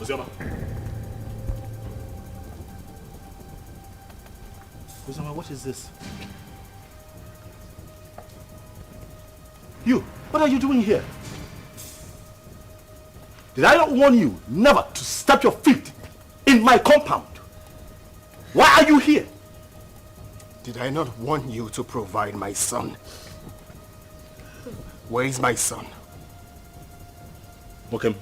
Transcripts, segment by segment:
Ozioma, what is this? You, what are you doing here? Did I not warn you never to step your feet in my compound? Why are you here? Did I not warn you to provide my son? Where is my son? Mokem,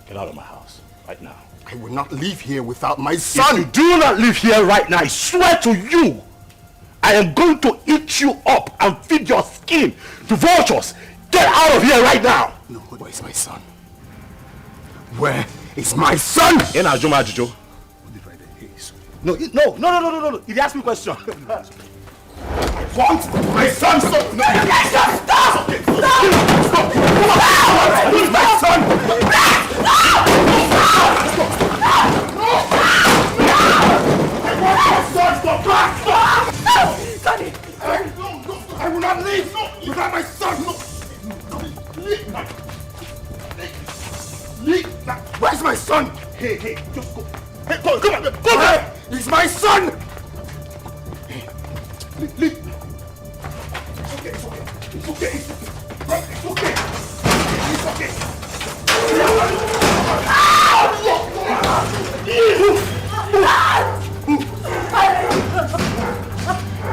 get out of my house right now. I will not leave here without my son! If you do not leave here right now, I swear to you, I am going to eat you up and feed your skin to vultures. Get out of here right now! No, where is my son? Where is my son? In Ajuma Ajujo. No. He asked me a question. What? My son! Stop! No! Stop! Stop! Where is my son? Daddy! I will not leave without my son! Where's my son? Hey, just go. Hey, come on, go there! He's my son! Leave. It's okay. It's okay.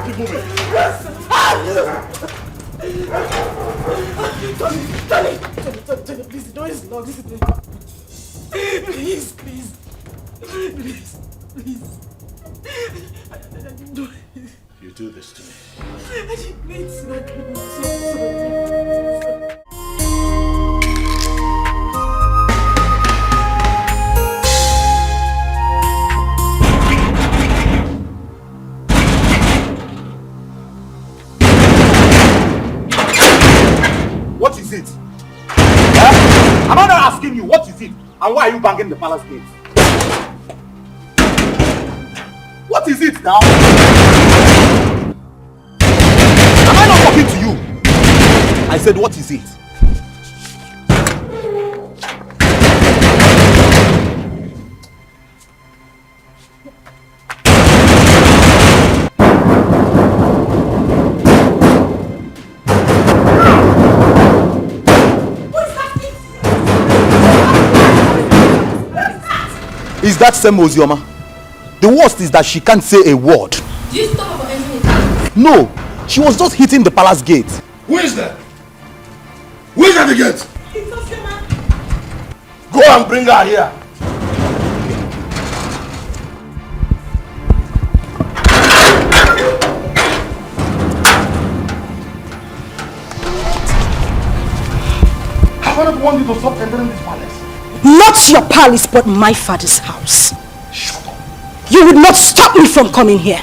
Keep moving. Tony, please, the door is locked. Please. You do this to me. What is it? Am I not asking you what is it? And why are you banging the palace gate? What is it now? Am I not talking to you? I said, what is it? Is that same Ozioma? The worst is that she can't say a word. Do you stop her from entering the house? No, she was just hitting the palace gate. Who is that? Who is at the gate? It's Ozioma. Go and bring her here. Have I not warned you to stop entering this palace? Not your palace, but my father's house. Shut up. You would not stop me from coming here.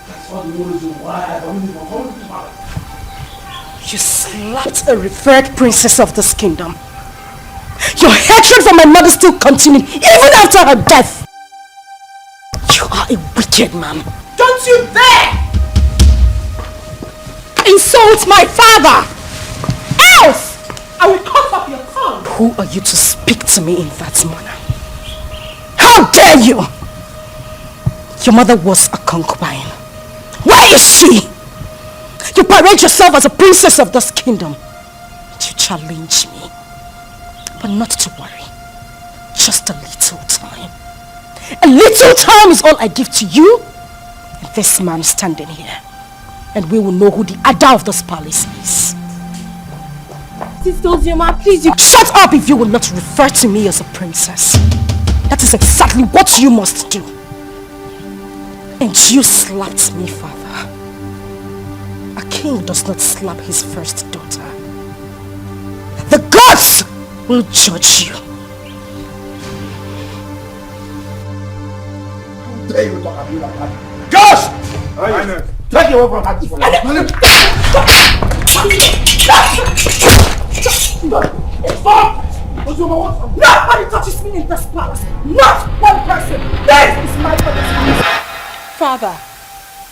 That's all the reason why I don't even come to this palace. You slapped a revered princess of this kingdom. Your hatred for my mother still continued even after her death. You are a wicked man. Don't you dare insult my father! Else I will cut off your tongue. Who are you to speak to me in that manner? How dare you! Your mother was a concubine. Where is she? You parade yourself as a princess of this kingdom. You challenge me. But not to worry. Just a little time. A little time is all I give to you and this man standing here. And we will know who the Ada of this palace is. Sister Ozioma, please, you... Shut up if you will not refer to me as a princess. That is exactly what you must do. And you slapped me, father. A king does not slap his first daughter. The gods will judge you. How dare you talk to me like that? Gosh! Take you away from her. Stop! Nobody touches me in this palace. Not one person. This is my father's house. Father,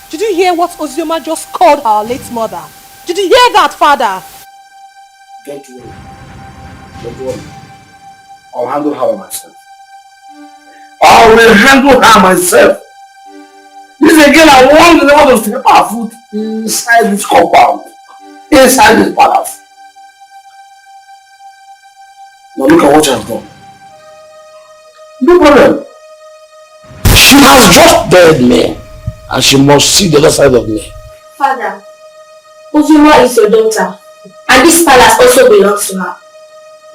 did you hear what Ozioma just called our late mother? Did you hear that, Father? Don't worry. Don't worry. I'll handle her myself. I will handle her myself. This again, I want the to step our foot inside this compound. Inside this palace. Now look at what she has done. No problem. She has just dared me. And she must see the other side of me. Father, Ozuma is your daughter. And this palace also belongs to her.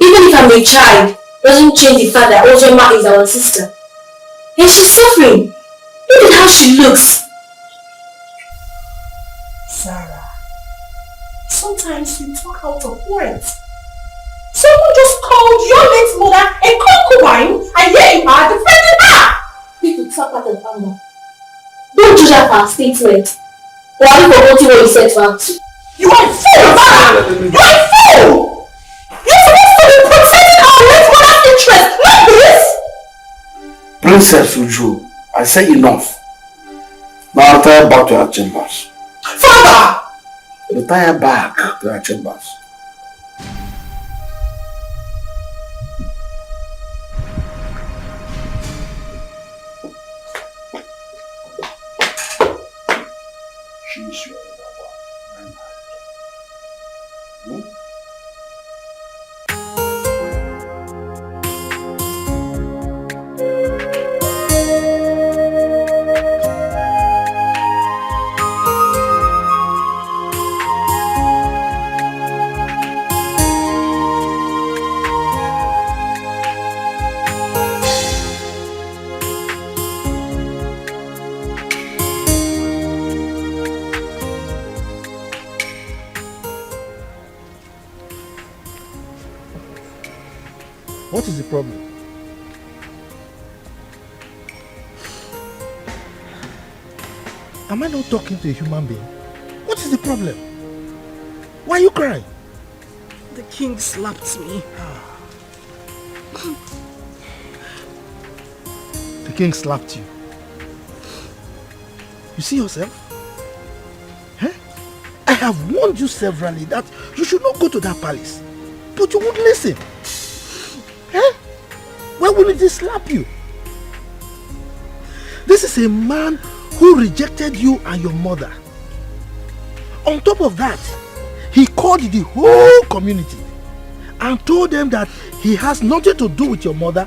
Even if I'm a child, doesn't change the fact that Ozuma is our sister. And she's suffering. Look at how she looks. Sarah, sometimes you talk out of words. Someone just called your late mother a concubine, and here you are defending her! People talk out of anger. Don't judge her for her statement. Or are you forgetting what you said to her too? You are a fool, Sarah! You are a fool! You're supposed to be protecting our late mother's interest, not this! Princess Uju, I say enough. Now retire back to her chambers. Father! Retire back to her chambers. She's your lover. What is the problem? Am I not talking to a human being? What is the problem? Why are you crying? The king slapped me. The king slapped you. You see yourself? Huh? I have warned you severally that you should not go to that palace. But you won't listen. Huh? Why wouldn't he slap you? This is a man who rejected you and your mother. On top of that, he called the whole community and told them that he has nothing to do with your mother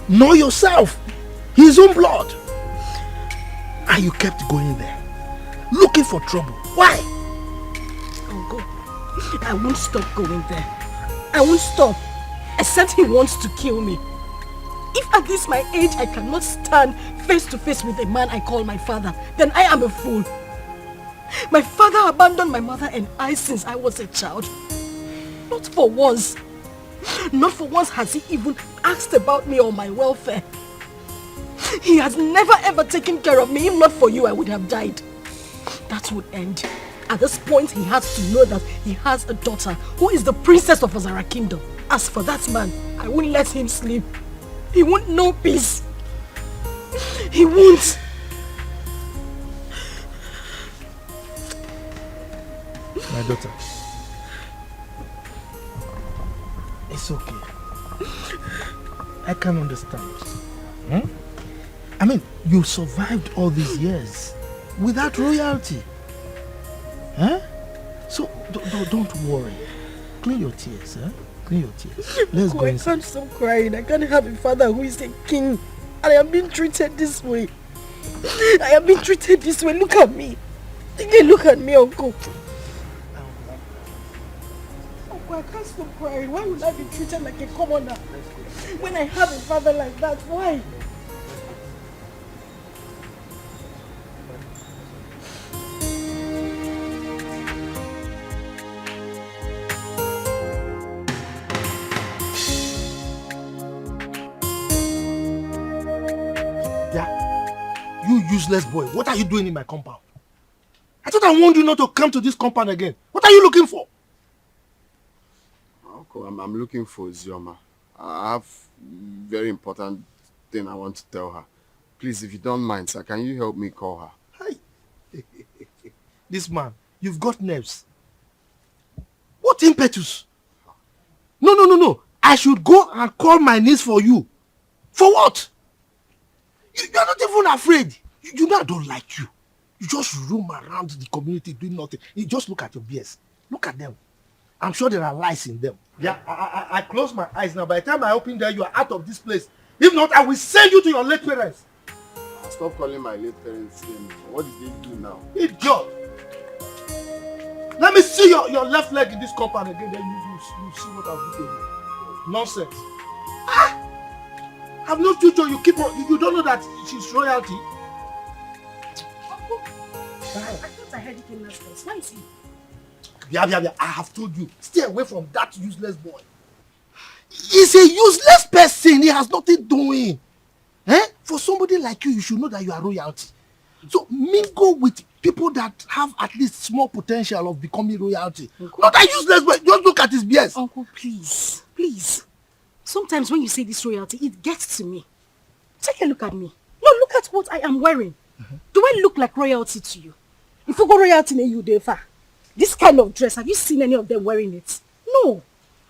nor yourself, his own blood. And you kept going there, looking for trouble. Why? I'll go. I won't stop going there. I won't stop, except he wants to kill me. If at this my age I cannot stand face to face with a man I call my father, then I am a fool. My father abandoned my mother and I since I was a child. Not for once. Not for once has he even asked about me or my welfare. He has never ever taken care of me. If not for you, I would have died. That would end. At this point, he has to know that he has a daughter who is the princess of Azara Kingdom. As for that man, I won't let him sleep. He won't know peace. He won't. My daughter, it's okay. I can understand. I mean, you survived all these years without royalty. Huh? So don't worry. Clean your tears, huh? Clean your tears. Let's go I inside. can't stop crying. I can't have a father who is a king. And I am being treated this way. I am being treated this way. Look at me. Look at me, uncle. Uncle, I can't stop crying. Why would I be treated like a commoner when I have a father like that? Why? You useless boy, what are you doing in my compound? I thought I warned you not to come to this compound again. What are you looking for? Uncle, I'm looking for Zioma. I have very important thing I want to tell her. Please, if you don't mind, sir, can you help me call her? Hi. This man, you've got nerves. What impetus? No. I should go and call my niece for you. For what? You are not even afraid. You know I don't like you. You just roam around the community doing nothing. You just look at your beers. Look at them. I'm sure there are lies in them. Yeah, I close my eyes now. By the time I open there, you are out of this place. If not, I will send you to your late parents. Stop calling my late parents name. What did they do now? Idiot! Let me see your left leg in this compound again, then you see what I'll do to you. Nonsense. I've no future. You don't know that she's royalty. Uncle, I thought I heard you came last place. Why is he? Yeah. I have told you. Stay away from that useless boy. He's a useless person. He has nothing doing. For somebody like you should know that you are royalty. So mingle with people that have at least small potential of becoming royalty. Uncle, not that useless boy. Just look at his BS. Uncle, please. Sometimes when you say this royalty, it gets to me. Take a look at me. No, look at what I am wearing. Do I look like royalty to you? If you go royalty in you, Defa, this kind of dress, have you seen any of them wearing it? No.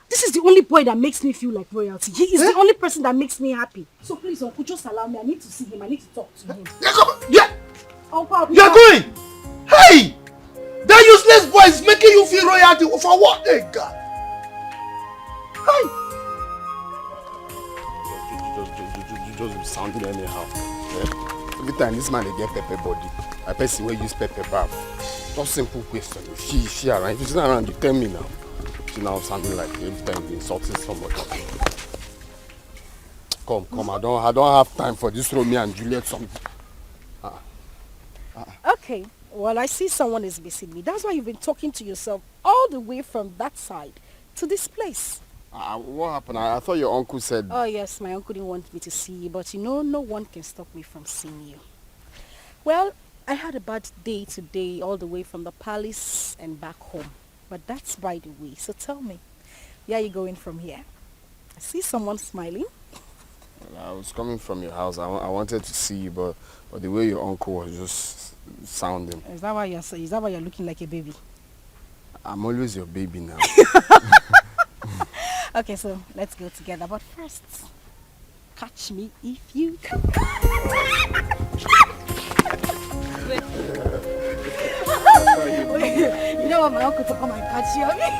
This is the only boy that makes me feel like royalty. He is the only person that makes me happy. So please, Uncle, just allow me. I need to see him. I need to talk to him. Yeah. Uncle, you're going. Hey! That useless boy is making you feel royalty. For what? Hey, God. Hey! Just be sounding anyhow. Yeah? Every time this man they get pepper body, I person will use pepper bath. Just simple question. She around. If she's not around, you tell me now. She now sounding like every time you're insulting somebody. Come. I don't have time for this Romeo and Juliet song. Okay. Well, I see someone is missing me. That's why you've been talking to yourself all the way from that side to this place. What happened? I thought your uncle said... Oh yes, my uncle didn't want me to see you, but you know, no one can stop me from seeing you. Well, I had a bad day today, all the way from the palace and back home. But that's by the way. So tell me, where are you going from here? I see someone smiling. Well, I was coming from your house. I wanted to see you, but the way your uncle was just sounding. Is that why you're looking like a baby? I'm always your baby now. Okay, so let's go together. But first, catch me if you can. You don't want my uncle to come and catch you, okay?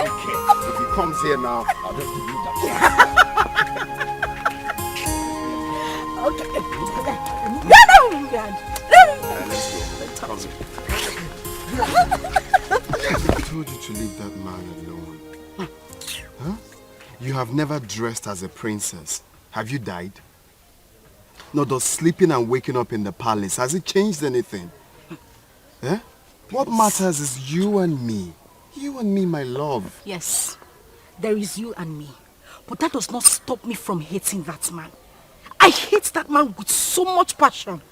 Okay. If he comes here now, I'll just give you that. Okay. Let's go. I told you to leave that man alone. Huh? You have never dressed as a princess. Have you died? No, does sleeping and waking up in the palace, has it changed anything? Eh? What matters is you and me. You and me, my love. Yes, there is you and me. But that does not stop me from hating that man. I hate that man with so much passion.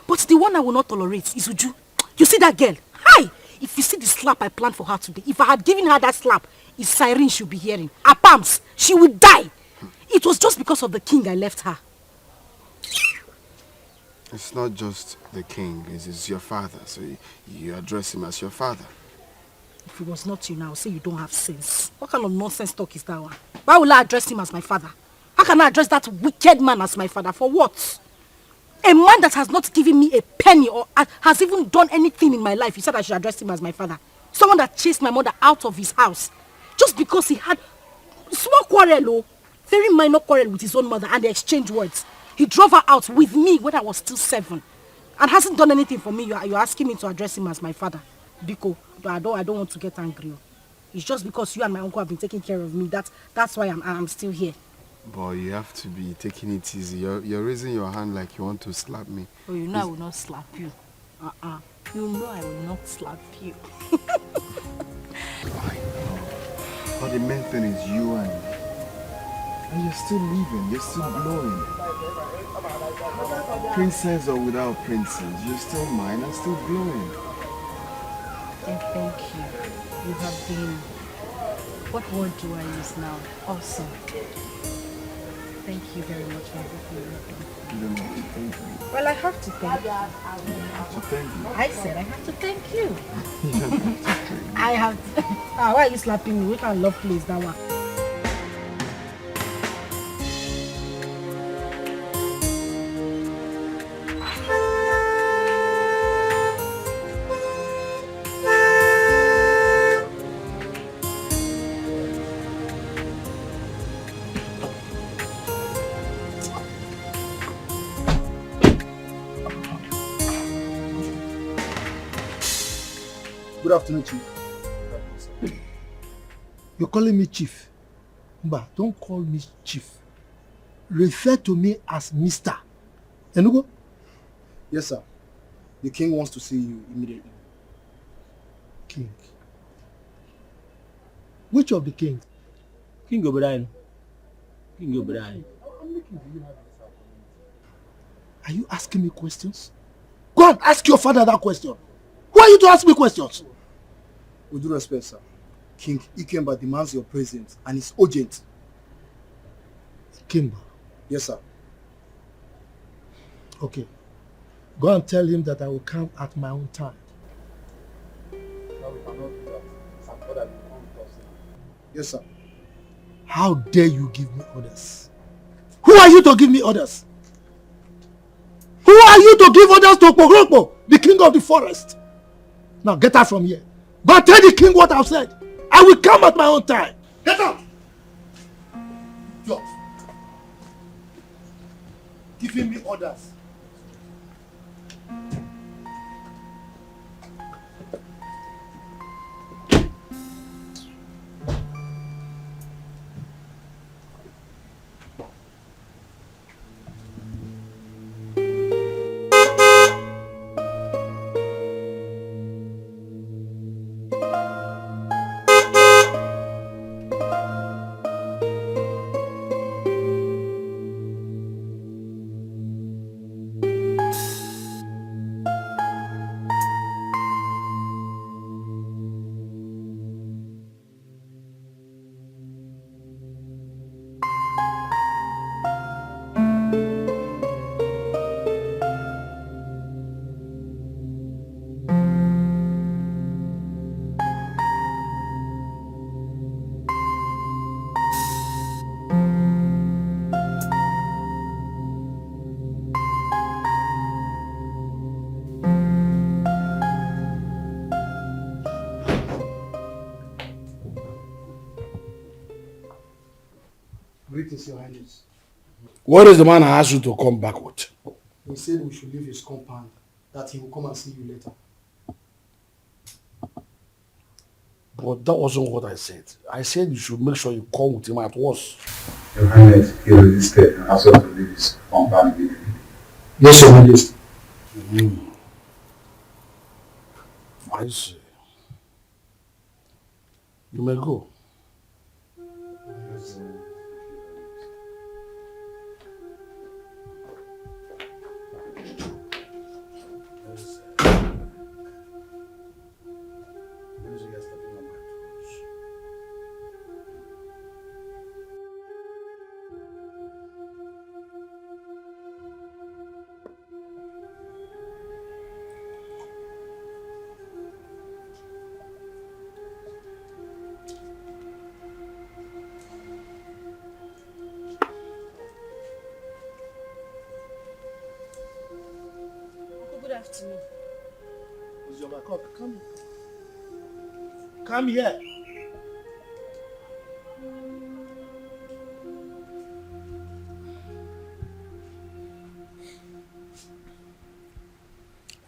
But the one I will not tolerate is Uju. You see that girl? Hi! If you see the slap I planned for her today, if I had given her that slap, it's siren she'll be hearing. Her palms, she would die. It was just because of the king I left her. It's not just the king, it's your father, so you address him as your father. If it was not you now, say you don't have sense. What kind of nonsense talk is that one? Why will I address him as my father? How can I address that wicked man as my father? For what? A man that has not given me a penny or has even done anything in my life, you said I should address him as my father. Someone that chased my mother out of his house just because he had small quarrel, very minor quarrel with his own mother, and they exchanged words. He drove her out with me when I was still 7 and hasn't done anything for me. You're asking me to address him as my father. Biko, but I don't want to get angry. It's just because you and my uncle have been taking care of me. That's why I'm still here. Boy, you have to be taking it easy. You're raising your hand like you want to slap me. Oh, you know I will not slap you. You know I will not slap you. I know. But the main thing is you and me. And you're still living, you're still glowing. Princess or without princess, you're still mine and still glowing. And thank you. You have been, what word do I use now? Awesome. Thank you very much for everything you've done. You don't have to thank me. Well, I have to thank you. You have to thank you. I said I have to thank you. You don't have to thank me. I have to. Why are you slapping me? We can't love place that one. Good afternoon, Chief. You're calling me Chief. Mba, don't call me Chief. Refer to me as Mr. Enugo? Yes, sir. The king wants to see you immediately. King. Which of the king? King Obrien. King Obrien. Are you asking me questions? Go and ask your father that question. Who are you to ask me questions? With due respect, sir. King Ikemba demands your presence and it's urgent. Ikemba? Yes, sir. Okay. Go and tell him that I will come at my own time. No, we cannot do that. Some father will come with us now. Yes, sir. How dare you give me orders? Who are you to give me orders? Who are you to give orders to Pogrokpo, the king of the forest? Now get out from here. Go and tell the king what I've said. I will come at my own time. Get out! Yo. Giving me orders. Greetings, Your Highness. What is the man I asked you to come back with? He said we should leave his compound, that he will come and see you later. But that wasn't what I said. I said you should make sure you come with him at once. Your Highness, he resisted and asked us to leave his compound immediately. Yes, Your Highness. I see. You may go. Come here.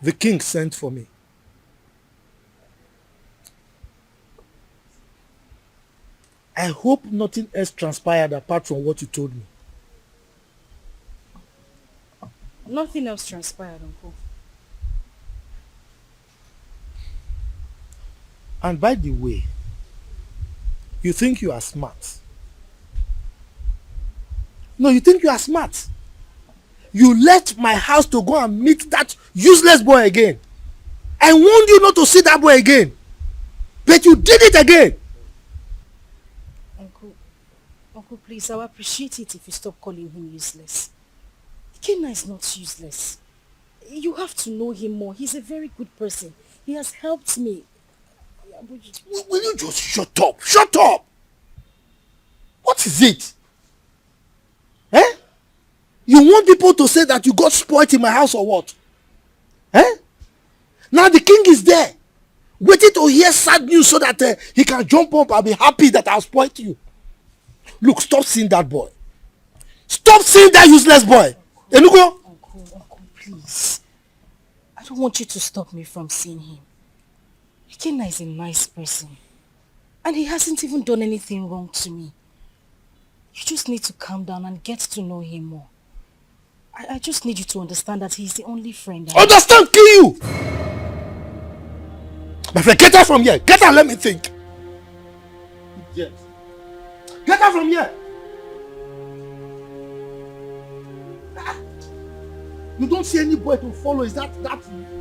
The king sent for me. I hope nothing else transpired apart from what you told me. Nothing else transpired, Uncle. And by the way, you think you are smart. No, you think you are smart. You left my house to go and meet that useless boy again. I warned you not to see that boy again. But you did it again. Uncle, please, I would appreciate it if you stop calling him useless. Kenna is not useless. You have to know him more. He's a very good person. He has helped me. Will you just shut up? Shut up! What is it? Eh? You want people to say that you got spoiled in my house or what? Eh? Now the king is there, waiting to hear sad news so that he can jump up and be happy that I spoiled you. Look, stop seeing that boy. Stop seeing that useless boy. Enugo? Uncle, please. I don't want you to stop me from seeing him. Ikenna is a nice person. And he hasn't even done anything wrong to me. You just need to calm down and get to know him more. I just need you to understand that he's the only friend I have. Understand, kill you! My friend, get out from here. Get out, let me think. Yes. Get out from here. You don't see any boy to follow. Is that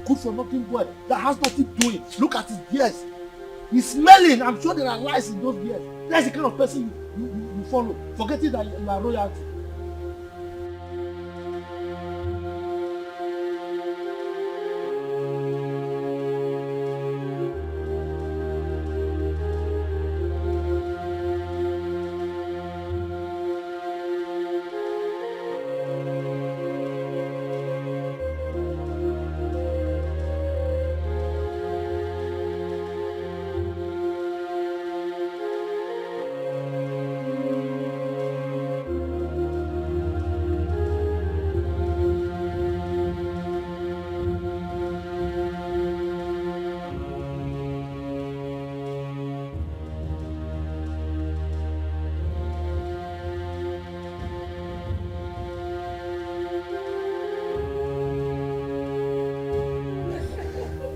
good for nothing boy that has nothing doing? Look at his beards. He's smelling. I'm sure there are lies in those beards. That's the kind of person you follow. Forgetting that you are royalty.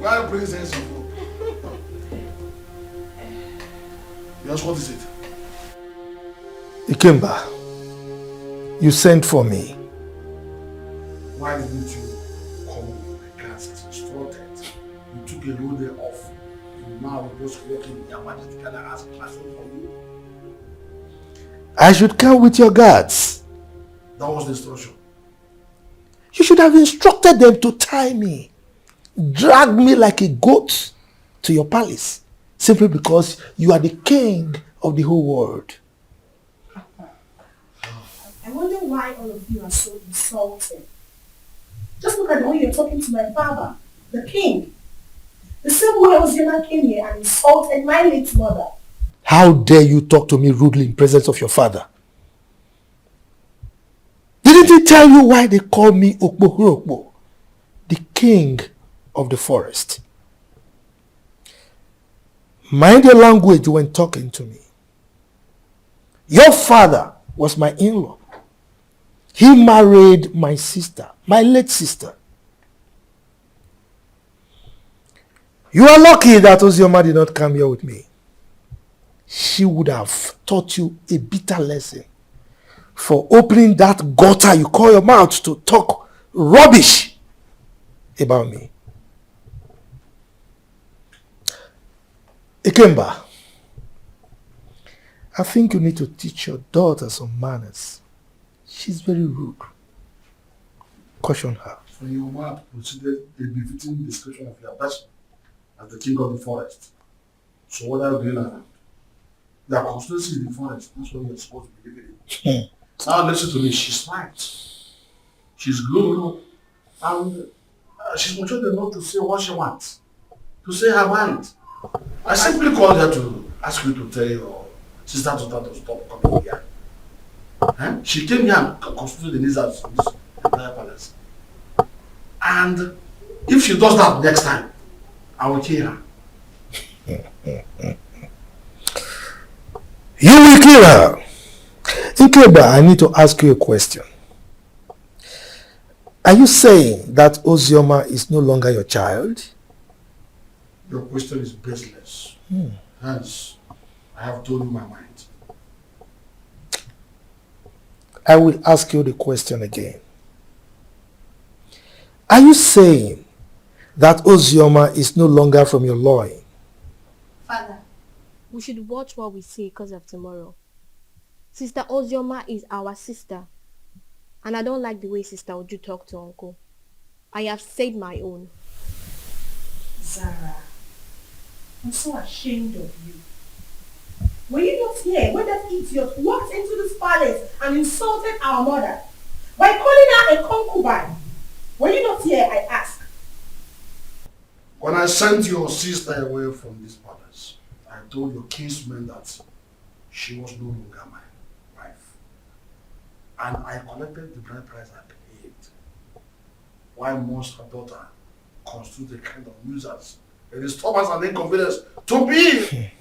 Why bring sense of hope? Yes, what is it? Ikemba, you sent for me. Why didn't you come with my class as instructed? You took a whole day off. And now we're just working in Yamadi together as a classroom for you. I should come with your guards. That was the instruction. You should have instructed them to tie me. Drag me like a goat to your palace. Simply because you are the king of the whole world. I wonder why all of you are so insulting. Just look at the way you're talking to my father, the king. The same way Ozioma came here and insulted my late mother. How dare you talk to me rudely in presence of your father? Didn't he tell you why they call me Okpo, the king of the forest? Mind your language when talking to me. Your father was my in-law. He married my sister, my late sister. You are lucky that Ozioma did not come here with me. She would have taught you a bitter lesson for opening that gutter you call your mouth to talk rubbish about me. Ikemba, I think you need to teach your daughter some manners. She's very rude. Caution her. So your mother considered a befitting description of your person as the king of the forest. So what are you doing now? Your constituency in the forest. That's what you're supposed to be living in. Now listen to me. She's smart. She's good. And she's mature enough to say what she wants. To say her mind. I simply called her to ask you to tell your sister to stop coming here. She came here and constituted the needs of this entire palace. And if she does that next time, I will kill her. You will kill her. Ikemba, I need to ask you a question. Are you saying that Ozioma is no longer your child? Your question is baseless. Hence, I have told you my mind. I will ask you the question again. Are you saying that Ozioma is no longer from your loin? Father, we should watch what we say because of tomorrow. Sister Ozioma is our sister. And I don't like the way Sister Uju talk to Uncle. I have said my own. Zara, I'm so ashamed of you. Were you not here when that idiot walked into this palace and insulted our mother by calling her a concubine? Were you not here, I ask? When I sent your sister away from this palace, I told your kinsman that she was no longer my wife. And I collected the bride price I paid. Why must her daughter constitute a kind of nuisance a disturbance and inconvenience to me.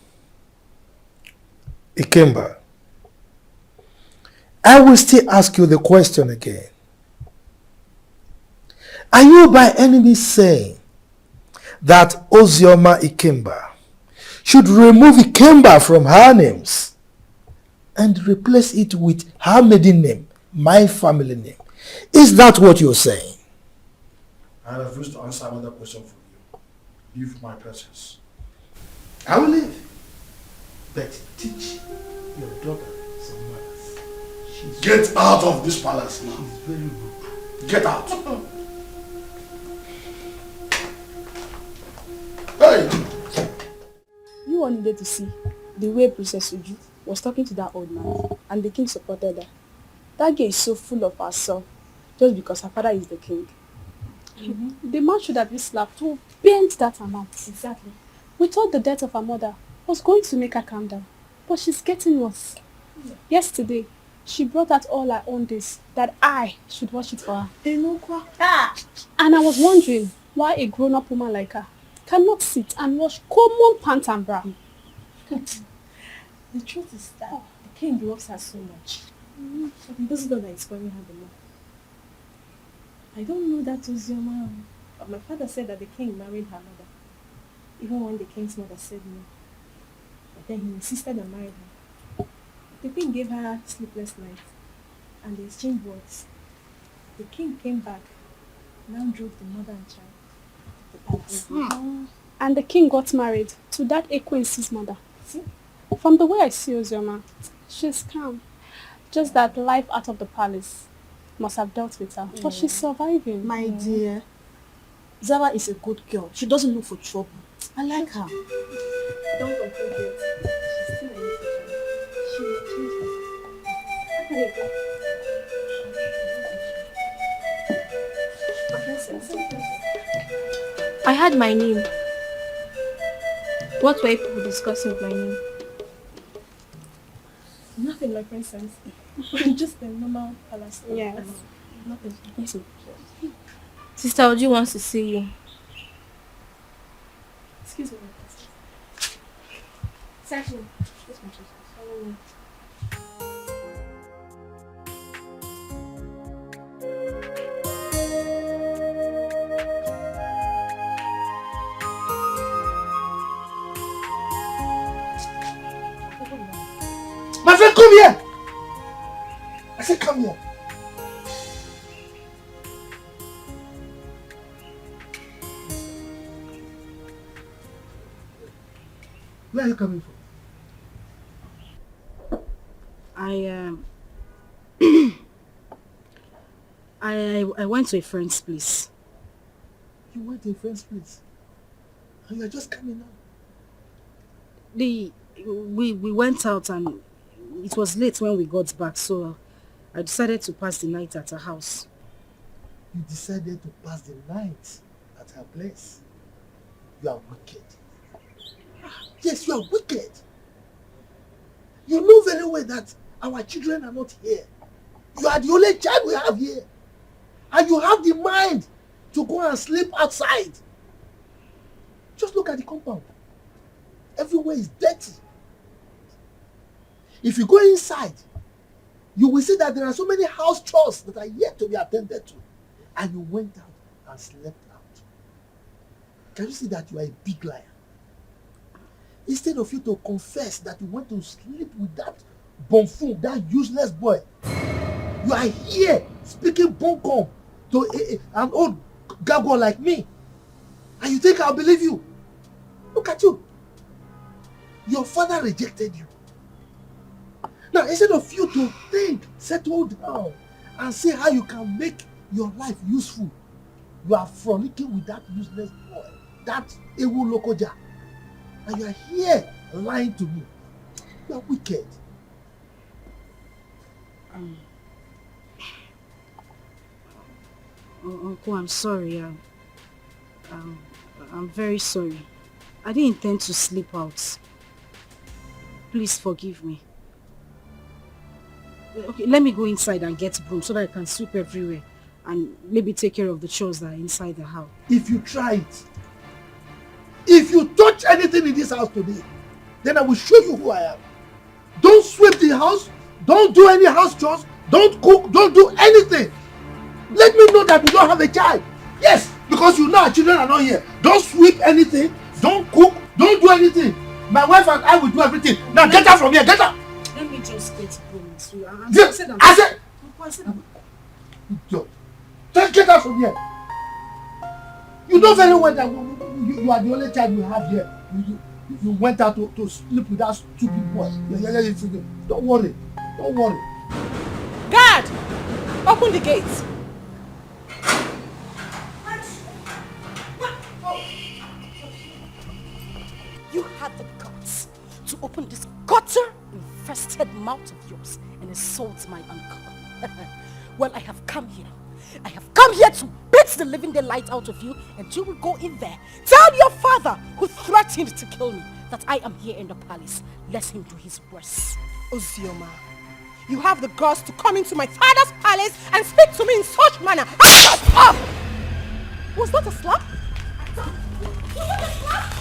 Ikemba, I will still ask you the question again. Are you by any means saying that Ozioma Ikemba should remove Ikemba from her names and replace it with her maiden name, my family name? Is that what you're saying? I refuse to answer another question from you. Leave my presence. I will leave. But teach your daughter some manners. Get out of this palace now. She's very rude. Get out. Hey! You all needed to see the way Princess Uju was talking to that old man, and the king supported her. That girl is so full of herself just because her father is the king. The man should have been slapped to bend that amount. Exactly. We thought the death of her mother was going to make her calm down, but she's getting worse. Yesterday, she brought out all her own days that I should watch it for her. And I was wondering why a grown-up woman like her cannot sit and watch common pant and bra. The truth is that the king loves her so much. This is not that it's spoiling her the more. I don't know that was your mom, but my father said that the king married her mother, even when the king's mother said no. But then he insisted on marrying her. The king gave her sleepless nights, and they exchanged words. The king came back, now drove the mother and child to the palace. And the king got married to that Ekwensi's mother. See? From the way I see Ozioma, she's calm. Just that life out of the palace must have dealt with her. But she's surviving. My dear, Zara is a good girl. She doesn't look for trouble. I like her. Don't conclude yet. She's still a little child. She will change her. I had my name. What were people discussing with my name? Nothing, my princess. Just a normal palace. Yes. Nothing. Yes. Sister Uju wants to see you. Excuse me, my princess. Exactly. Yes, my princess. My friend, come here! I said come here. Where are you coming from? I went to a friend's place. You went to a friend's place? And you are just coming out? We went out and it was late when we got back, so I decided to pass the night at her house. You decided to pass the night at her place? You are wicked. Yes, you are wicked. You know very well that our children are not here. You are the only child we have here. And you have the mind to go and sleep outside. Just look at the compound. Everywhere is dirty. If you go inside, you will see that there are so many house chores that are yet to be attended to. And you went out and slept out. Can you see that you are a big liar? Instead of you to confess that you went to sleep with that buffoon, that useless boy, you are here speaking bunkum to an old gargoyle like me. And you think I'll believe you? Look at you. Your father rejected you. Now, instead of you to think, settle down, and see how you can make your life useful, you are frolicking with that useless boy, that Ewu Lokoja. And you are here lying to me. You are wicked. Uncle, I'm sorry. I'm very sorry. I didn't intend to sleep out. Please forgive me. Okay, let me go inside and get broom so that I can sweep everywhere and maybe take care of the chores that are inside the house. If you try it, If you touch anything in this house today, then I will show you who I am. Don't sweep the house. Don't do any house chores. Don't cook. Don't do anything. Let me know that you don't have a child. Yes, because you know our children are not here. Don't sweep anything. Don't cook. Don't do anything. My wife and I will do everything. Now get out from here. Get out. Let me just get home. I said. Just get out from here. You know very well that you are the only child we have here. You went out to sleep with that stupid boy. Don't worry. Don't worry. Guard! Open the gate. You had the guts to open this gutter-infested mouth of yours and insult my uncle. Well, I have come here. I have come here to beat the living daylight out of you, and you will go in there. Tell your father, who threatened to kill me, that I am here in the palace. Let him do his worst. Ozioma, you have the guts to come into my father's palace and speak to me in such manner. Shut up! Was that a slap? Was that a slap?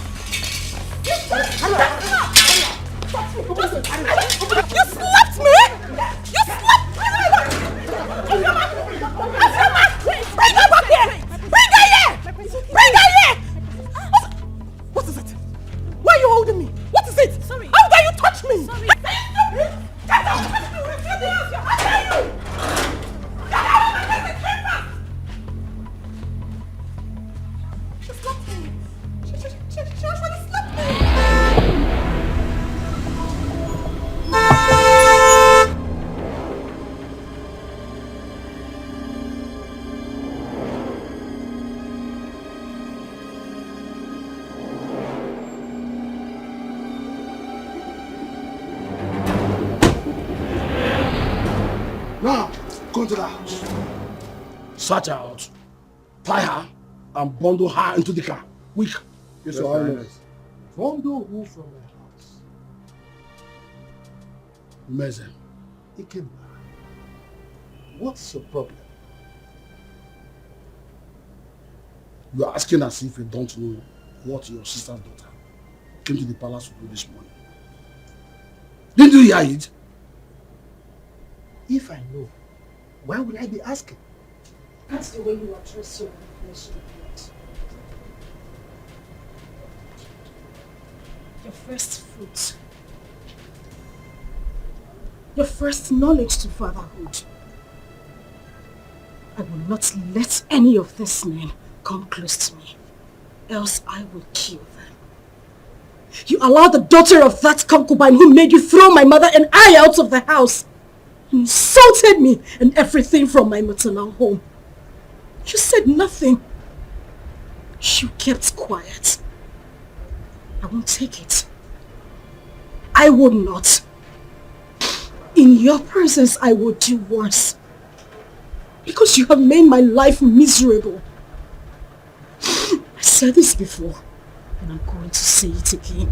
You slapped me! You slapped me! Bring her back here! Bring her here! Bring her here! What is it? Why are you holding me? What is it? Sorry. How dare you touch me? Sorry. Get out of the house! How dare you? Get out of my face! She slapped me. She actually slapped me. Now, go to the house. Search her out. Tie her and bundle her into the car. Quick. Yes, Your Highness. Bundle who from the house? Mezen. Ikemba. What's your problem? You are asking as if you don't know what your sister's daughter came to the palace to do this morning. Didn't you hear it? If I know, why would I be asking? That's the way you address your flesh and blood. Your first fruit. Your first knowledge to fatherhood. I will not let any of these men come close to me, else I will kill them. You allowed the daughter of that concubine who made you throw my mother and I out of the house. You insulted me and everything from my maternal home. You said nothing. You kept quiet. I won't take it. I would not. In your presence, I will do worse. Because you have made my life miserable. I said this before, and I'm going to say it again.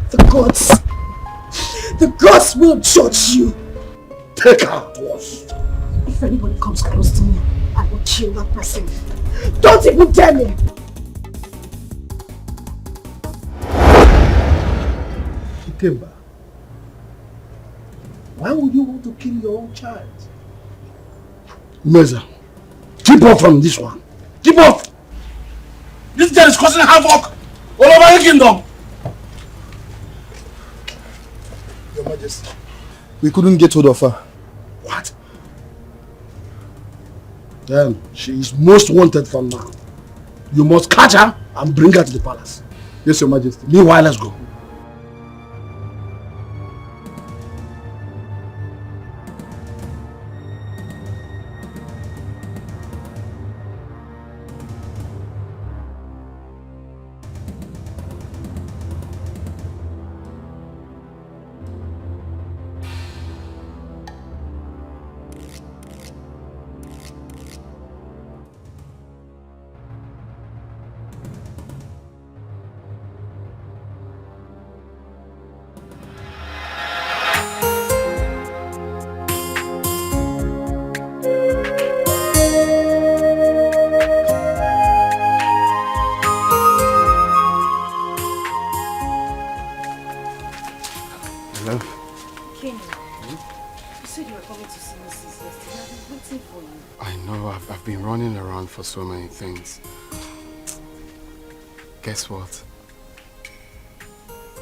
The gods will judge you. Take her to us. If anybody comes close to me, I will kill that person. Don't even dare me! Ikemba, why would you want to kill your own child? Meza, keep off from this one. Keep off! This girl is causing havoc all over the kingdom. Your Majesty, we couldn't get hold of her. What? Then she is most wanted from now. You must catch her and bring her to the palace. Yes, Your Majesty. Meanwhile, let's go. for so many things. Guess what?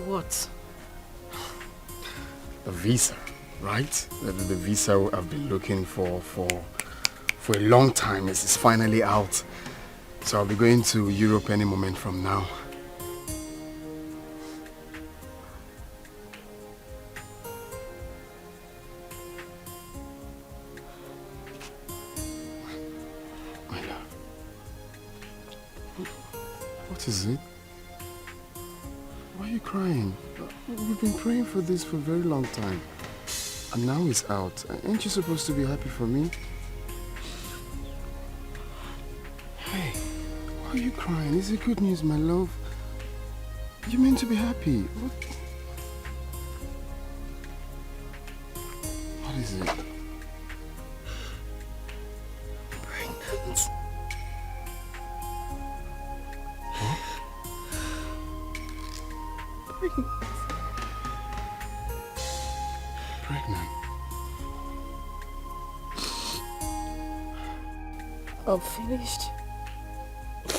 What? The visa, right? The visa I've been looking for a long time is finally out. So I'll be going to Europe any moment from now. My love. What is it? Why are you crying? We've been praying for this for a very long time. And now it's out. Ain't you supposed to be happy for me? Hey, why are you crying? Is it good news, my love? You meant to be happy. What is it? Pregnant. Huh? Pregnant. I'm finished. I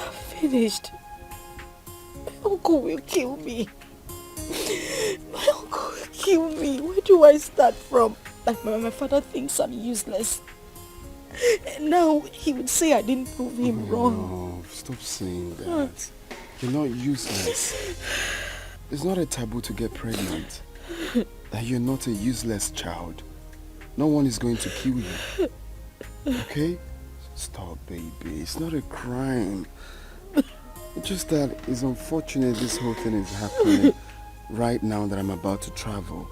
am finished. My uncle will kill me. My uncle will kill me. Where do I start from? Like my father thinks I'm useless. And now he would say I didn't prove him wrong. No, stop saying that. You're not useless. It's not a taboo to get pregnant. That you're not a useless child. No one is going to kill you. Okay? Stop, baby. It's not a crime. It's just that it's unfortunate this whole thing is happening right now that I'm about to travel.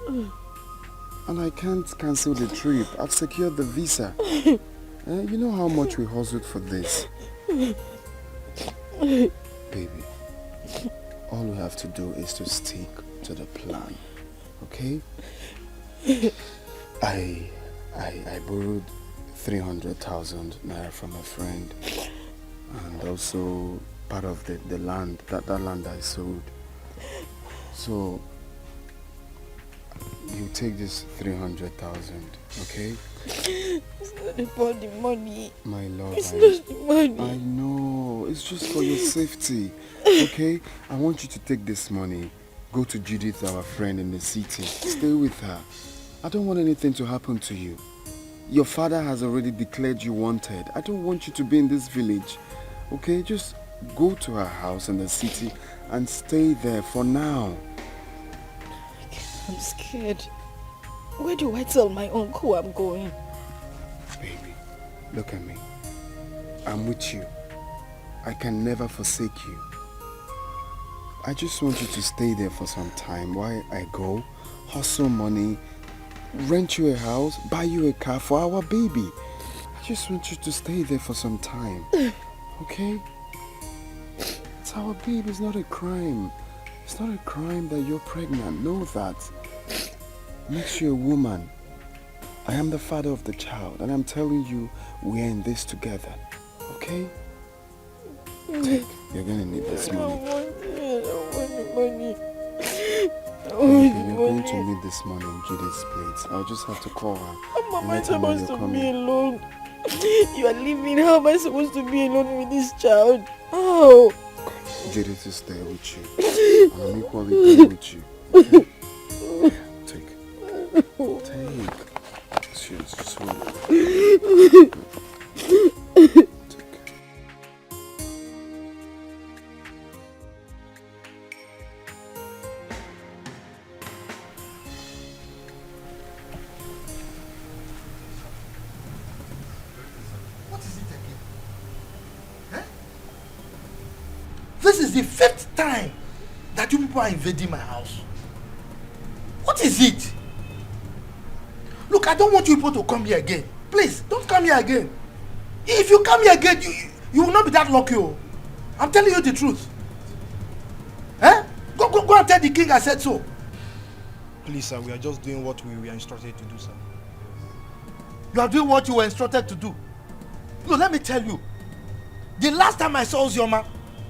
And I can't cancel the trip. I've secured the visa. You know how much we hustled for this. Baby, all we have to do is to stick to the plan. Okay? I borrowed 300,000 naira from a friend, and also part of the land, that land I sold. So you take this 300,000, okay? It's not about the money. My love, it's not the money. I know, it's just for your safety, okay? I want you to take this money, go to Judith, our friend in the city, stay with her. I don't want anything to happen to you. Your father has already declared you wanted. I don't want you to be in this village, okay? Just go to her house in the city and stay there for now. I'm scared. Where do I tell my uncle I'm going? Baby, look at me. I'm with you. I can never forsake you. I just want you to stay there for some time while I go, hustle money, rent you a house, buy you a car for our baby. I just want you to stay there for some time. Okay? It's our baby, it's not a crime. It's not a crime that you're pregnant. Know that. Makes you a woman. I am the father of the child, and I'm telling you, we're in this together. Okay? Take. You're gonna need this money. I don't want the money. You're going to need this money in Judith's place. I'll just have to call her. How am I supposed to be alone? You are leaving. How am I supposed to be alone with this child? Oh. Judith is there with you. And I'm equally there with you. Okay? Take. Cheers. Just hold it. Take. This is the 5th time that you people are invading my house. What is it? Look, I don't want you people to come here again. Please, don't come here again. If you come here again, you will not be that lucky. Oh. I'm telling you the truth. Eh? Go and tell the king I said so. Please, sir, we are just doing what we were instructed to do, sir. You are doing what you were instructed to do. No, let me tell you. The last time I saw Ozioma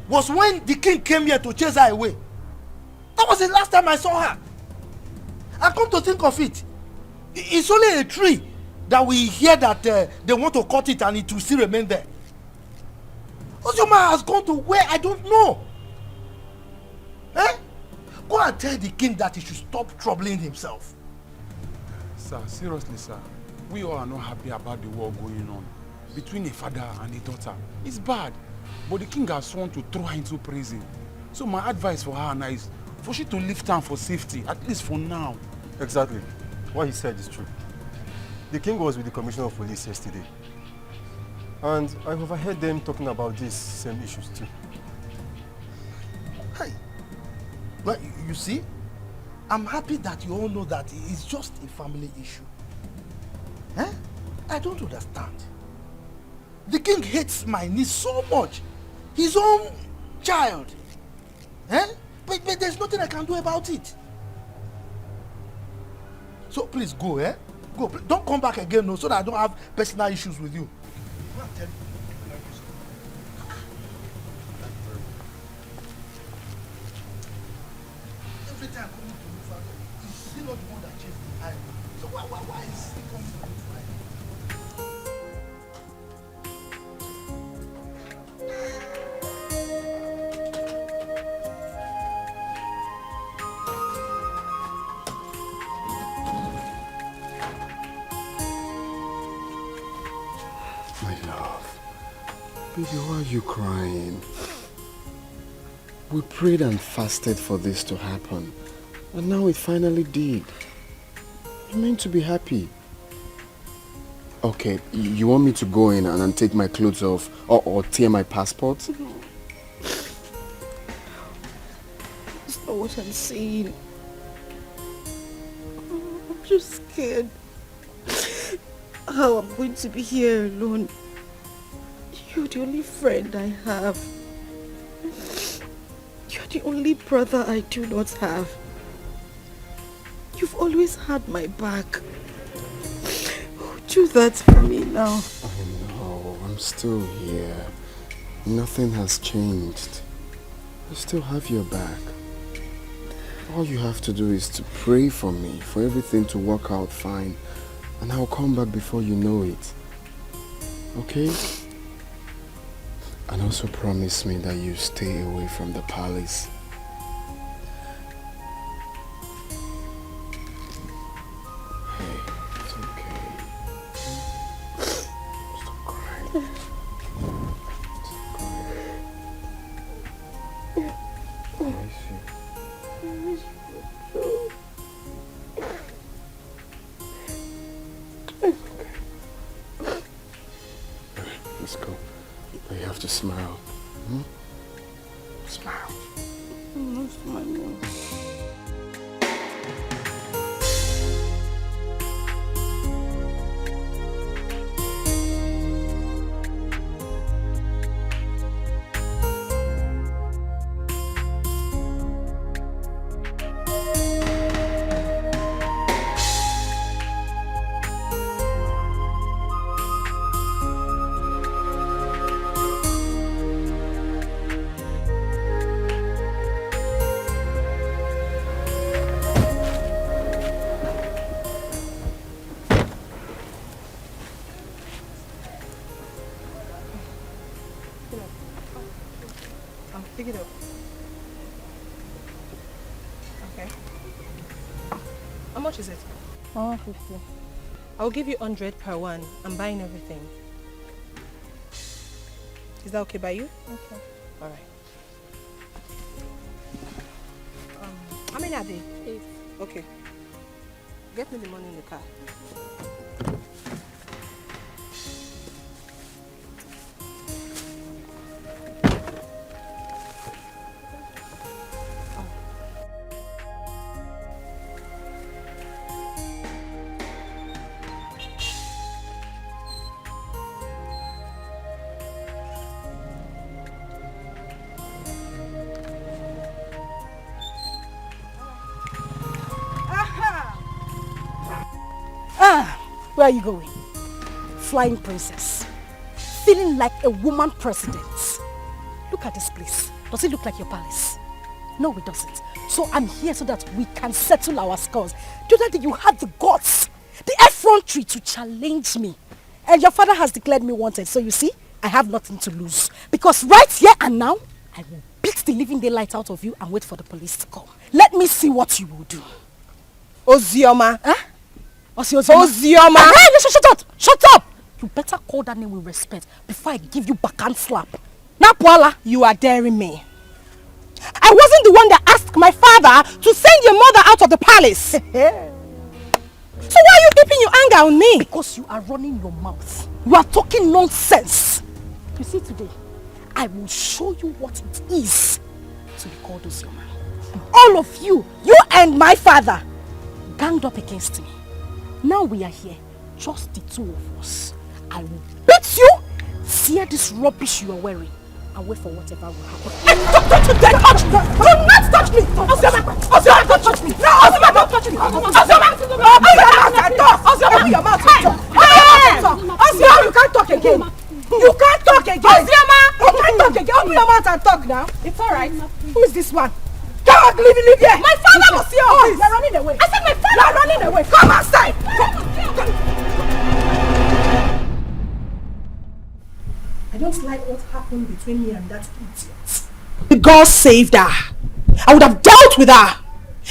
was when the king came here to chase her away. That was the last time I saw her. And come to think of it, it's only a tree that we hear that they want to cut it and it will still remain there. Ozoma has gone to where I don't know. Eh? Go and tell the king that he should stop troubling himself. Sir, seriously, sir. We all are not happy about the war going on between a father and a daughter. It's bad. But the king has sworn to throw her into prison. So my advice for her now is for she to leave town for safety, at least for now. Exactly. What he said is true. The king was with the commissioner of police yesterday. And I overheard them talking about these same issues too. Hey, well, you see, I'm happy that you all know that it's just a family issue. Eh? I don't understand. The king hates my niece so much. His own child. Eh? But there's nothing I can do about it. So please go, eh? Go. Don't come back again, no, so that I don't have personal issues with you. Every time coming to me, father, is still not the one that chased the eye. So why is he coming to me? Baby, why are you crying? We prayed and fasted for this to happen. And now it finally did. You're meant to be happy. Okay, you want me to go in and take my clothes off or tear my passport? No. That's not what I'm saying. I'm just scared. How I'm going to be here alone. You're the only friend I have. You're the only brother I do not have. You've always had my back. Do that for me now. I know, I'm still here. Nothing has changed. I still have your back. All you have to do is to pray for me, for everything to work out fine. And I'll come back before you know it. Okay? And also promise me that you stay away from the palace. Hey, it's okay. Stop crying. Stop crying. I miss you. I miss you too. Okay. Alright, let's go. But you have to smile. Hmm? Smile. I'm not smiling. Pick it up. Okay. How much is it? 150. I'll give you 100 per one. I'm buying everything. Is that okay by you? Okay. All right. How many are they? 8. Okay. Get me the money in the car. Where are you going? Flying princess. Feeling like a woman president. Look at this place. Does it look like your palace? No, it doesn't. So I'm here so that we can settle our scores. The other day you had the guts, the effrontery to challenge me. And your father has declared me wanted. So you see, I have nothing to lose. Because right here and now, I will beat the living daylight out of you and wait for the police to come. Let me see what you will do. Ozioma. Huh? Ozioma. Hey, listen, shut up! Shut up! You better call that name with respect before I give you backhand slap. Now, Paula, you are daring me. I wasn't the one that asked my father to send your mother out of the palace. So why are you keeping your anger on me? Because you are running your mouth. You are talking nonsense. You see, today, I will show you what it is to be called Ozioma. All of you, you and my father, ganged up against me. Now we are here, just the two of us. I will beat you, tear this rubbish you are wearing, and wait for whatever will happen. Don't you dare touch me! Do not touch me! Ozioma, don't touch me! No, Ozioma, don't touch me! Ozioma, open your mouth and talk! Ozioma, you can't talk again! You can't talk again! Ozioma! You can't talk again! Open your mouth and talk now! It's alright. Who is this one? Come on, leave here! My father was here! Oh, you're running away! I said my father! You're running away! Come outside! Come. I don't like what happened between me and that idiot. The girl saved her. I would have dealt with her.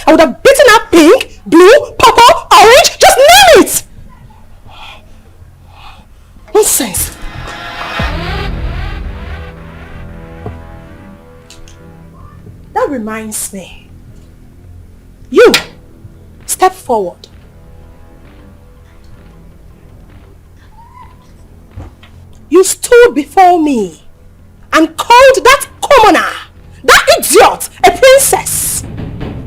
I would have beaten her pink, blue, purple, orange, just name it! Nonsense. That reminds me. You, step forward. You stood before me and called that commoner, that idiot, a princess.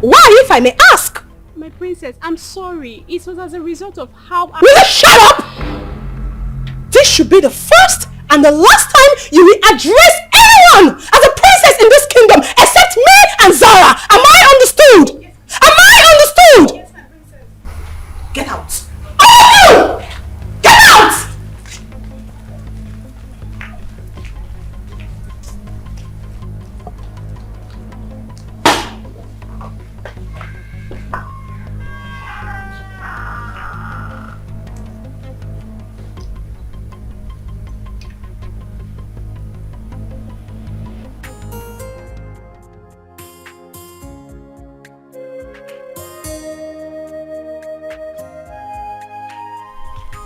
Why, if I may ask? My princess, I'm sorry. It was as a result of how I... Will you shut up? This should be the first and the last time you will address anyone as a princess in this kingdom except me and Zara. Am I understood? Am I understood? Yes, my princess. Get out. Oh! Get out!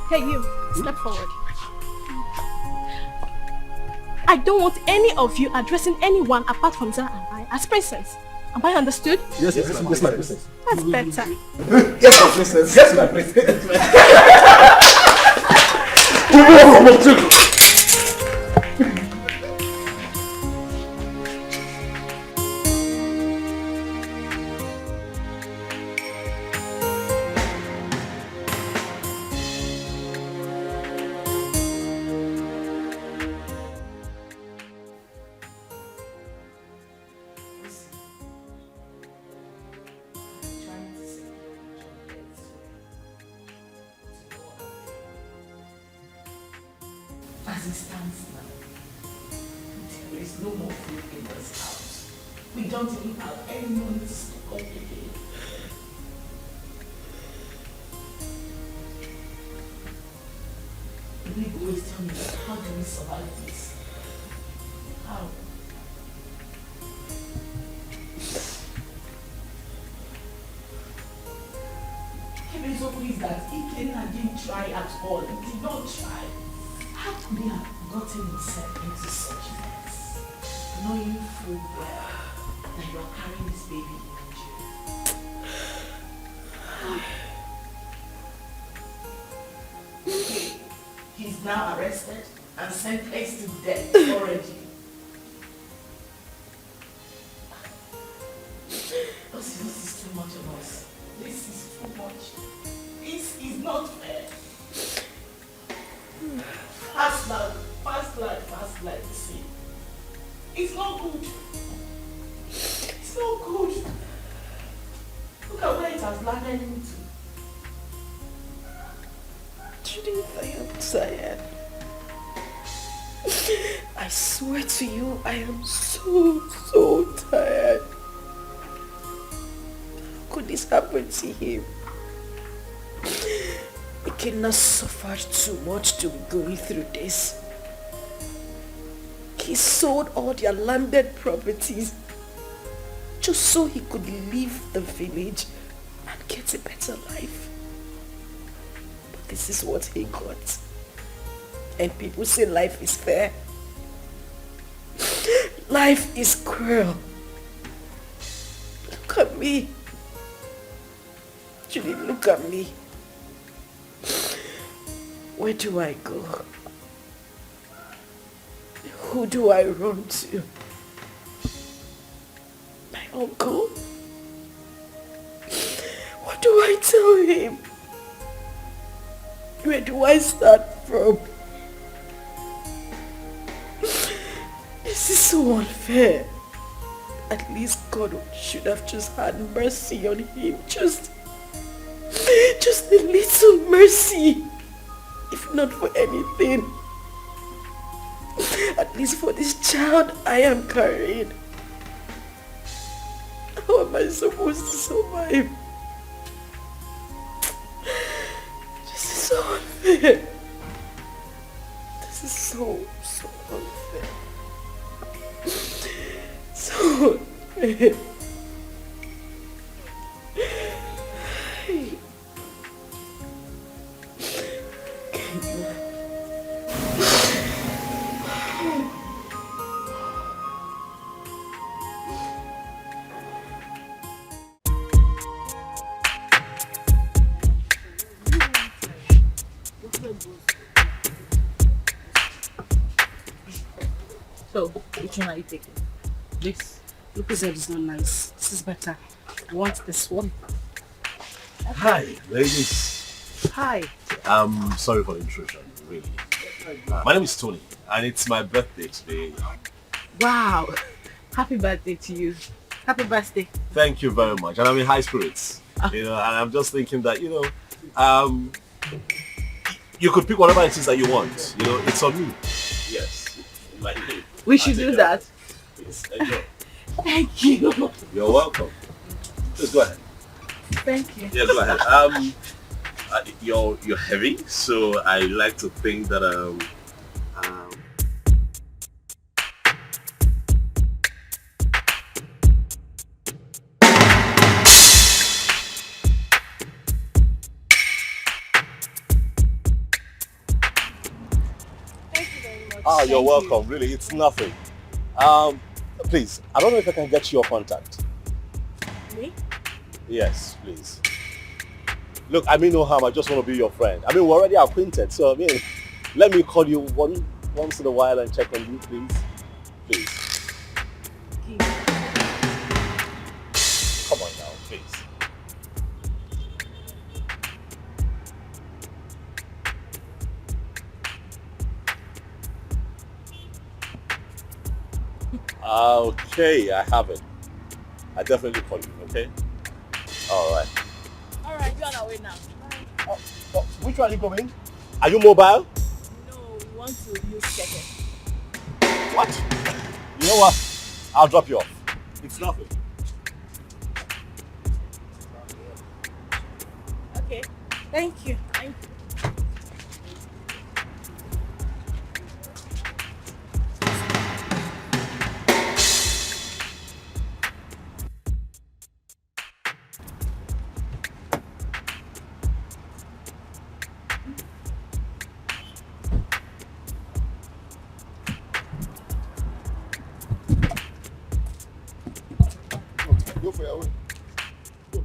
Hey, you, step forward. I don't want any of you addressing anyone apart from Zara and I as princess. Am I understood? Yes, my princess. That's better. Yes, my princess. Yes, my princess. As it stands now, there is no more food in this house. We don't even have any money to stock up again. The big boys tell me, how do we survive this? How? Heaven's hope is that Ikenna didn't try at all. He did not try. How could he have gotten himself into such mess, knowing full well that you are carrying this baby in jail? He's now arrested and sentenced to death already. This is too much of us. This is too much. This is not fair. Fast life, see. It's not good. It's not good. Look at where it has landed into. Judith, I am tired. I swear to you, I am so tired. How could this happen to him? We cannot suffer too much to be going through this. He sold all their landed properties just so he could leave the village and get a better life. But this is what he got. And people say life is fair. Life is cruel. Look at me. Julie, look at me. Where do I go? Who do I run to? My uncle? What do I tell him? Where do I start from? This is so unfair. At least God should have just had mercy on him. Just a little mercy. If not for anything. At least for this child I am carrying. How am I supposed to survive? This is so unfair. This is so unfair. So unfair. So, which one are you taking? This? Look, said it's not nice. This is better. I want this one. Hi, ladies. Hi. I'm sorry for the intrusion, really. My name is Tony, and it's my birthday today. Wow. Happy birthday to you. Happy birthday. Thank you very much, and I'm in high spirits. You know, and I'm just thinking that, you could pick whatever it is that you want. You know, it's on me. Yes. We should do that. Please, enjoy. Thank you. You're welcome. Just go ahead. Thank you. Yeah, go ahead. You're heavy, so I like to think that Oh, you're welcome. Really, it's nothing. Please, I don't know if I can get your contact. Me? Yes, please. Look, I mean no harm. I just want to be your friend. I mean, we're already acquainted, so I mean, let me call you once in a while and check on you, please. Please. Come on now, please. Okay, I have it. I definitely call you, okay? Alright. Alright, you're on our way now. Oh, which one are you going? Are you mobile? No, we want to use second. What? You know what? I'll drop you off. It's nothing. Okay. Thank you. Thank you. Go for your way. Go.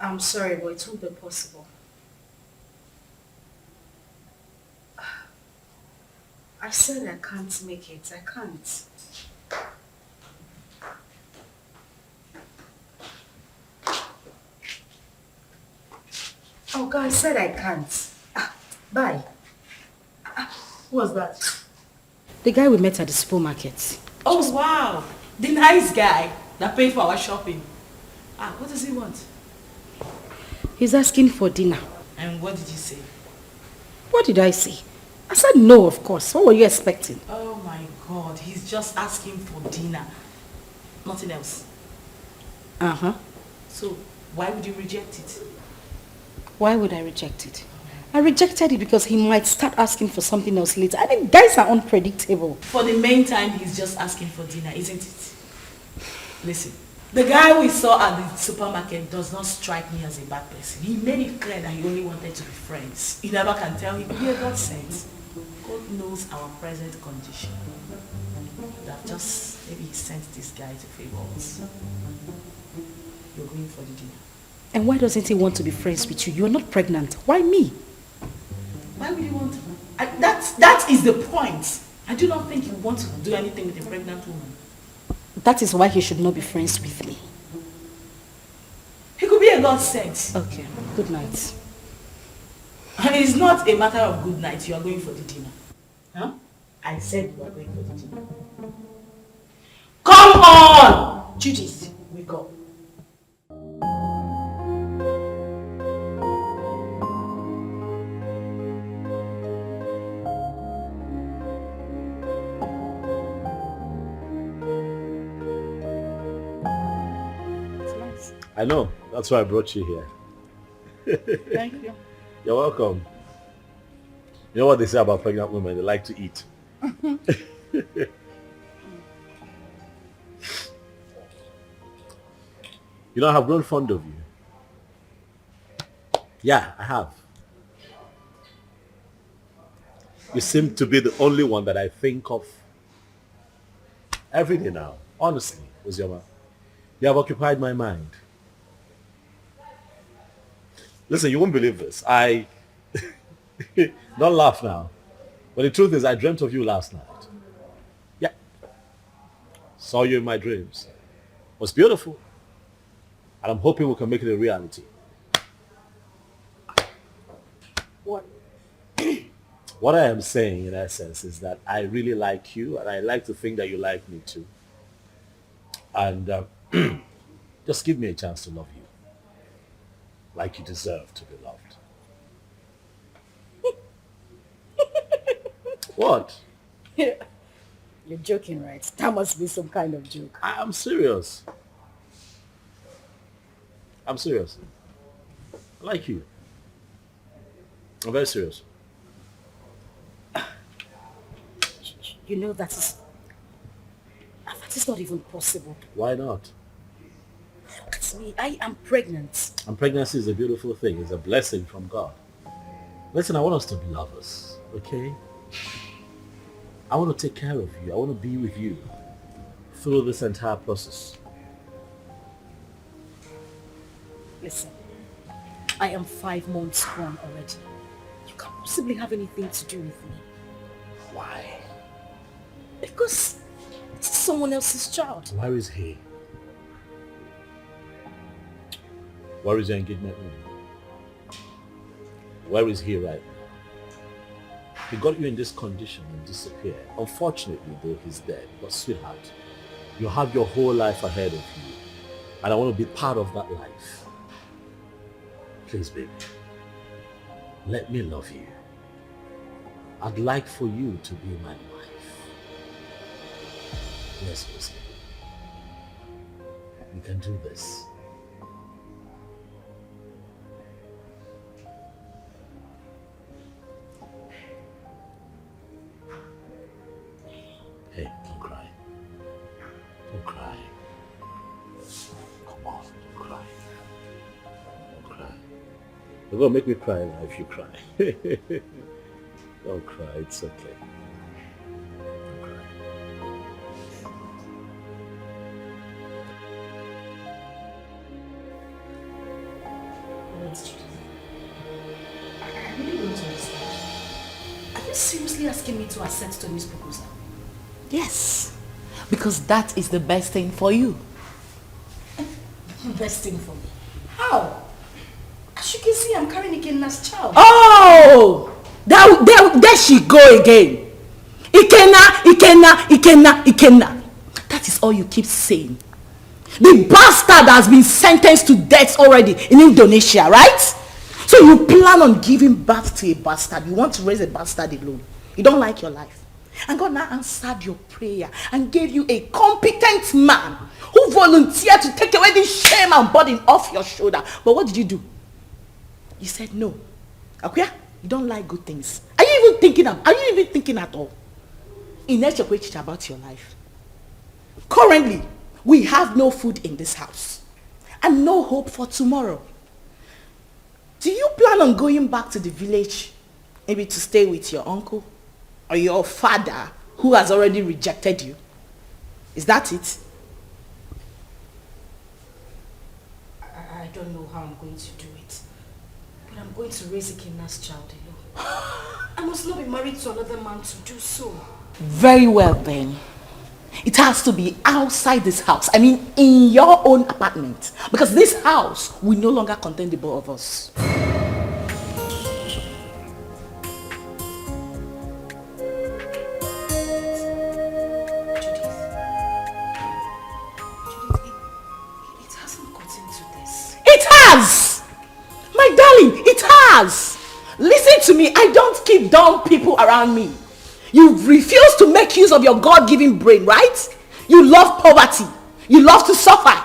I'm sorry, but it won't be possible. I said I can't make it. I can't. Oh God, I said I can't. Bye. Who was that? The guy we met at the supermarket. Oh, wow. The nice guy that paid for our shopping. What does he want? He's asking for dinner. And what did you say? What did I say? I said no, of course. What were you expecting? Oh my God, he's just asking for dinner. Nothing else. Uh-huh. So, why would you reject it? Why would I reject it? I rejected it because he might start asking for something else later. I mean, guys are unpredictable. For the main time, he's just asking for dinner, isn't it? Listen, the guy we saw at the supermarket does not strike me as a bad person. He made it clear that he only wanted to be friends. You never can tell him, yeah, God sent. God knows our present condition. That just, maybe he sent this guy to favor us. You're going for the dinner. And why doesn't he want to be friends with you? You're not pregnant. Why me? Why would he want to? That is the point. I do not think he wants to do anything with a pregnant woman. That is why he should not be friends with me. He could be a God sent. Okay, good night. And it's not a matter of good night. You are going for the dinner. Huh? I said you are going for the dinner. Come on! Judith, wake up. I know. That's why I brought you here. Thank you. You're welcome. You know what they say about pregnant women? They like to eat. You know, I have grown fond of you. Yeah, I have. You seem to be the only one that I think of every day now. Honestly, Uzioma. You have occupied my mind. Listen, you won't believe this. Don't laugh now. But the truth is, I dreamt of you last night. Yeah. Saw you in my dreams. It was beautiful. And I'm hoping we can make it a reality. What? What I am saying, in essence, is that I really like you, and I like to think that you like me too. And just give me a chance to love you. Like you deserve to be loved. What? You're joking, right? That must be some kind of joke. I'm serious. I'm serious. I like you. I'm very serious. You know that is not even possible. Why not? Look at me. I am pregnant. And pregnancy is a beautiful thing. It's a blessing from God. Listen, I want us to be lovers, okay? I want to take care of you. I want to be with you through this entire process. Listen, I am 5 months gone already. You can't possibly have anything to do with me. Why? Because it's someone else's child. Where is he? Where is your engagement ring? Where is he right now? He got you in this condition and disappeared. Unfortunately, though, he's dead. But sweetheart, you have your whole life ahead of you. And I want to be part of that life. Please, baby, let me love you. I'd like for you to be my wife. Yes, Lucy. We can do this. Hey, don't cry. Don't cry. Come on, don't cry. Don't cry. You're gonna make me cry now if you cry. Don't cry, it's okay. Don't cry. I really don't understand. Are you seriously asking me to accept Tony's proposal? Yes, because that is the best thing for you. Best thing for me? How? As you can see, I'm carrying a kidnapped child. Oh! There she go again. Ikenna. That is all you keep saying. The bastard has been sentenced to death already in Indonesia, right? So you plan on giving birth to a bastard. You want to raise a bastard alone. You don't like your life. And God now answered your prayer and gave you a competent man who volunteered to take away this shame and burden off your shoulder. But what did you do? You said no. Akuya, you don't like good things. Are you even thinking at all? In about your life. Currently, we have no food in this house and no hope for tomorrow. Do you plan on going back to the village, maybe to stay with your uncle or your father who has already rejected you? Is that it? I don't know how I'm going to do it, but I'm going to raise Ikenna's child alone. I must not be married to another man to do so. Very well then. It has to be outside this house. I mean, in your own apartment. Because this house will no longer contain the both of us. It hasn't gotten to this. It has! My darling, it has! Listen to me, I don't keep dumb people around me. You refuse to make use of your God-given brain, right? You love poverty. You love to suffer.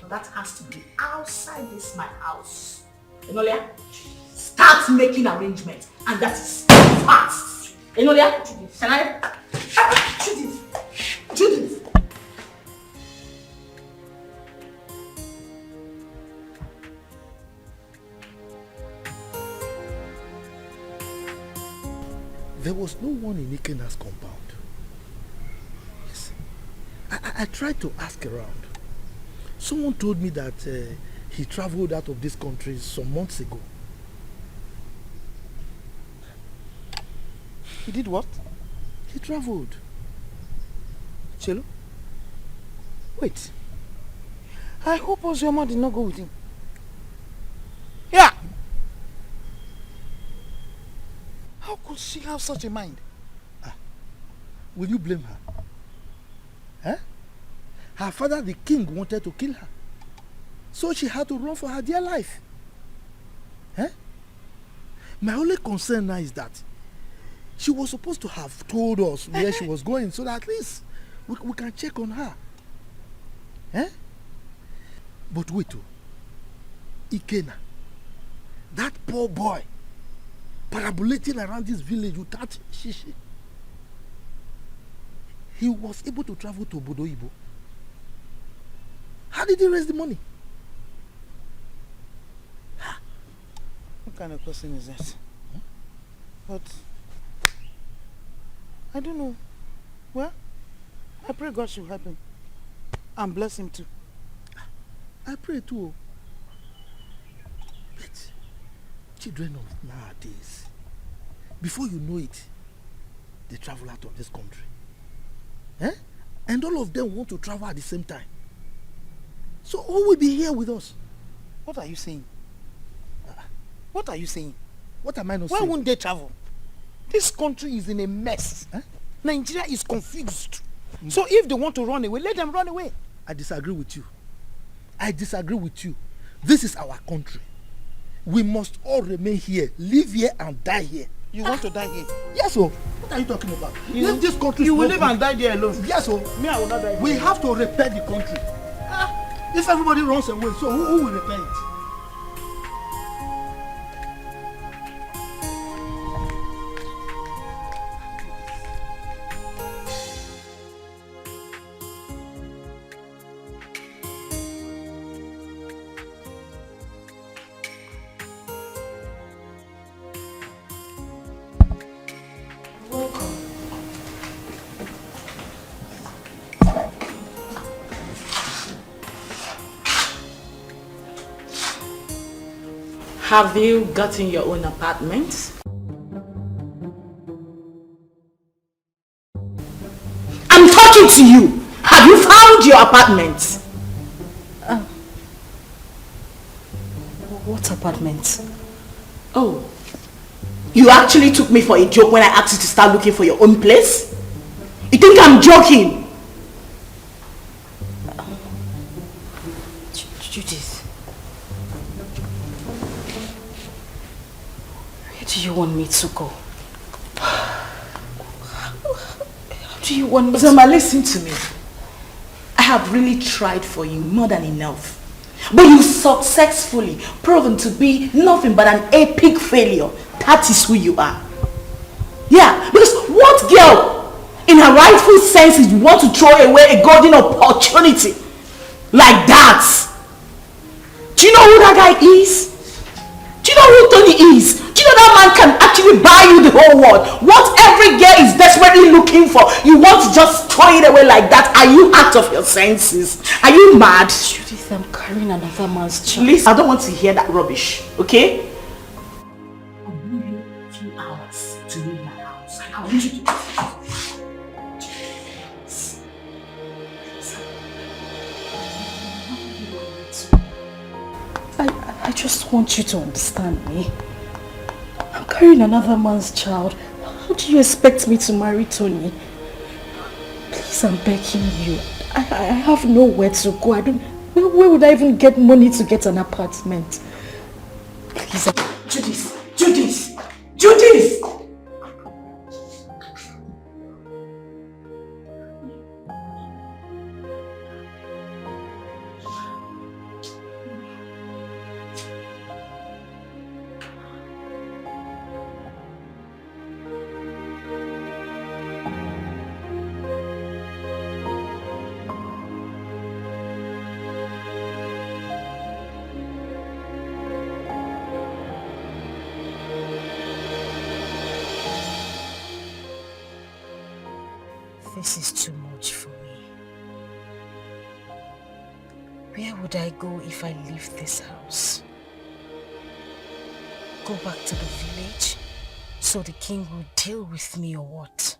That has to be outside this my house. Enolia, start making arrangements. And that is fast. Enolia, can I? Judith. There was no one in Ikenna's compound. Yes. I tried to ask around. Someone told me that he traveled out of this country some months ago. He did what? He traveled. Chelo? Wait. I hope Ozioma did not go with him. Yeah! How could she have such a mind? Will you blame her? Huh? Her father, the king, wanted to kill her. So she had to run for her dear life. Huh? My only concern now is that she was supposed to have told us where she was going so that at least we can check on her. Huh? But wait, Ikenna, that poor boy, parabolating around this village without shishi. He was able to travel to Obodo Ibo. How did he raise the money? What kind of person is that? But I don't know. Well, I pray God should help him and bless him too. I pray too. But children of nowadays, before you know it, they travel out of this country. Eh? And all of them want to travel at the same time. So who will be here with us? What are you saying? What are you saying? What am I not Why saying? Why won't they travel? This country is in a mess. Eh? Nigeria is confused. So if they want to run away, let them run away. I disagree with you. I disagree with you. This is our country. We must all remain here, live here and die here. You want to die here? Yes, sir. What are you talking about? If this country you will live and die there alone. Yes, sir. Me, I will not die. We have to repair the country. If everybody runs away, so who will repair it? Have you gotten your own apartment? I'm talking to you. Have you found your apartment? What apartment? Oh, You actually took me for a joke when I asked you to start looking for your own place? You think I'm joking? Judith. Where do you want me to go? How do you want me to... Zama, listen to me. I have really tried for you more than enough. But you successfully proven to be nothing but an epic failure. That is who you are. Yeah, because what girl in her rightful senses want to throw away a golden opportunity like that? Do you know who that guy is? Do you know who Tony is? Do you know that man can actually buy you the whole world? What every girl is desperately looking for, you want to just throw it away like that? Are you out of your senses? Are you mad? Judith, I'm carrying another man's child. Listen, I don't want to hear that rubbish, okay? I'll give you a few hours to leave my house. I want you to... I just want you to understand me. I'm carrying another man's child. How do you expect me to marry Tony? Please, I'm begging you. I have nowhere to go. Where would I even get money to get an apartment? Please. Judith! Judith! Judith! This is too much for me. Where would I go if I leave this house? Go back to the village so the king will deal with me or what?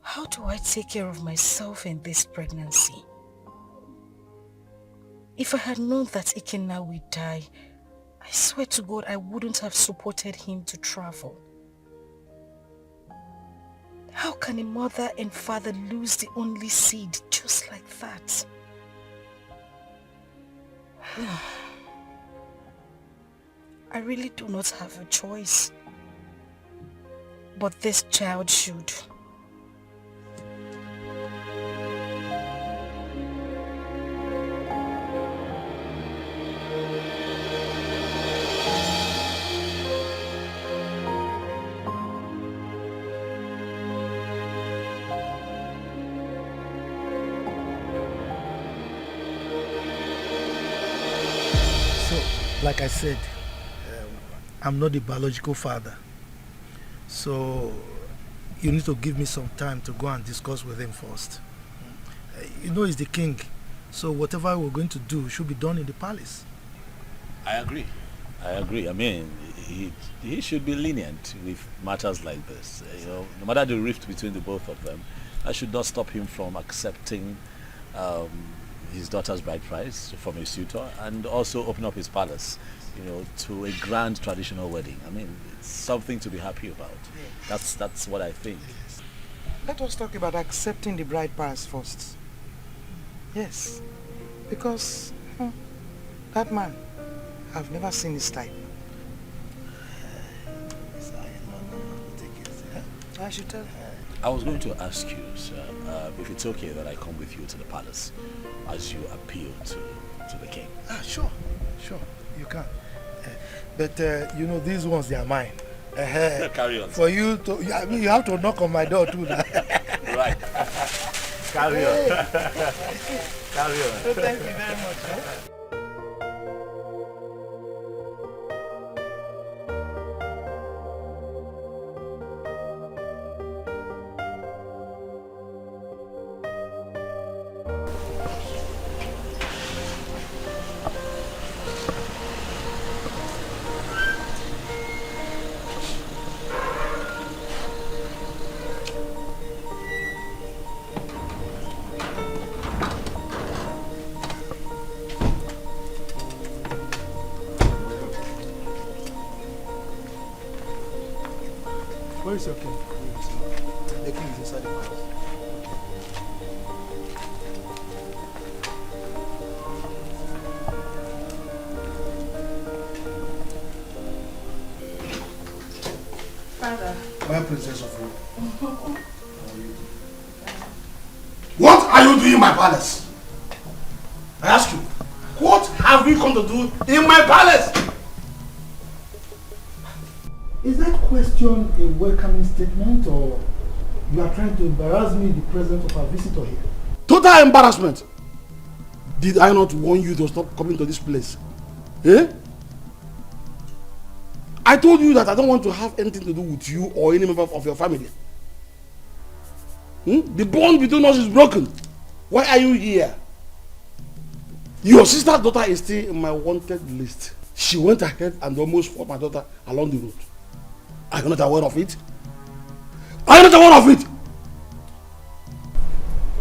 How do I take care of myself in this pregnancy? If I had known that Ikenna would die, I swear to God I wouldn't have supported him to travel. How can a mother and father lose the only seed just like that? I really do not have a choice. But this child should. Like I said, I'm not the biological father. So you need to give me some time to go and discuss with him first. You know he's the king, so whatever we're going to do should be done in the palace. I agree. I mean, he should be lenient with matters like this. You know, no matter the rift between the both of them, that should not stop him from accepting his daughter's bride price from a suitor and also open up his palace, you know, to a grand traditional wedding. I mean, it's something to be happy about. That's what I think. Let us talk about accepting the bride price first. Yes, because that man, I've never seen his type. I should tell. I was going to ask you, sir, if it's okay that I come with you to the palace as you appeal to the king. Sure, you can. But you know, these ones, they are mine. Carry on. For you to, I mean, you have to knock on my door too. Right. Carry on. Carry on. So thank you very much. Where is your king? The king is inside the palace. Father. My princess of Rome. What are you doing in my palace? I ask you, what have you come to do in my palace? Is that question a welcoming statement, or you are trying to embarrass me in the presence of our visitor here? Total embarrassment. Did I not warn you to stop coming to this place? Eh? I told you that I don't want to have anything to do with you or any member of your family. The bond between us is broken. Why are you here? Your sister's daughter is still in my wanted list. She went ahead and almost fought my daughter along the road. Are you not aware of it? Are you not aware of it?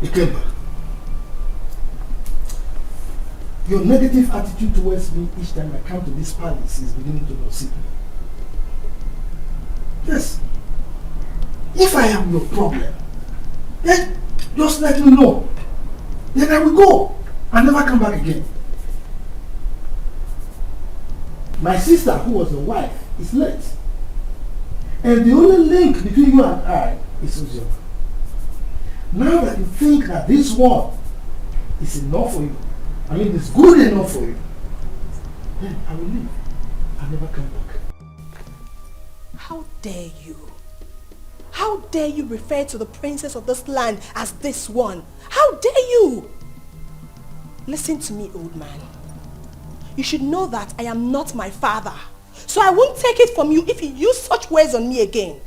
Ikemba, your negative attitude towards me each time I come to this palace is beginning to upset me. Yes. If I am your problem, then just let me know. Then I will go and never come back again. My sister, who was your wife, is late. And the only link between you and I is Uju. Now that you think that this one is enough for you, I mean it's good enough for you, then I will leave. I'll never come back. How dare you? How dare you refer to the princess of this land as this one? How dare you? Listen to me, old man. You should know that I am not my father. So I won't take it from you if you use such words on me again.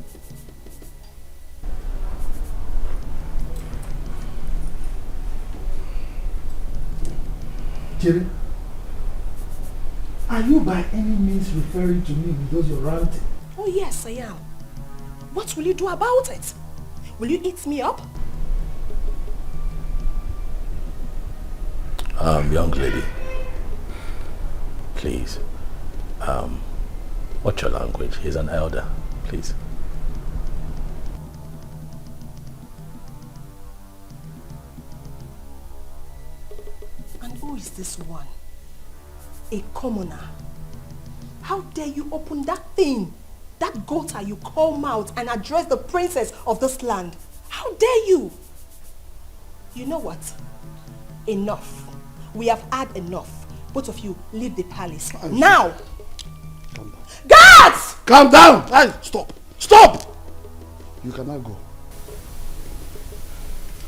Jerry, are you by any means referring to me with those you're ranting? Oh yes, I am. What will you do about it? Will you eat me up? Young lady, please, watch your language. He's an elder, please. And who is this one? A commoner. How dare you open that thing, that gutter you call mouth, and address the princess of this land? How dare you? You know what? Enough. We have had enough. Both of you leave the palace. Now! Calm down. Guards! Calm down! Hey, stop! Stop! You cannot go.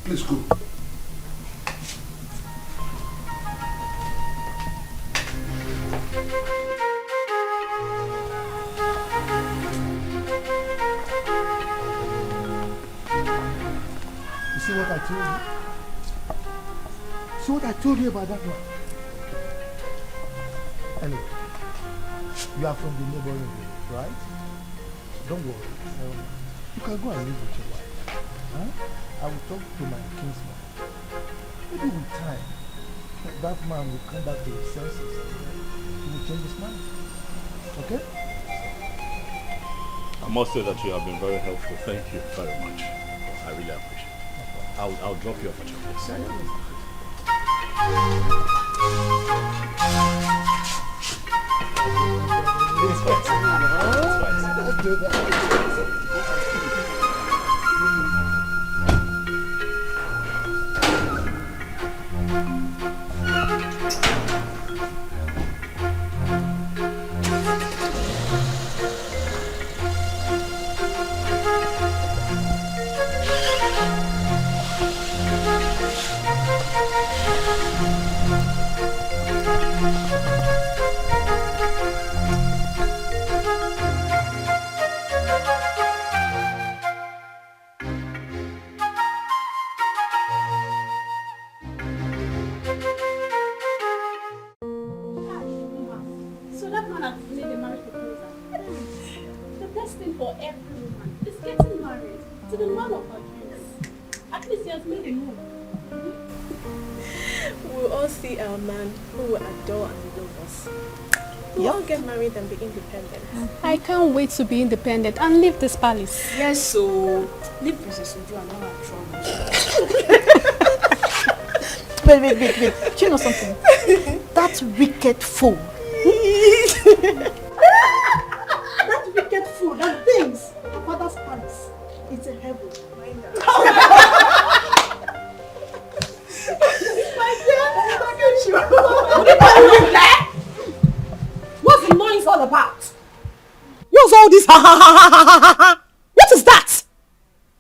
Please go. You see what I told you? See what I told you about that one? Anyway, you are from the neighboring village, right? Don't worry. You can go and live with your wife. Huh? I will talk to my kinsman. Maybe with time, that man will come back to his senses and he will change his mind. Okay? I must say that you have been very helpful. Thank you very much. I really appreciate it. I'll drop you off at your place. It's fine. Let's do that. We'll all get married and be independent. I can't wait to be independent and leave this palace. Yes, so leave Princess Uju and all our troubles. Wait. Do you know something? That wicked fool. That wicked fool that thinks her father's palace is a heaven. What's the noise all about? What's all this? What is that?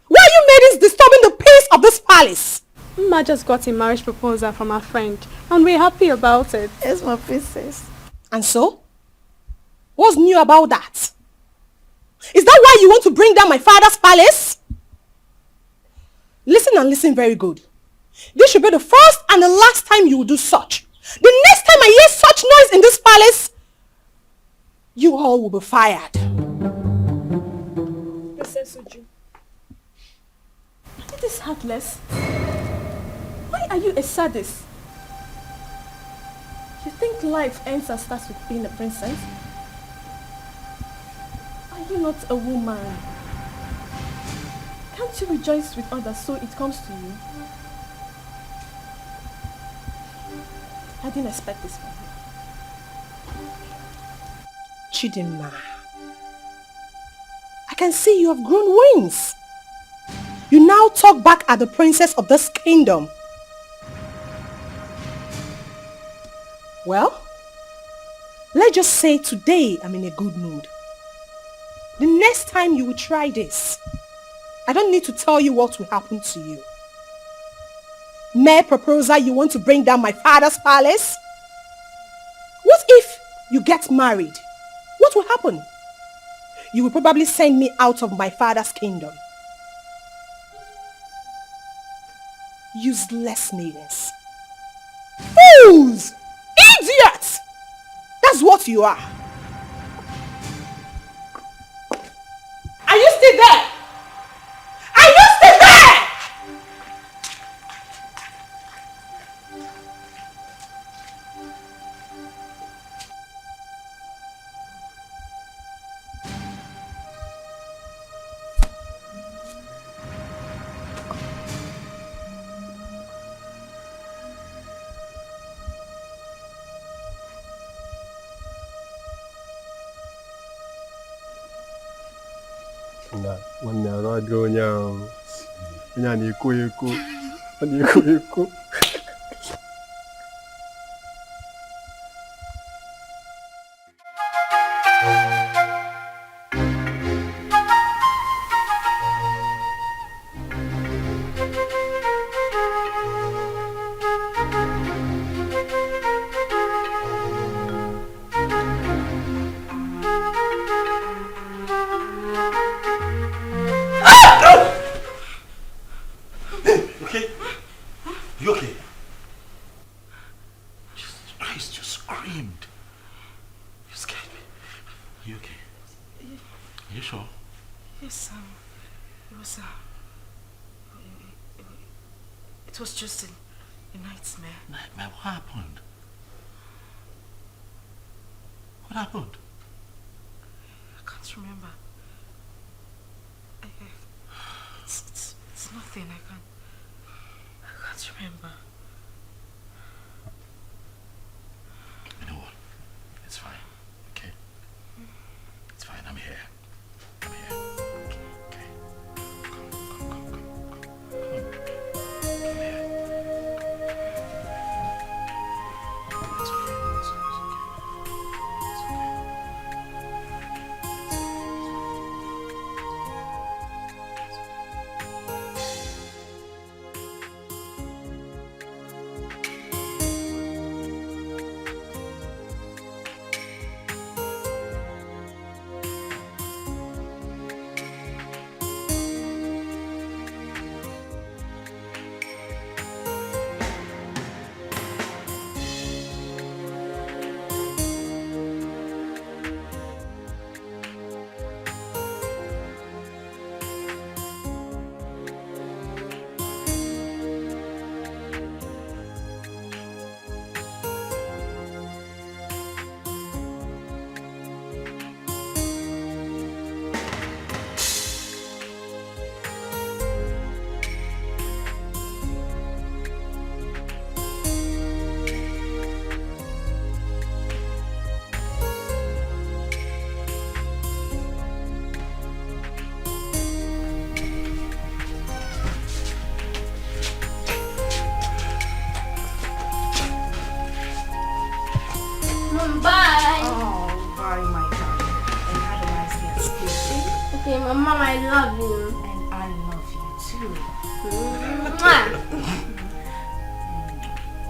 Why are you ladies disturbing the peace of this palace? Ma just got a marriage proposal from her friend and we're happy about it. Yes, my princess. And so? What's new about that? Is that why you want to bring down my father's palace? Listen and listen very good. This should be the first and the last time you will do such. The next time I hear such noise in this palace, you all will be fired. Princess Uju. It is heartless. Why are you a sadist? You think life ends and starts with being a princess? Are you not a woman? Can't you rejoice with others so it comes to you? I didn't expect this from you. Chidinma, I can see you have grown wings. You now talk back at the princess of this kingdom. Well, let's just say today I'm in a good mood. The next time you will try this, I don't need to tell you what will happen to you. Mere proposal, you want to bring down my father's palace? What if you get married? What will happen? You will probably send me out of my father's kingdom. Useless maidens. Fools! Idiots! That's what you are. Are you still there? Are you still there? Nwanne arụ adịghị onye ahụ. Onye a na-ekwo ekwo. Ọ na-ekwo ekwo. It was just a nightmare. Nightmare? What happened? What happened? I can't remember. It's nothing. I can't remember. You know what? It's fine. Okay? It's fine. I'm here. I'm here. Okay. Come. Come here. It's okay. It's okay. It's okay. Mom, I love you. And I love you too.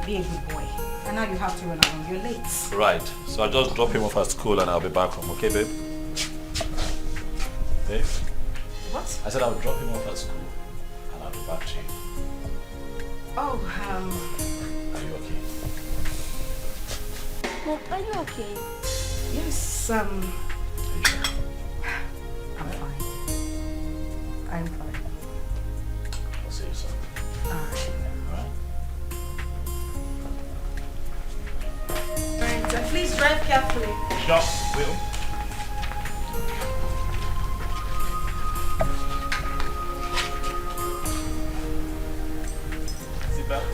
Be a good boy. And now you have to run along. You're late. Right. So I'll just drop him off at school and I'll be back home. Okay, babe? Babe? What? I said I'll drop him off at school and I'll be back to you. Oh, Are you okay? Mom, are you okay? yes, I'm fine. I'm fine. I'll see you soon. Alright. Alright? Alright, so please drive carefully. Sure, will. Seatbelt.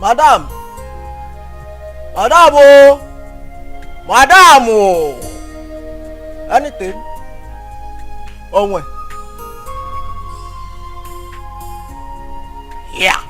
Madam! Madam! Oh! Madam! Oh! Anything? Oh, when? Yeah.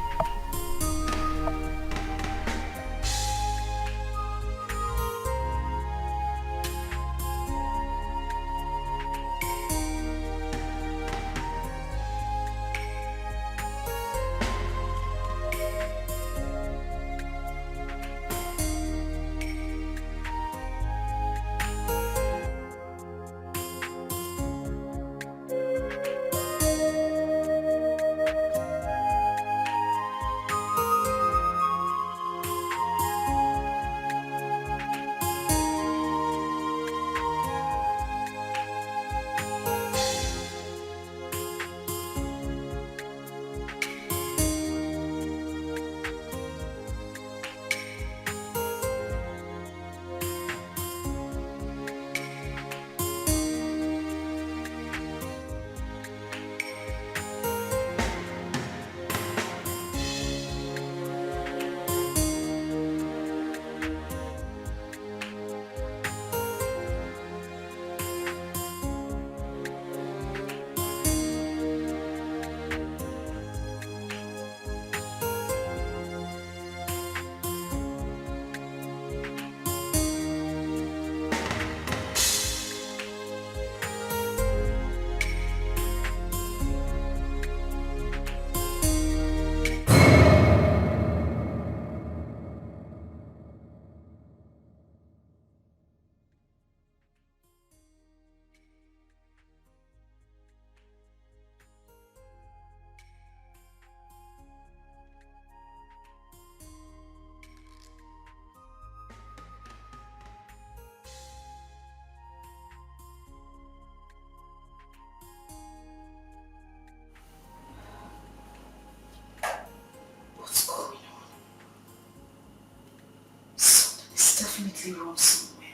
Definitely wrong somewhere.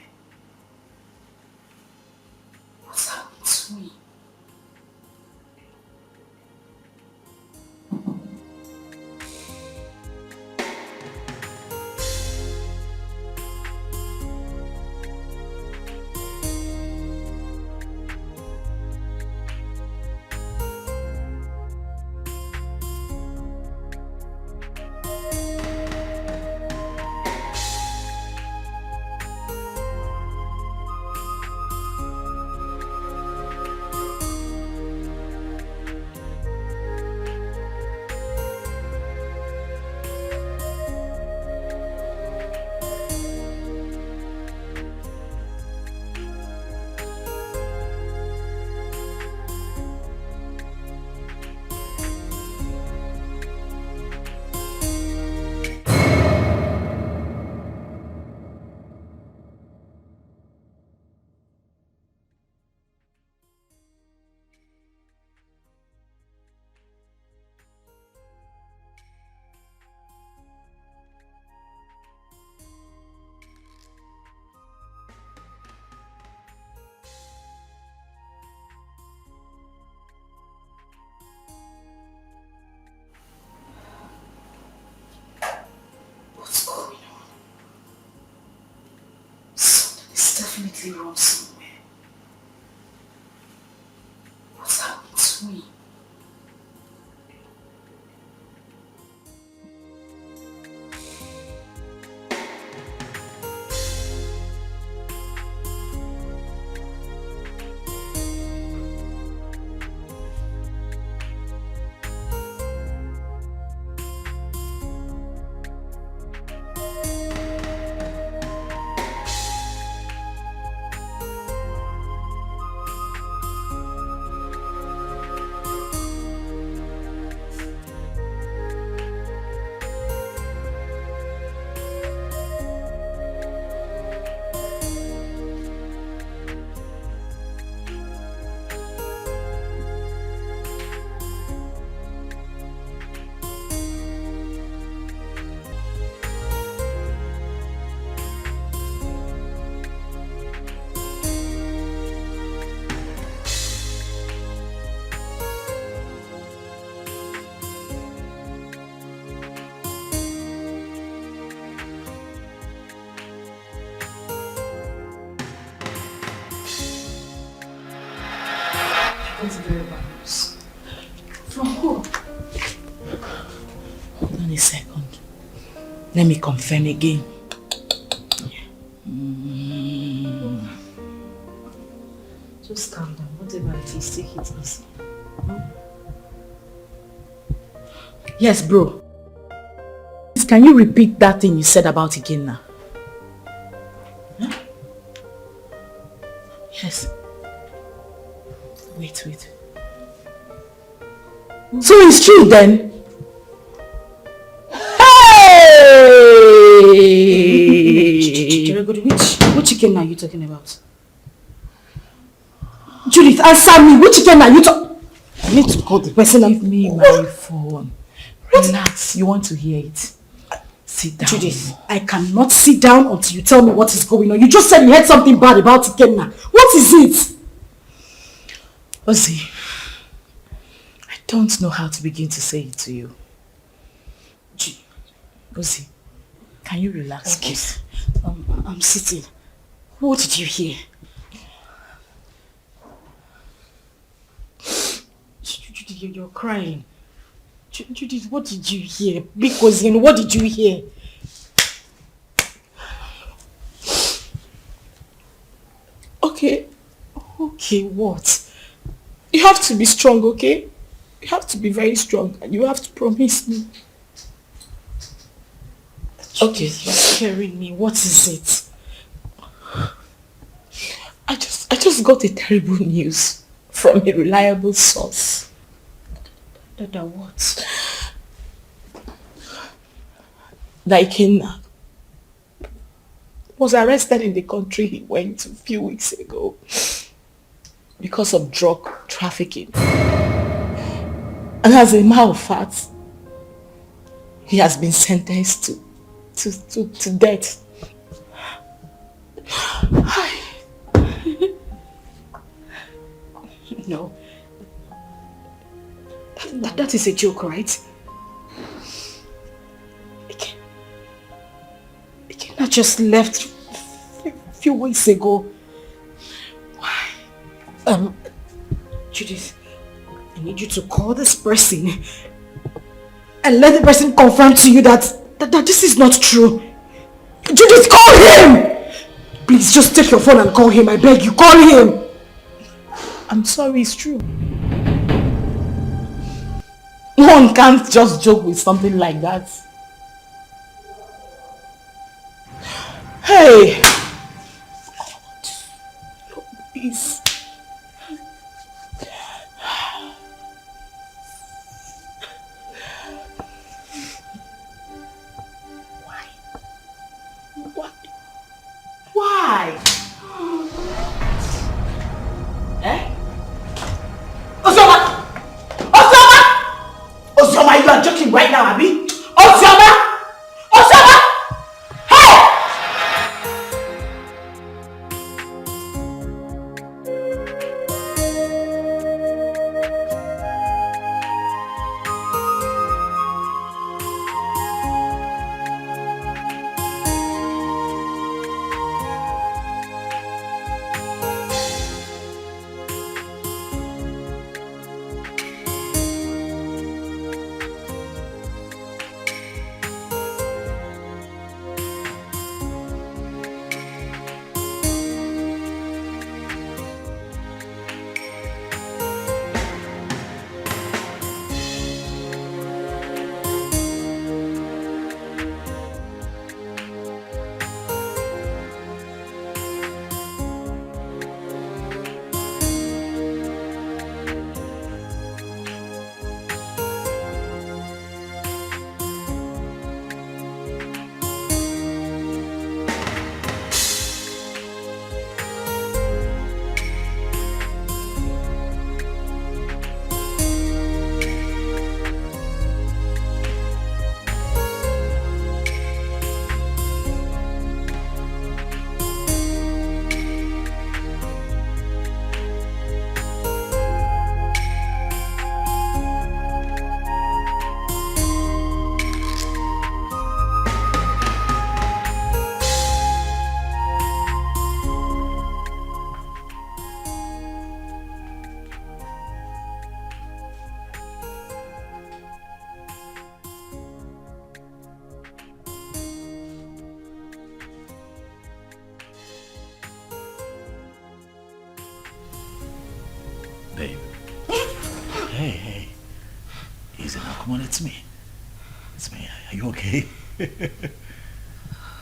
What's happened to me? definitely wrong somewhere. What's happened to me? That's very bad news. From who? Hold on a second. Let me confirm again. Just calm down. Whatever it is, take it easy. Yes, bro. Can you repeat that thing you said about again now? Huh? Yes. Wait. So it's true then? Hey! Which chicken are you talking about? Judith, answer me. Which chicken are you talking? I need to call the person. Give me my phone. Relax. You want to hear it? Sit down. Judith, I cannot sit down until you tell me what is going on. You just said you heard something bad about Ikenna. What is it? Ozzy, I don't know how to begin to say it to you. Ozzy, can you relax, please? I'm sitting. What did you hear? Judith, you're crying. Judith, what did you hear? Because what did you hear? Okay, what? You have to be strong, okay? You have to be very strong and you have to promise me. Okay, you're scaring me. What is it? I just got a terrible news from a reliable source. That what? That Ikenna was arrested in the country he went a few weeks ago because of drug trafficking. And as a matter of fact, he has been sentenced to death. No. That is a joke, right? Ikenna just left a few weeks ago. Why? Judith, I need you to call this person and let the person confirm to you that this is not true. Judith, call him! Please, just take your phone and call him. I beg you, call him! I'm sorry, it's true. One can't just joke with something like that. Hey! Please. Why? Eh? Ozoma! Ozoma, you are joking right now, Abi? Ozoma! Hey! come on, it's me. It's me. Are you okay?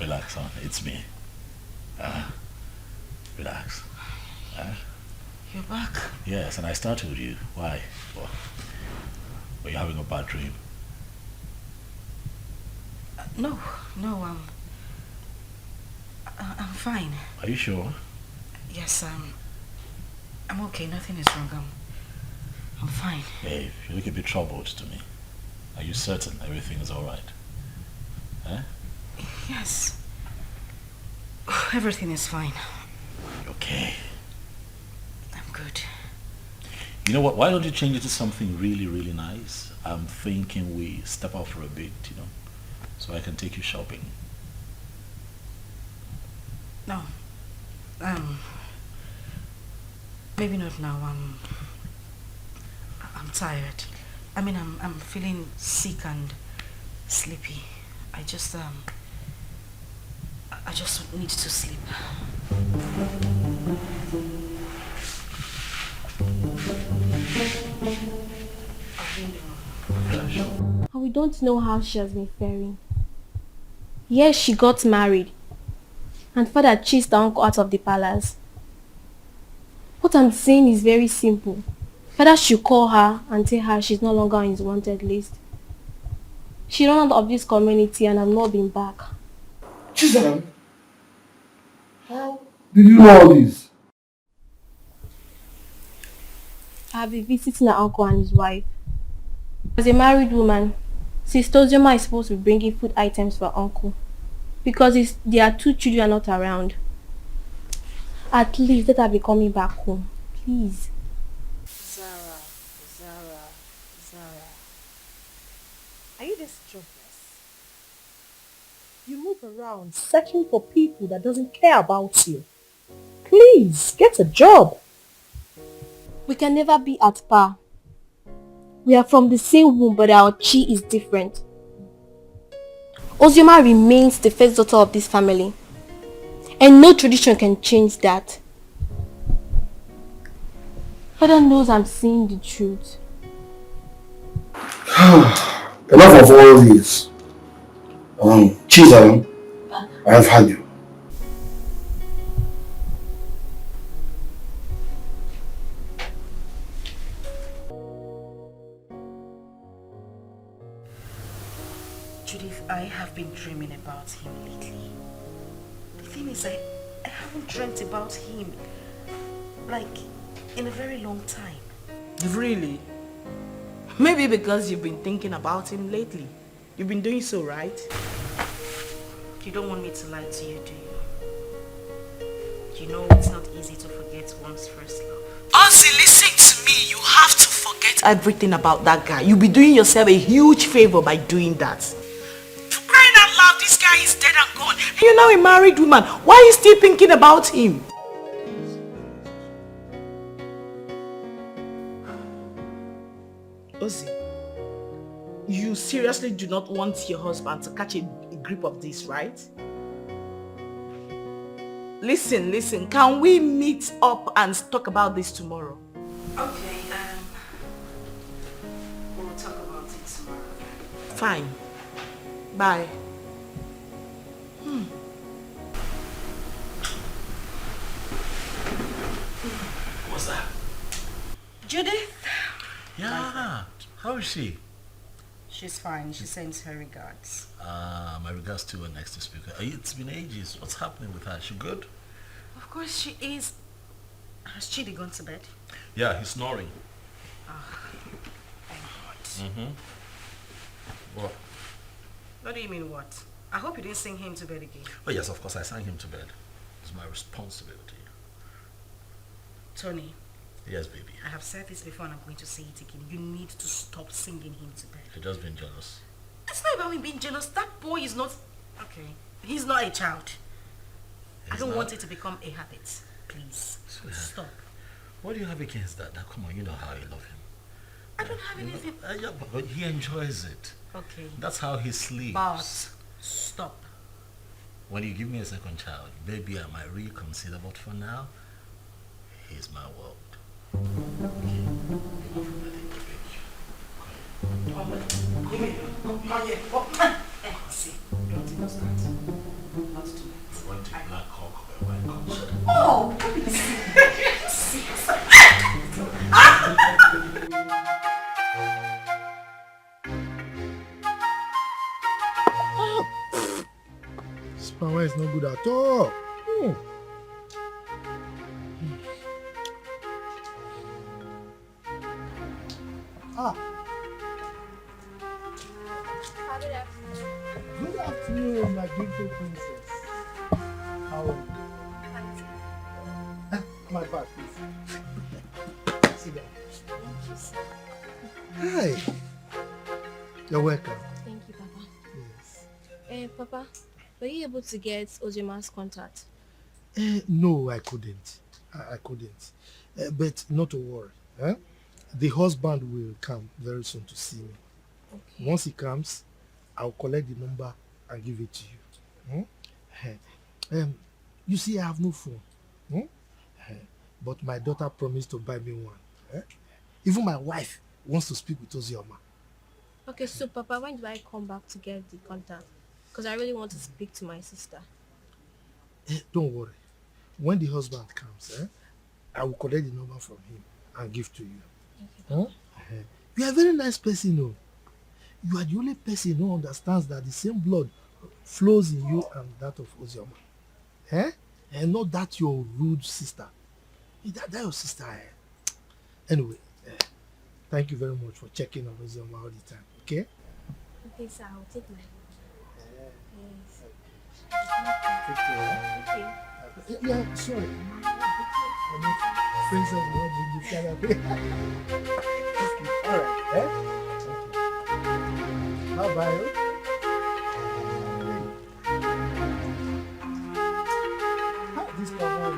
Relax, son. It's me. Relax. You're back? Yes, and I started with you. Why? Well, were you having a bad dream? No, I'm fine. Are you sure? Yes, I'm okay. Nothing is wrong. I'm fine. Hey, you look a bit troubled to me. Are you certain everything is alright? Huh? Yes. Everything is fine. Okay. I'm good. You know what? Why don't you change it to something really, really nice? I'm thinking we step out for a bit, so I can take you shopping. No. Maybe not now. I'm tired. I mean, I'm feeling sick and sleepy. I just need to sleep. And we don't know how she has been faring. Yes, she got married. And father chased her uncle out of the palace. What I'm saying is very simple. Father should call her and tell her she's no longer on his wanted list. She ran out of this community and has not been back. Chisholm, how did you know all this? I have been visiting her uncle and his wife. As a married woman, Sister Ozoma is supposed to be bringing food items for her uncle. Because their 2 children are not around. At least let her be coming back home. Please. Zara. Are you this jobless? You move around searching for people that doesn't care about you. Please, get a job. We can never be at par. We are from the same womb, but our chi is different. Ozoma remains the first daughter of this family. And no tradition can change that. Father knows I'm saying the truth. Enough of all this. Chisholm, I have had you. Judith, I have been dreaming about him lately. The thing is, I haven't dreamt about him, like, in a very long time. Really? Maybe because you've been thinking about him lately. You've been doing so, right? You don't want me to lie to you, do you? You know it's not easy to forget one's first love. Ozzy, listen to me. You have to forget everything about that guy. You'll be doing yourself a huge favor by doing that. For crying out loud, this guy is dead and gone. You're now a married woman. Why are you still thinking about him? Ozzy, you seriously do not want your husband to catch a grip of this, right? Listen, can we meet up and talk about this tomorrow? Okay, we'll talk about it tomorrow. Fine. Bye. What's that? Judith? Yeah. How is she? She's fine. She sends her regards. My regards to her next speaker. It's been ages. What's happening with her? She good? Of course she is. Has Chidi gone to bed? Yeah, he's snoring. Thank God. What? What do you mean what? I hope you didn't sing him to bed again. Oh yes, of course I sang him to bed. It's my responsibility. Tony. Yes, baby. I have said this before and I'm going to say it again. You need to stop singing him to bed. You're just being jealous. It's not about me being jealous. That boy is not... Okay. He's not a child. I don't want it to become a habit. Please. Stop. What do you have against that? Now, come on, you know how you love him. I don't have anything... Yeah, but he enjoys it. Okay. That's how he sleeps. But stop. When you give me a second child, maybe I might reconsider, but for now, he's my world. Okay. Come here. See, don't even start. Not too late. I want a black cock or a white cock. Oh, please. This power is not good at all. Good afternoon, my beautiful princess. How are you? My bag, please. Sit down. Hi. You're welcome. Thank you, Papa. Yes. Papa, were you able to get Ojima's contact? No, I couldn't. I couldn't. But not to worry. The husband will come very soon to see me. Okay. Once he comes, I'll collect the number and give it to you. You see, I have no phone. But my daughter promised to buy me one. Even my wife wants to speak with Ozioma. Okay, so Papa, when do I come back to get the contact? Because I really want to speak to my sister. Don't worry. When the husband comes, I will collect the number from him and give to you. Okay. You are a very nice person, no? You are the only person who understands that the same blood flows in you and that of Ozioma. And not that your rude sister. That your sister. Anyway, thank you very much for checking on Ozioma all the time. Okay? Okay, sir. I'll take my Take care. Okay. Yeah, sorry. Friends of the all right. Bye-bye. This cover is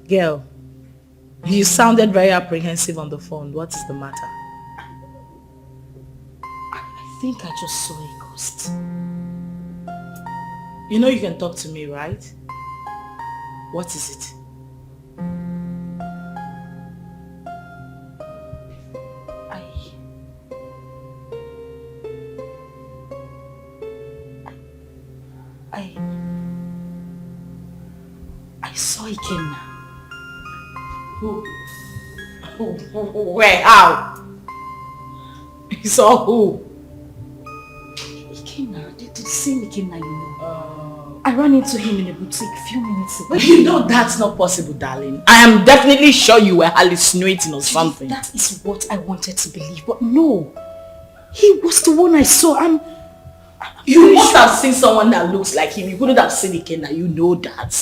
Girl, you sounded very apprehensive on the phone. What is the matter? I think I just saw a ghost. You know you can talk to me, right? What is it? I saw Ikenna. Who? Where? How? You saw who? Ikenna. The same Ikenna you know. I ran into him in a boutique a few minutes ago. But you know that's not possible, darling. I am definitely sure you were hallucinating or something. That is what I wanted to believe, but no. He was the one I saw. You must have seen someone that looks like him. You couldn't have seen Ikenna. You know that.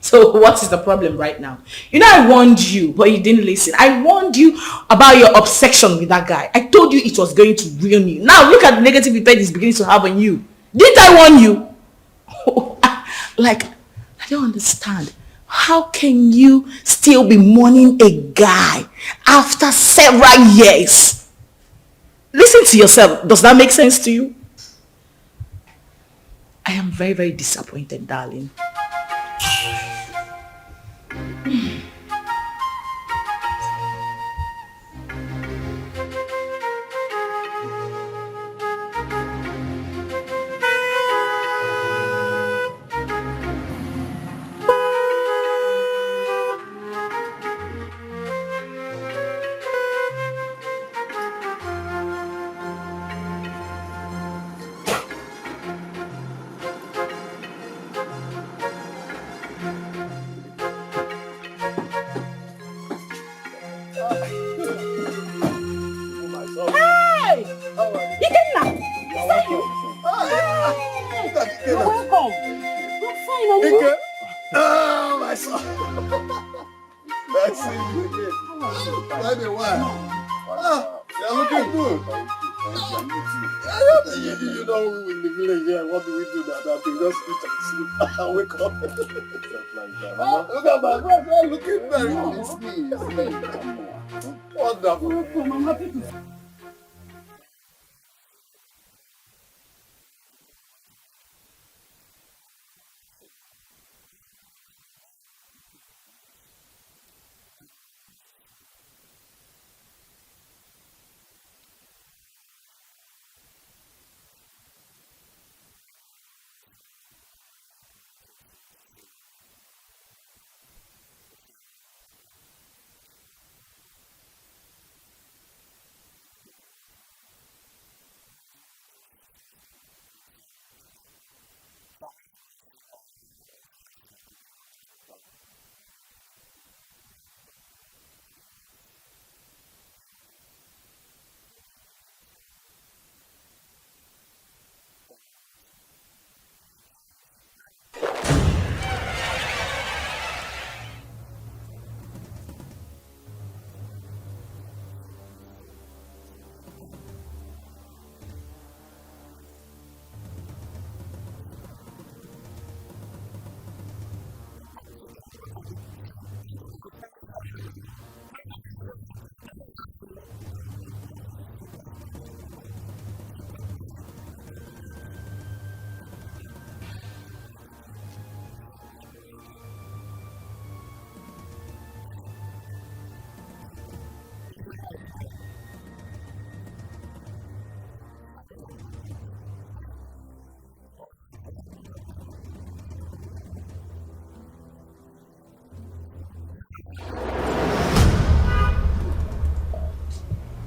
So what is the problem right now? You know I warned you, but you didn't listen. I warned you about your obsession with that guy. I told you it was going to ruin you. Now look at the negative effect it's beginning to have on you. Didn't I warn you? Like, I don't understand. How can you still be mourning a guy after several years? Listen to yourself. Does that make sense to you? I am very, very disappointed, darling. Wake up. Look at my friend. I'm looking very wonderful. I'm happy to.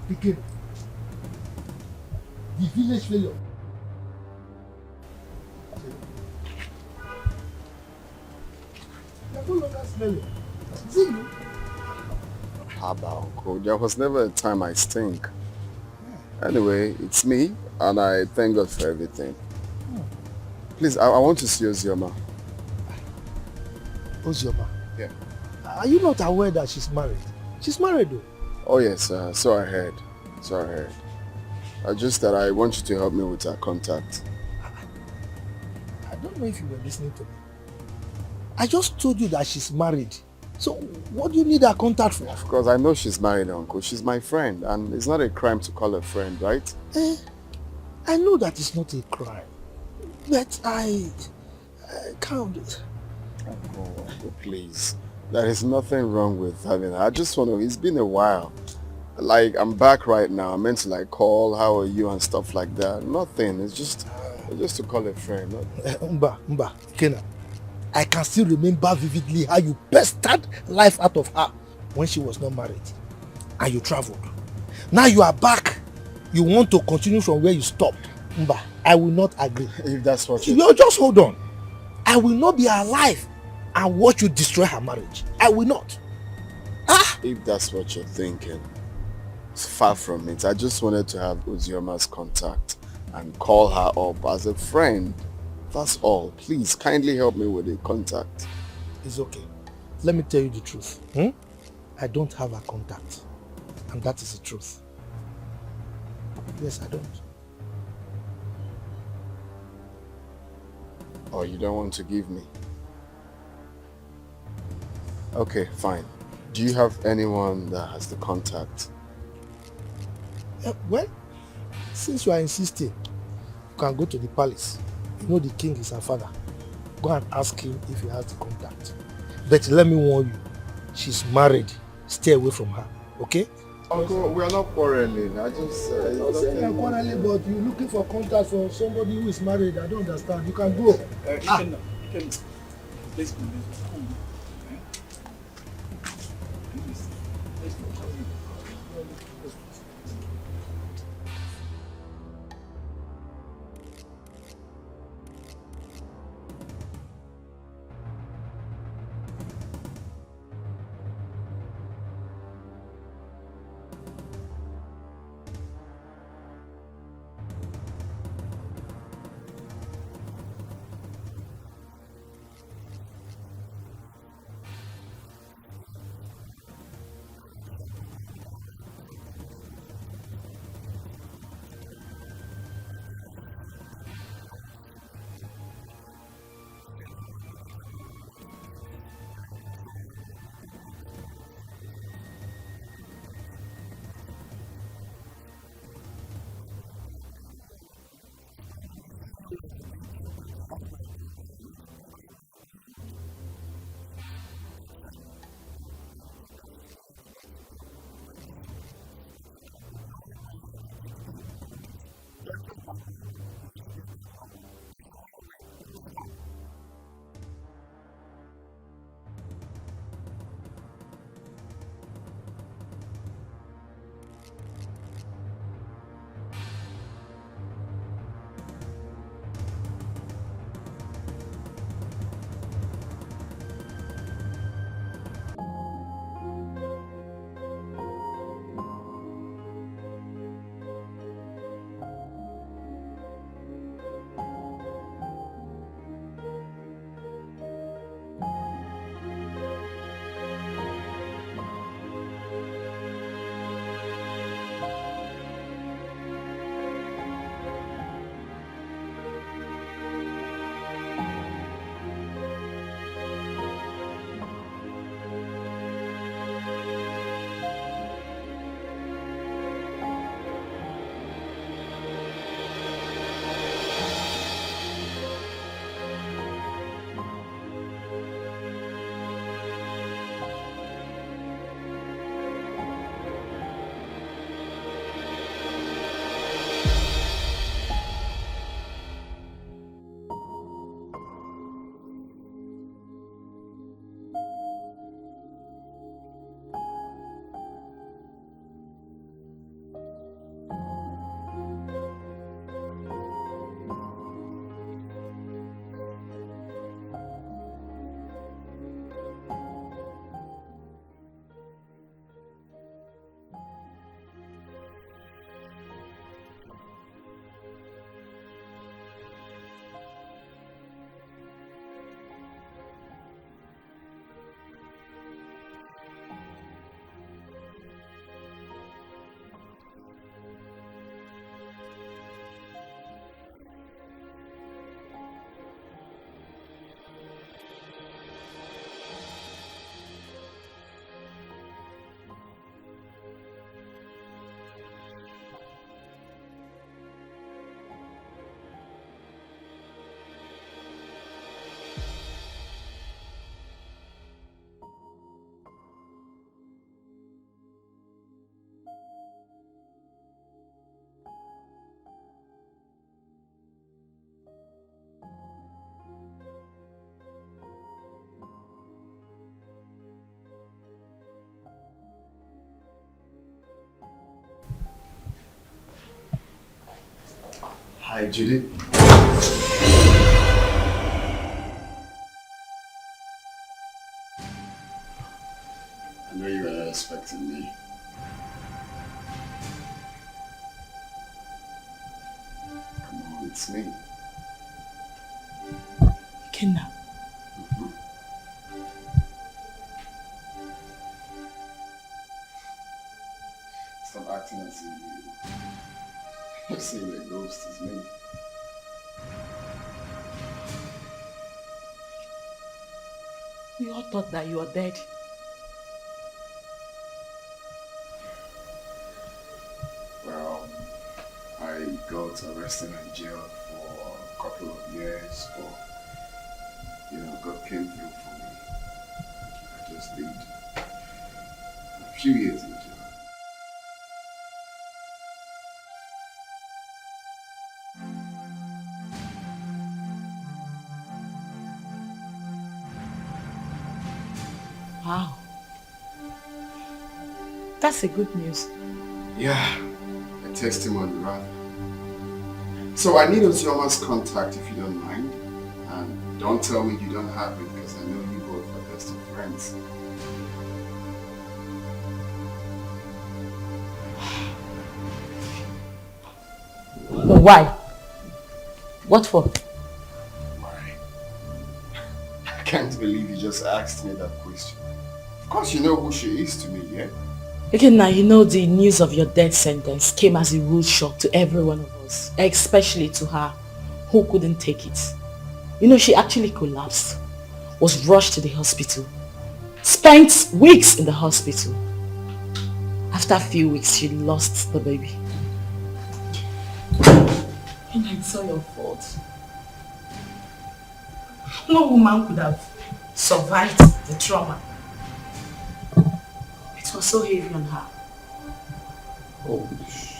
Again. The village failure. You're no longer smelling. See you? Haba, uncle. There was never a time I stink. Anyway, it's me, and I thank God for everything. Please, I want to see Ozioma. Ozioma? Yeah. Are you not aware that she's married? She's married though. Oh yes, so I heard. Just that I want you to help me with her contact. I don't know if you were listening to me. I just told you that she's married. So what do you need her contact for? Of course, I know she's married, Uncle. She's my friend, and it's not a crime to call her friend, right? I know that it's not a crime, but I can't. Uncle, please. There is nothing wrong with having her. I just want to, it's been a while. Like, I'm back right now. I meant to like call, how are you and stuff like that. Nothing. It's just to call a friend. Mba, Kena. I can still remember vividly how you pestered life out of her when she was not married and you traveled. Now you are back. You want to continue from where you stopped. Mba, I will not agree. If that's what you just hold on. I will not be alive and watch you destroy her marriage. I will not. If that's what you're thinking, it's far from it. I just wanted to have Uzioma's contact and call her up as a friend. That's all. Please, kindly help me with the contact. It's okay. Let me tell you the truth. I don't have a contact. And that is the truth. Yes, I don't. Oh, you don't want to give me? Okay, fine. Do you have anyone that has the contact? Well, since you are insisting, you can go to the palace. You know the king is her father. Go and ask him if he has the contact. But let me warn you, she's married. Stay away from her, okay? Uncle, we are not quarreling. I just... I'm not saying you're quarreling, but you're looking for contact for somebody who is married. I don't understand. You can go. You can let's go. Hi, Judy. I know you were not expecting me. Come on, it's me. Kidnap. Stop acting as if you're saying the ghost is me. We all thought that you were dead. Well, I got arrested and jailed for a couple of years, but God came through for me. I just did a few years in jail. Wow. That's a good news. Yeah, a testimony rather. So I need Ozioma's contact if you don't mind. And don't tell me you don't have it because I know you both are best of friends. Why? What for? Why? I can't believe you just asked me that question. Of course you know who she is to me, yeah? Okay, now you know the news of your death sentence came as a rude shock to every one of us, especially to her, who couldn't take it. You know, she actually collapsed, was rushed to the hospital, spent weeks in the hospital. After a few weeks, she lost the baby. And it's all your fault. No woman could have survived the trauma. It was so heavy on her. Holy shit.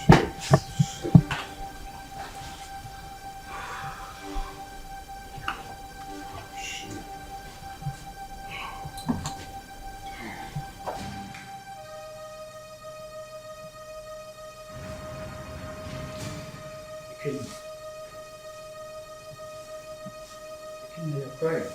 You're crying.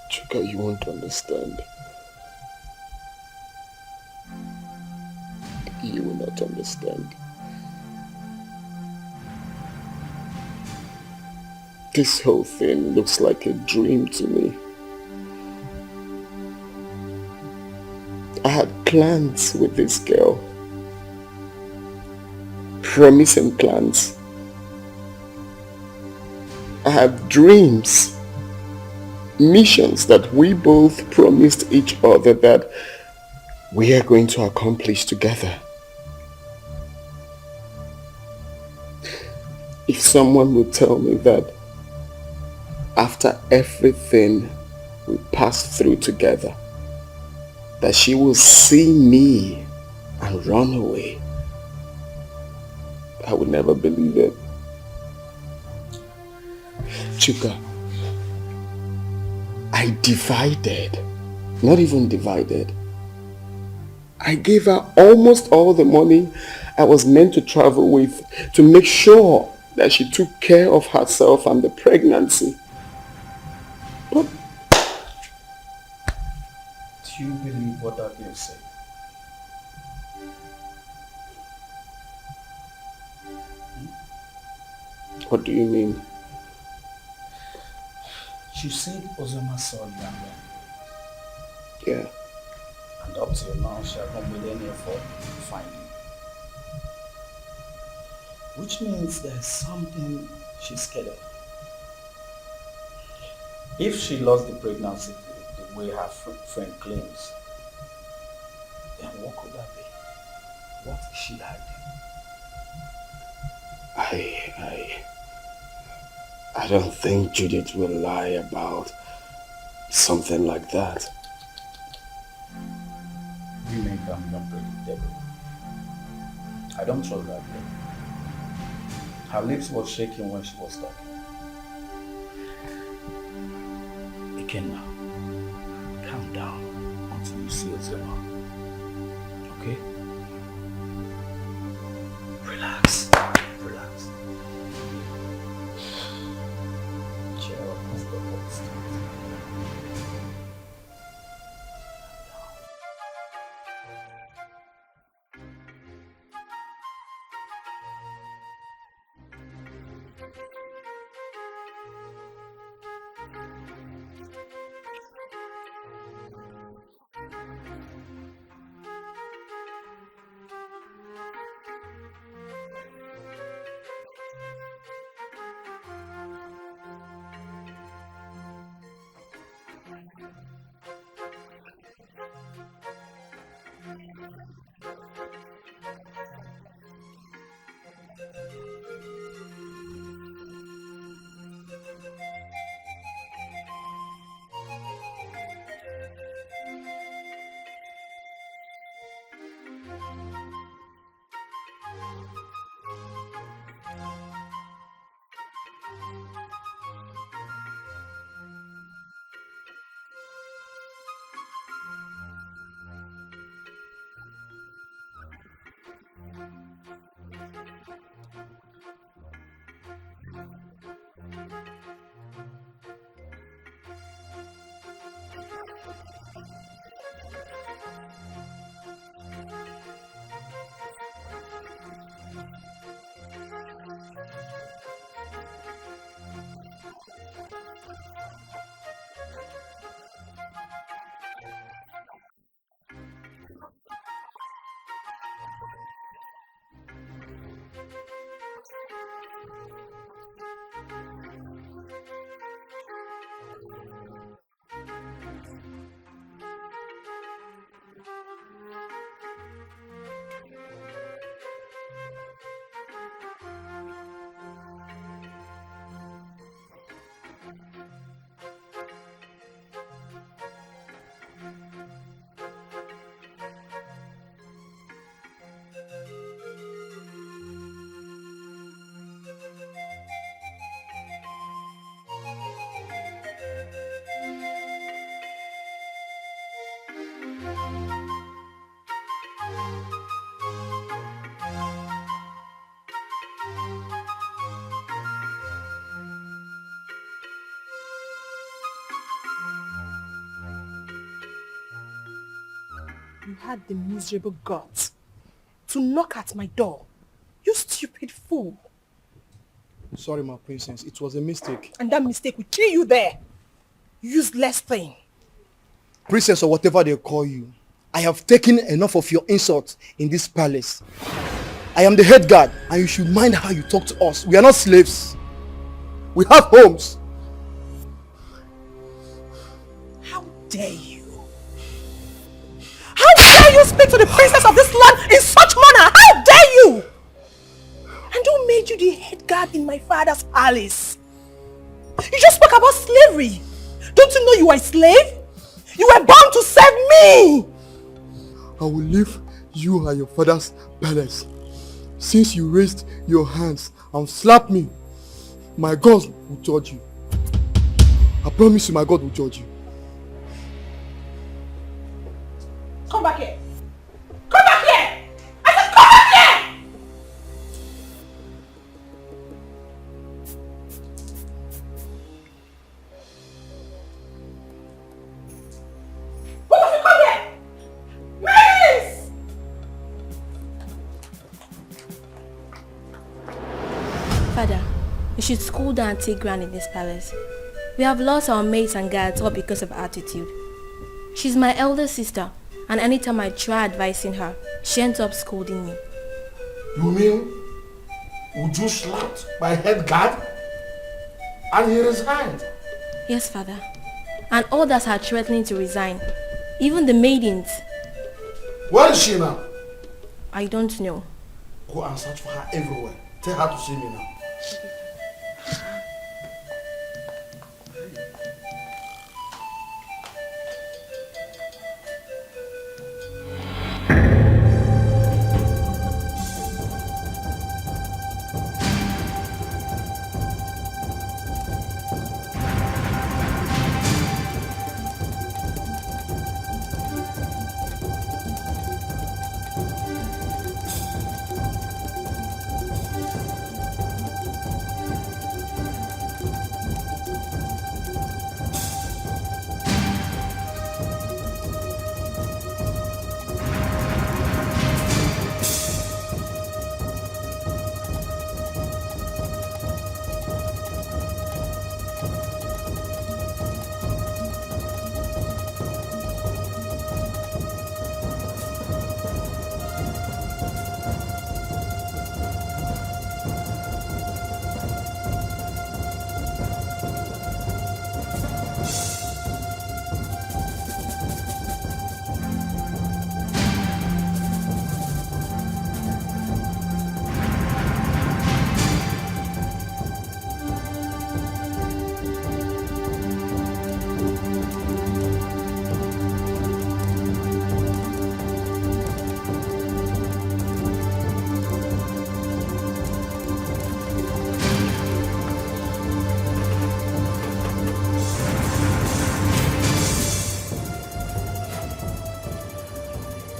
Chuka, you won't understand. You will not understand. This whole thing looks like a dream to me. I had plans with this girl. Promising plans. I had dreams. Missions that we both promised each other that we are going to accomplish together. If someone would tell me that after everything we passed through together, that she will see me and run away, I would never believe it. Chuka, I divided, not even divided. I gave her almost all the money I was meant to travel with to make sure that she took care of herself and the pregnancy. But do you believe what that girl said? What do you mean? She said Ozoma saw you and ran. Yeah. And up till now, she has not made any effort to find you. Which means there's something she's scared of. If she lost the pregnancy the way her friend claims, then what could that be? What is she hiding? I don't think Judith will lie about something like that. Women can be unpredictable. I don't trust that girl. Her lips were shaking when she was talking. Ikenna, calm down until you see Ozema. Okay? Relax. Relax. Cheer up, Mr. Host. You had the miserable guts to knock at my door. You stupid fool. Sorry, my princess. It was a mistake. And that mistake will kill you there. Useless thing. Princess or whatever they call you, I have taken enough of your insults in this palace. I am the head guard and you should mind how you talk to us. We are not slaves. We have homes. How dare you? How dare you speak to the princess of this land in such manner? How dare you? And who made you the head guard in my father's palace? You just spoke about slavery. Don't you know you are a slave? You were born to serve me. I will leave you and your father's palace. Since you raised your hands and slapped me, my God will judge you. I promise you my God will judge you. Come back here. Come back here. I said come back here. Why don't you come here? Please. Father, you should school down and take ground in this palace. We have lost our maids and guards all because of attitude. She's my elder sister, and anytime I try advising her, she ends up scolding me. You mean Uju slapped my head guard and he resigned? Yes, Father. And others are threatening to resign. Even the maidens. Where is she now? I don't know. Go and search for her everywhere. Tell her to see me now.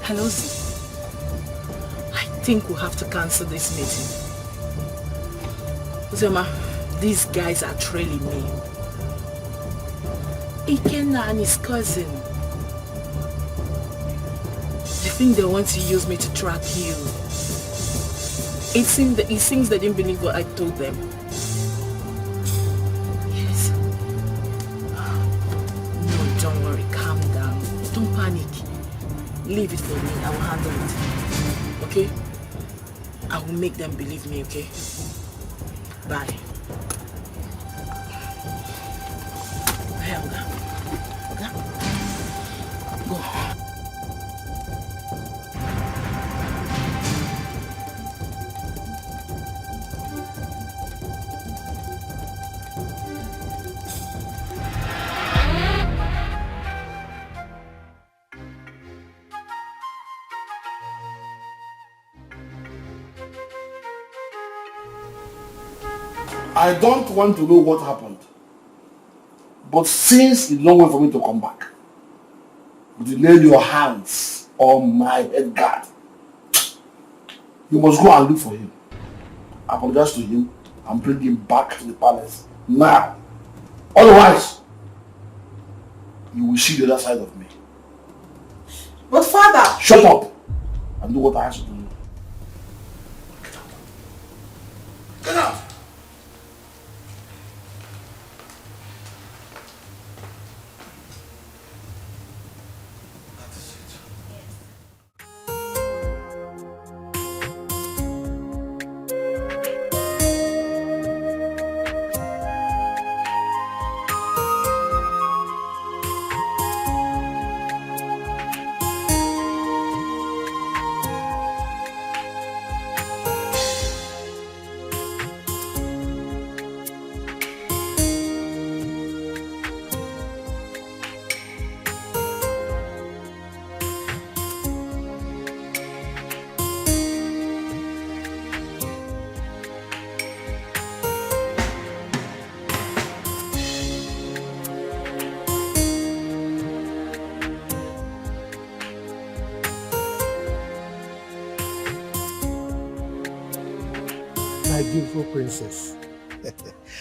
Hello, Z. I think we'll have to cancel this meeting. Uzoma, these guys are trailing me. Ikenna and his cousin. They think they want to use me to track you. It seems they didn't believe what I told them. Yes. No, don't worry. Calm down. Don't panic. Leave it for me. I will handle it. Okay? I will make them believe me, okay? Bye. Hey, Oga. Oga? Go. I don't want to know what happened. But since it's no way for me to come back, you lay your hands on my head guard. You must go and look for him. Apologize to him and bring him back to the palace now. Otherwise, you will see the other side of me. But father... Shut up and do what I ask you to do. Get out! My beautiful princess.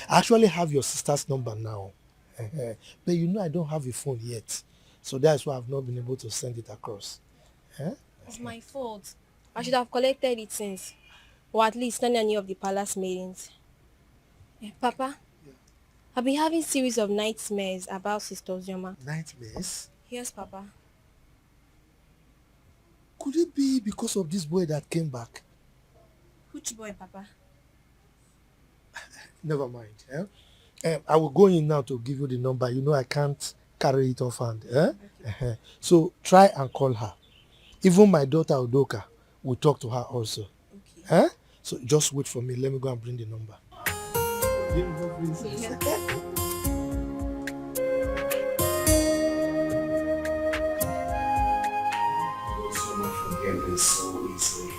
I actually have your sister's number now. But you know I don't have a phone yet. So that's why I've not been able to send it across. It's my fault. I should have collected it since. Or at least not any of the palace meetings. Papa, I've been having series of nightmares about Sister Ozioma. Nightmares? Yes, Papa. Could it be because of this boy that came back? Which boy, Papa? Never mind. I will go in now to give you the number. You know I can't carry it off hand. Okay. So try and call her. Even my daughter Udoka will talk to her also. Okay. So just wait for me. Let me go and bring the number. Beautiful princess. Yeah. So easily.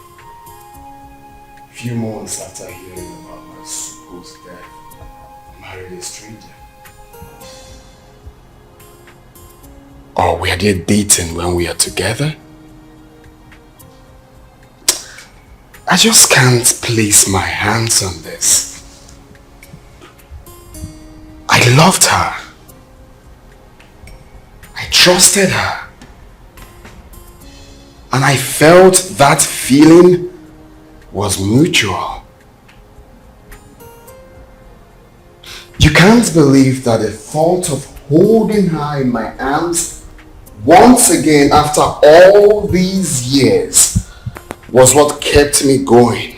Few months after hearing about my supposed death, I married a stranger. Or were they dating when we are together? I just can't place my hands on this. I loved her. I trusted her. And I felt that feeling was mutual. You can't believe that the thought of holding her in my arms once again after all these years was what kept me going.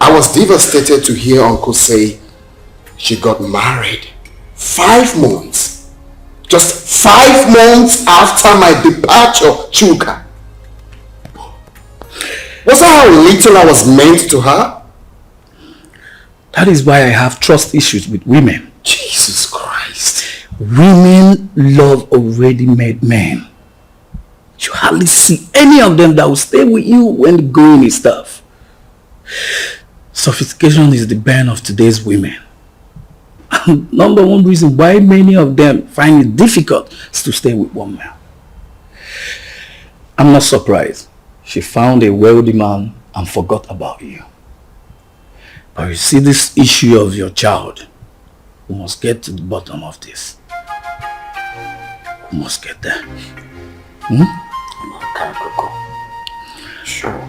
I was devastated to hear Uncle say she got married 5 months. Just 5 months after my departure, Chuka. Was that how little I was meant to her? That is why I have trust issues with women. Jesus Christ. Women love already made men. You hardly see any of them that will stay with you when the going is tough. Sophistication is the bane of today's women. And number one reason why many of them find it difficult is to stay with one man. I'm not surprised. She found a wealthy man and forgot about you. But you see, this issue of your child, we must get to the bottom of this. We must get there. Okay, Coco. Sure.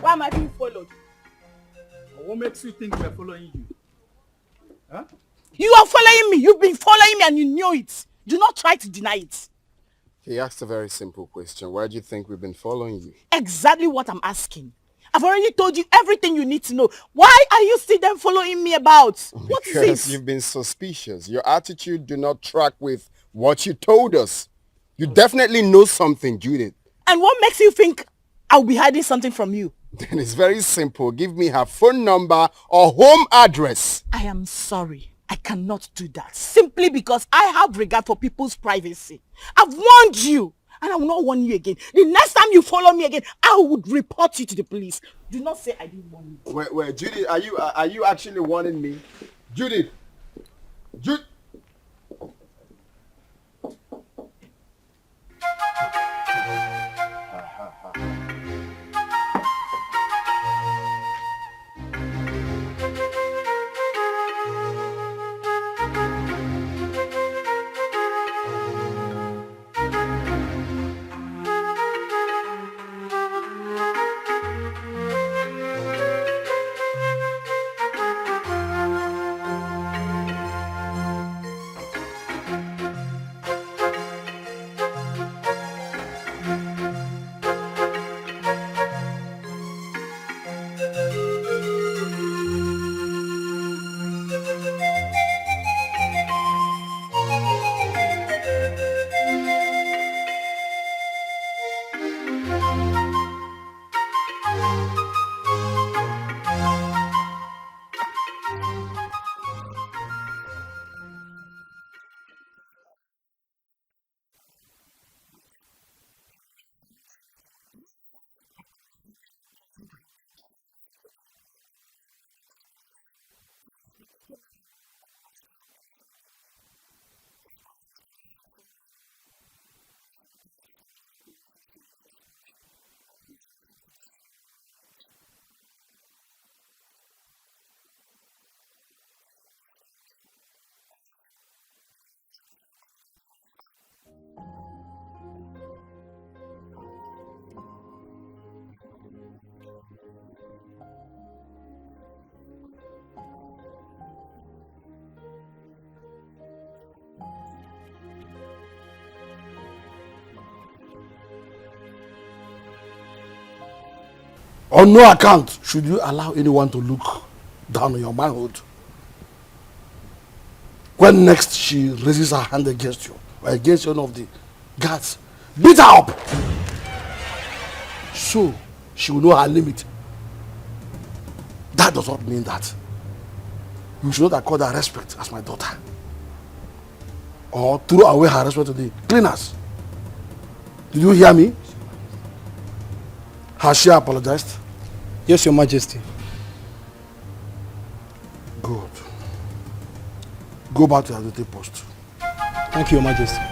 Why am I being followed? What makes you think we're following you? Huh? You are following me. You've been following me and you knew it. Do not try to deny it. He asked a very simple question. Why do you think we've been following you? Exactly what I'm asking. I've already told you everything you need to know. Why are you still then following me about? What is Because it? you've been suspicious. Your attitude do not track with what you told us. You definitely know something, Judith. And what makes you think I'll be hiding something from you? Then it's very simple. Give me her phone number or home address. I am sorry. I cannot do that. Simply because I have regard for people's privacy. I've warned you. And I will not warn you again. The next time you follow me again, I would report you to the police. Do not say I didn't warn you. Wait, Judith, are you actually warning me? Judith! On no account should you allow anyone to look down on your manhood. When next she raises her hand against you, or against one of the guards, beat her up. So she will know her limit. That does not mean that you should not accord her respect as my daughter, or throw away her respect to the cleaners. Did you hear me? Has she apologized? Yes, Your Majesty. Good. Go back to your duty post. Thank you, Your Majesty.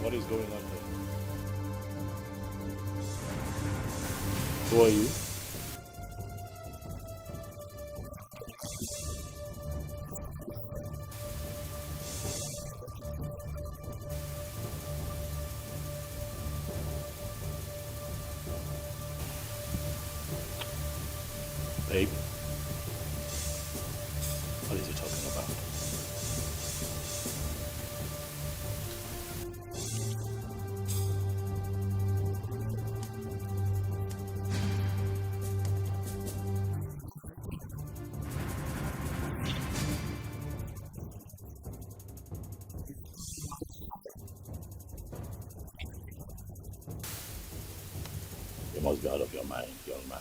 What is going on here? Who are you? Babe? What is he talking about? You must be out of your mind, young man.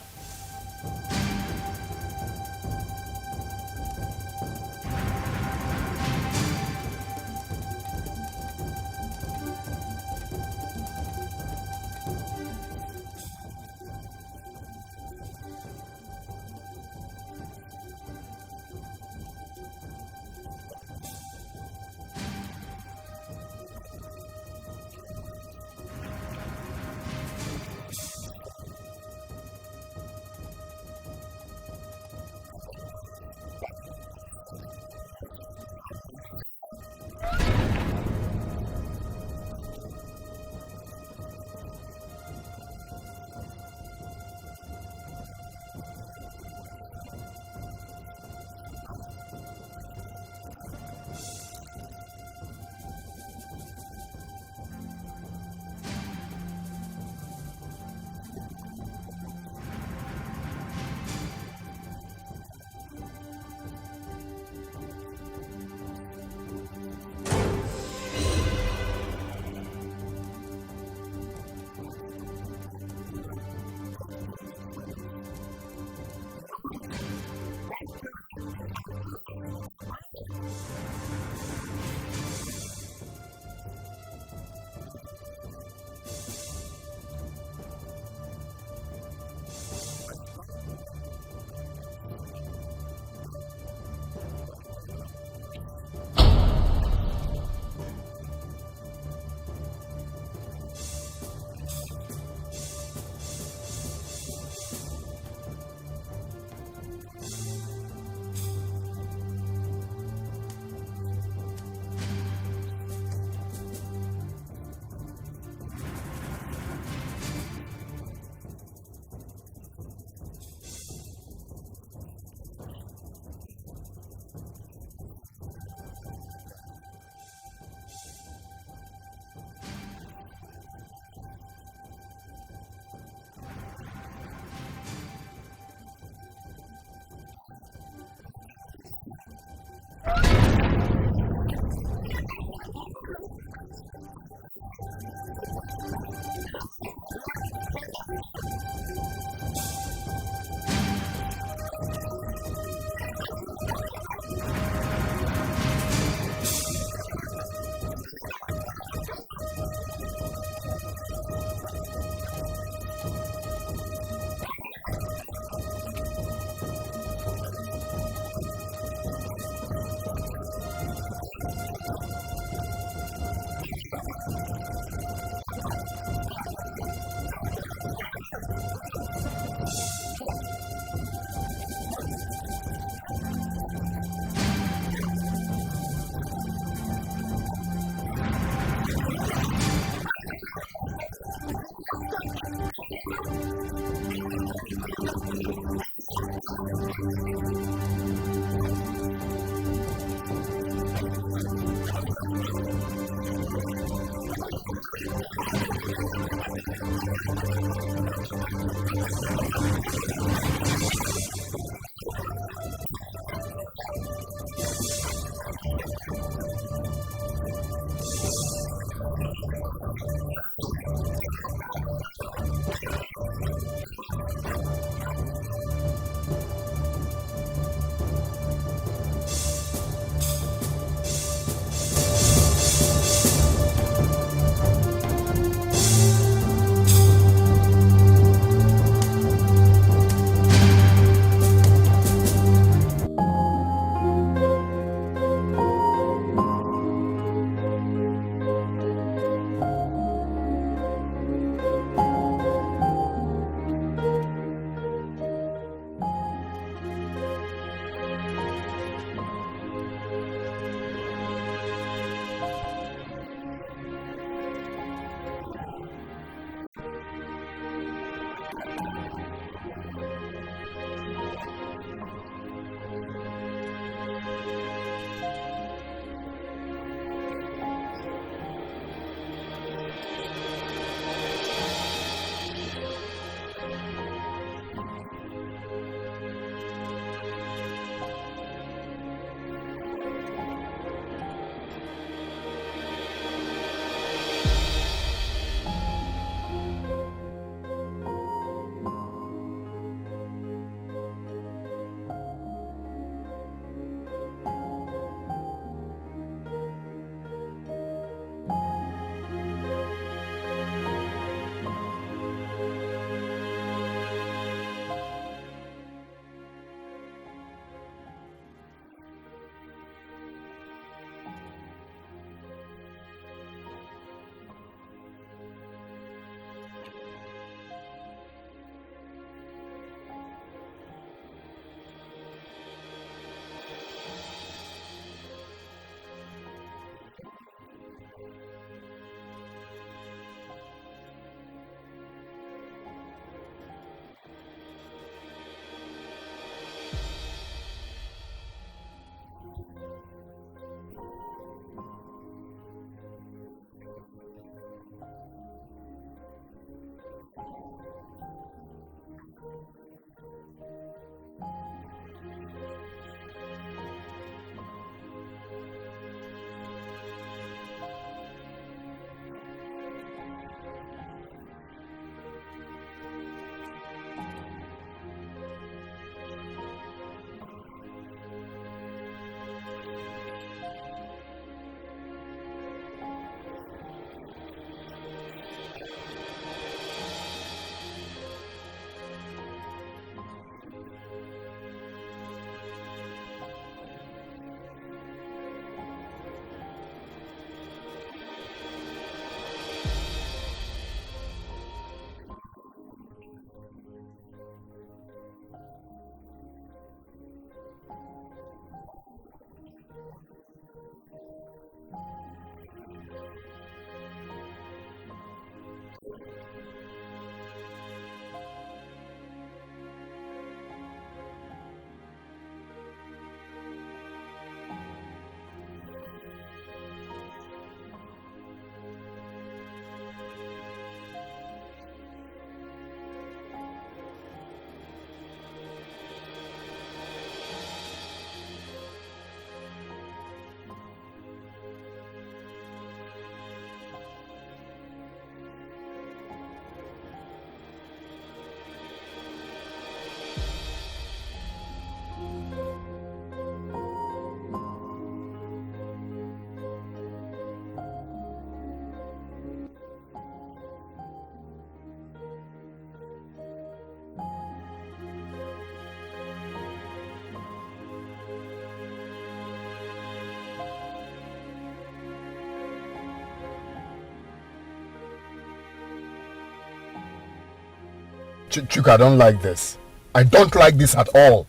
Chuka, I don't like this. I don't like this at all.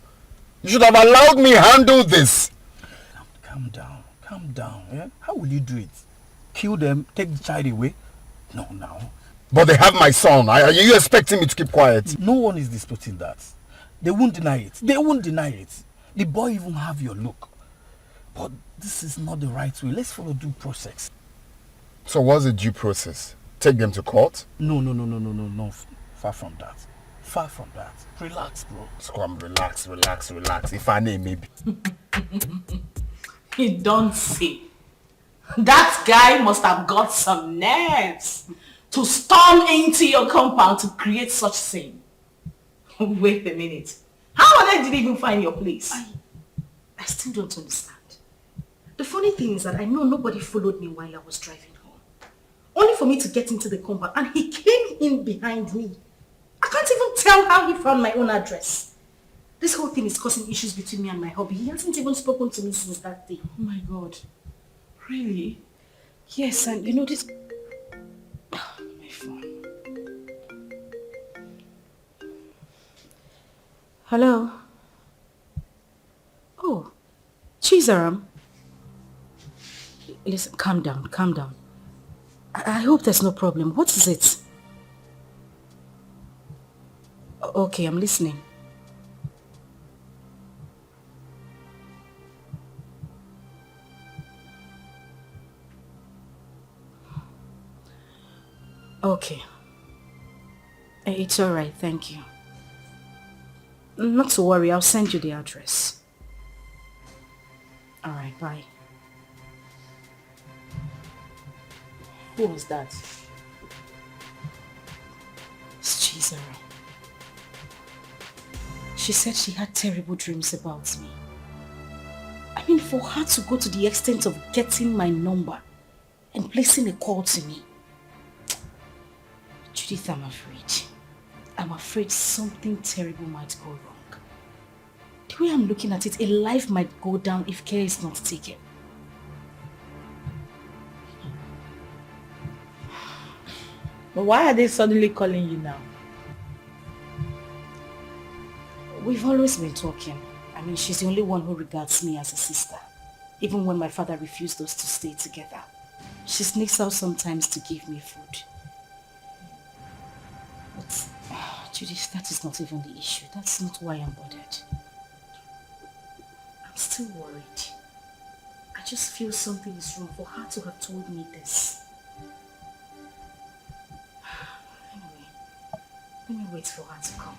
You should have allowed me handle this. Calm down. Calm down. Yeah? How will you do it? Kill them, take the child away? No, now. But they have my son. Are you expecting me to keep quiet? No one is disputing that. They won't deny it. They won't deny it. The boy even have your look. But this is not the right way. Let's follow due process. So what's the due process? Take them to court? No. Far from that. Far from that. Relax, bro. Scrum, relax. If I name maybe. You don't see. That guy must have got some nerves to storm into your compound to create such scene. Wait a minute. How on earth did he even find your place? I still don't understand. The funny thing is that I know nobody followed me while I was driving home. Only for me to get into the compound and he came in behind me. I can't even tell how he found my own address. This whole thing is causing issues between me and my hubby. He hasn't even spoken to me since that day. Oh my God. Really? Yes, and you know this... Oh, my phone. Hello? Oh, Chizaram. Listen, calm down. I hope there's no problem. What is it? Okay, I'm listening. Okay. It's alright, thank you. Not to worry, I'll send you the address. Alright, bye. Who was that? It's Chizara. She said she had terrible dreams about me. I mean, for her to go to the extent of getting my number and placing a call to me. Judith, I'm afraid. I'm afraid something terrible might go wrong. The way I'm looking at it, a life might go down if care is not taken. But why are they suddenly calling you now? We've always been talking. I mean, she's the only one who regards me as a sister. Even when my father refused us to stay together. She sneaks out sometimes to give me food. But, Judith, that is not even the issue. That's not why I'm bothered. I'm still worried. I just feel something is wrong for her to have told me this. Anyway, let me wait for her to come.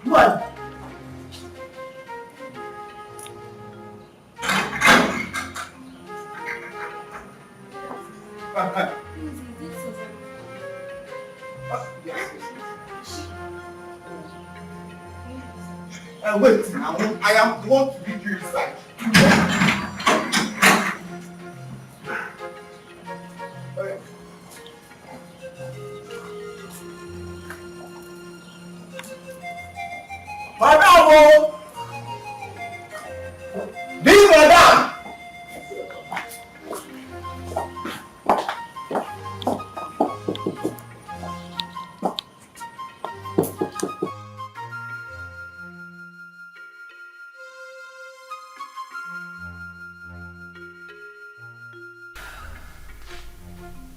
What? Wait, now I am the one to lead you inside. Madam! This madam!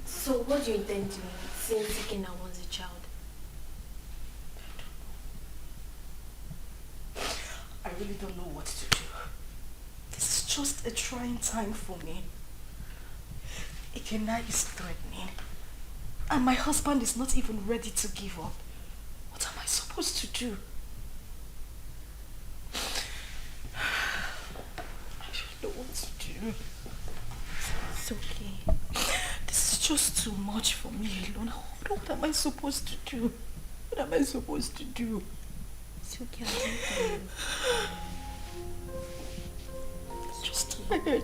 So what do you intend doing since Ikenna wants a child? I really don't know what to do. This is just a trying time for me. Ikenna is threatening. And my husband is not even ready to give up. What am I supposed to do? I don't know what to do. It's okay. This is just too much for me alone. What am I supposed to do? What am I supposed to do? It's okay, I'll do for you. I'm just tired.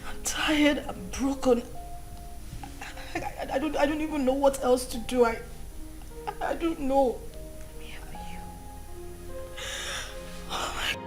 I'm tired. I'm broken. I don't even know what else to do. I don't know. I'm here for you. Oh my God.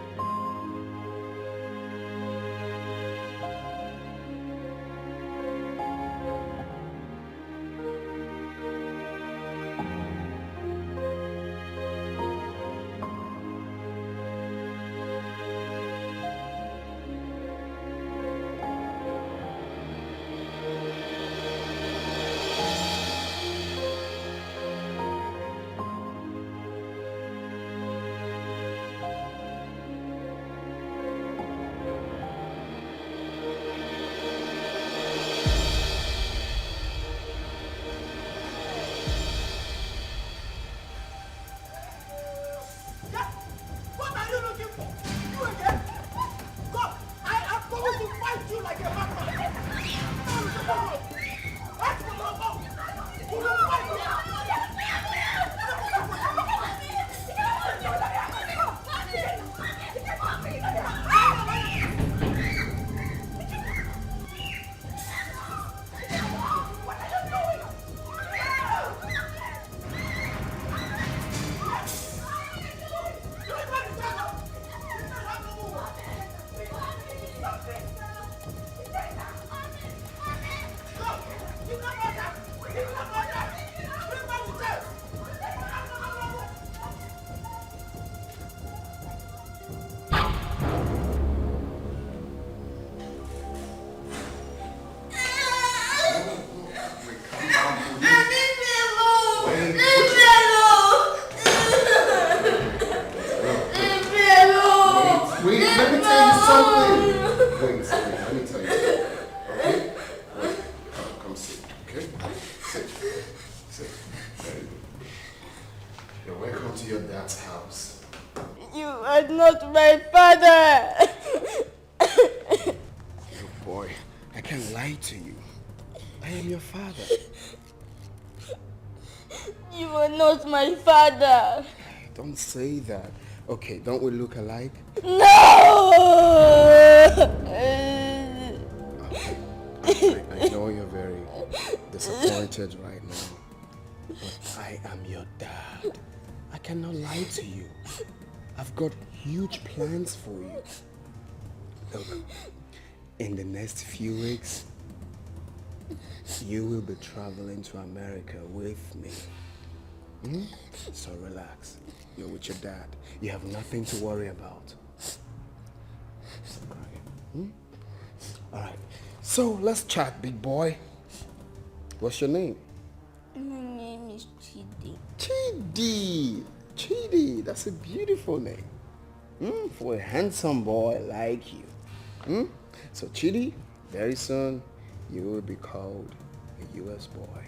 Don't say that. Okay, don't we look alike? No! I know you're very disappointed right now, but I am your dad. I cannot lie to you. I've got huge plans for you. Look, in the next few weeks, you will be traveling to America with me. So relax. You're with your dad. You have nothing to worry about. Stop crying. Alright. So let's chat, big boy. What's your name? My name is Chidi. Chidi. Chidi, that's a beautiful name. For a handsome boy like you. So Chidi, very soon you will be called a US boy.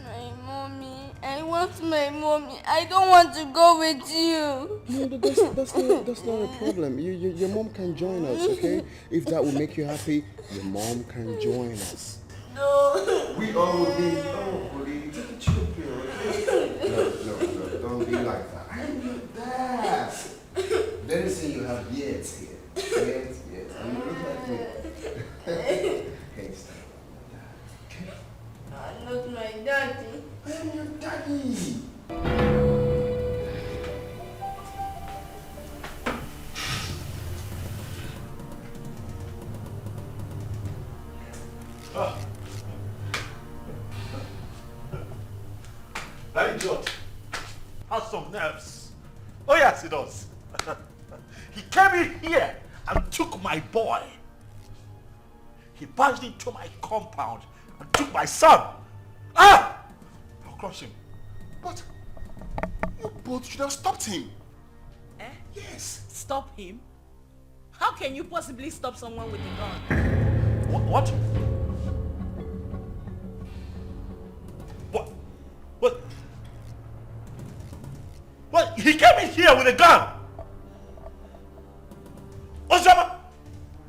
My mommy. I want my mommy. I don't want to go with you. No, that's not a problem. Your mom can join us, okay? If that will make you happy, your mom can join us. No. We all will be. Oh, buddy, take a chill pill, okay? No, don't be like that. I'm your dad. Very soon you have years here. Years. I mean, look like me. Hey, stop. I'm not my daddy. I am your daddy. That idiot has some nerves. Oh yes, he does. He came in here and took my boy. He barged into my compound and took my son. I'll crush him. But you both should have stopped him. Eh? Yes. Stop him? How can you possibly stop someone with a gun? What? What? He came in here with a gun. Osama,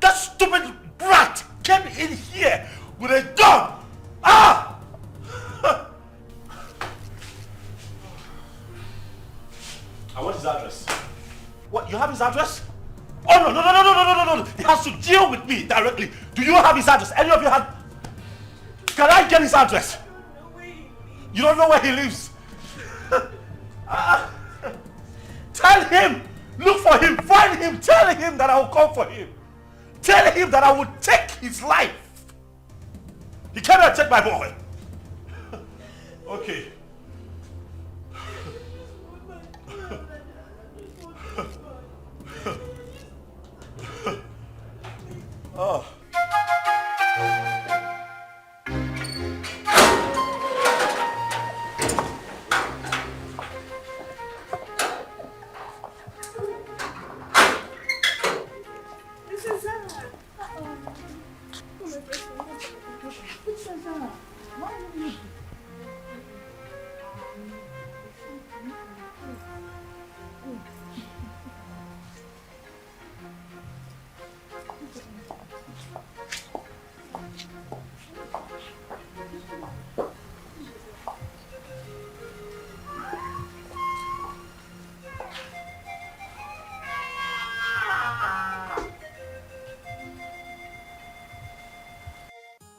that stupid brat came in here with a gun. I want his address. What? You have his address? Oh no. He has to deal with me directly. Do you have his address? Any of you have? Can I get his address? You don't know where he lives. Tell him, look for him, find him, tell him that I will come for him. Tell him that I will take his life. He cannot take my boy. Okay. Oh.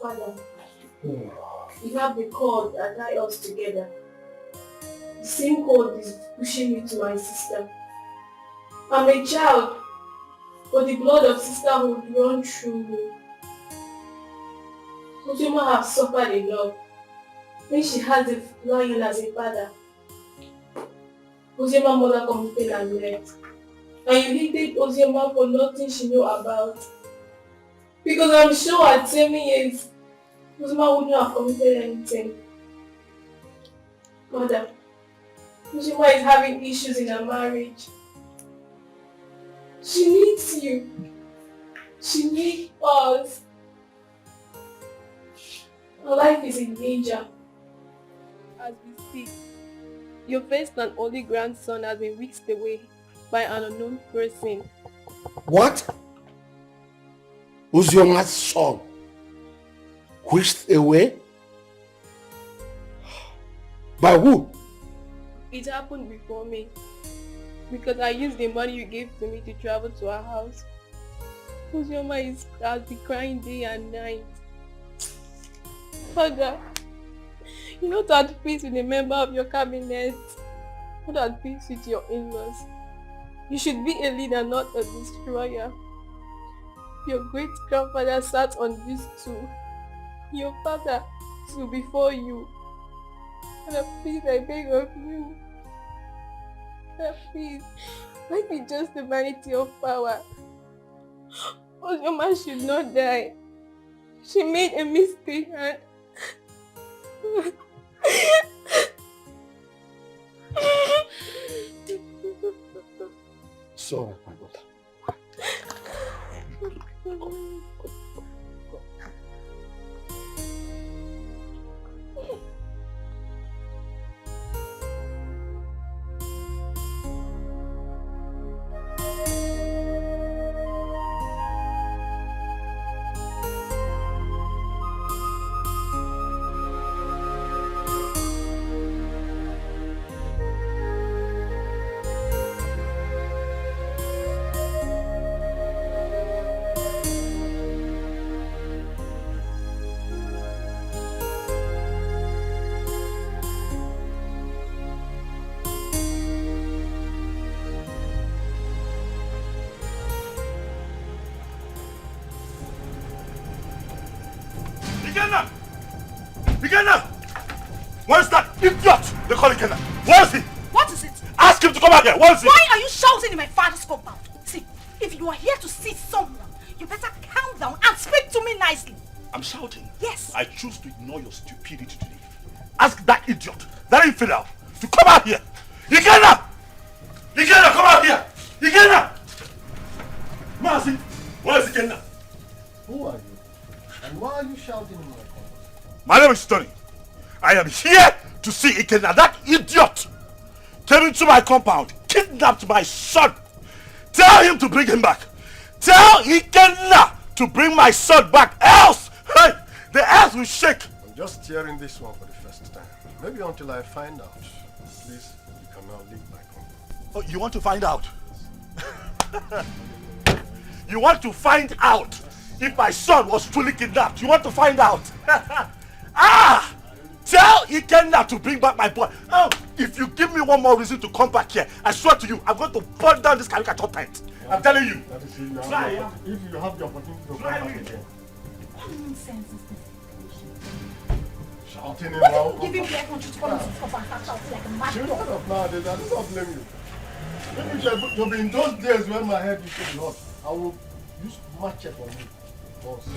Father, you have the cord that ties us together. The same cord is pushing me to my sister. I'm a child, but the blood of sisterhood runs through me. Ojima has suffered a lot when she has a lion as a father. Ozima's mother committed and left. And you hated Ozima for nothing she knew about. Because I'm sure at 7 years, Ozima wouldn't have committed anything. Mother, Ozima is having issues in her marriage. She needs you. She needs us. Her life is in danger. As we speak, your first and only grandson has been whisked away by an unknown person. What? Uzioma's son whisked away? By who? It happened before me. Because I used the money you gave to me to travel to our house. Uzioma has been crying day and night. Father, you're not at peace with a member of your cabinet. Not at peace with your in-laws. You should be a leader, not a destroyer. Your great-grandfather sat on this stool. Your father stood before you. Father, please, I beg of you. Father, please, life is just the vanity of power. Ozoma should not die. She made a mistake and... So, my daughter. Where's that idiot? They call it Kenna. Where is he? What is it? Ask him to come out here. Where is he? Why are you shouting in my father's compound? See, if you are here to see someone, you better calm down and speak to me nicely. I'm shouting. Yes. I choose to ignore your stupidity today. Ask that idiot, that infidel, to come out here. Ikenna! Ikenna, come out here! Ikenna! Mercy, where is Ikenna? Who are you? And why are you shouting in my compound? My name is Tony. I am here to see Ikenna. That idiot came into my compound, kidnapped my son. Tell him to bring him back. Tell Ikenna to bring my son back, else hey, the earth will shake. I'm just hearing this one for the first time. Maybe until I find out. Please, you can now leave my compound. Oh, you want to find out? You want to find out if my son was truly kidnapped? You want to find out? Ah! Tell Ikenna to bring back my boy. Oh, if you give me one more reason to come back here, I swear to you, I'm going to burn down this caricature tent. I'm telling you. Try. If you have the opportunity to come back again. What nonsense is this? Shouting him What out. if you give him the air control to come into this compound and start shouting like a mad Children dog? of nowadays, I don't blame you. Maybe you'll be in those days when my head used to be hot. I will use matchup on you. Boss.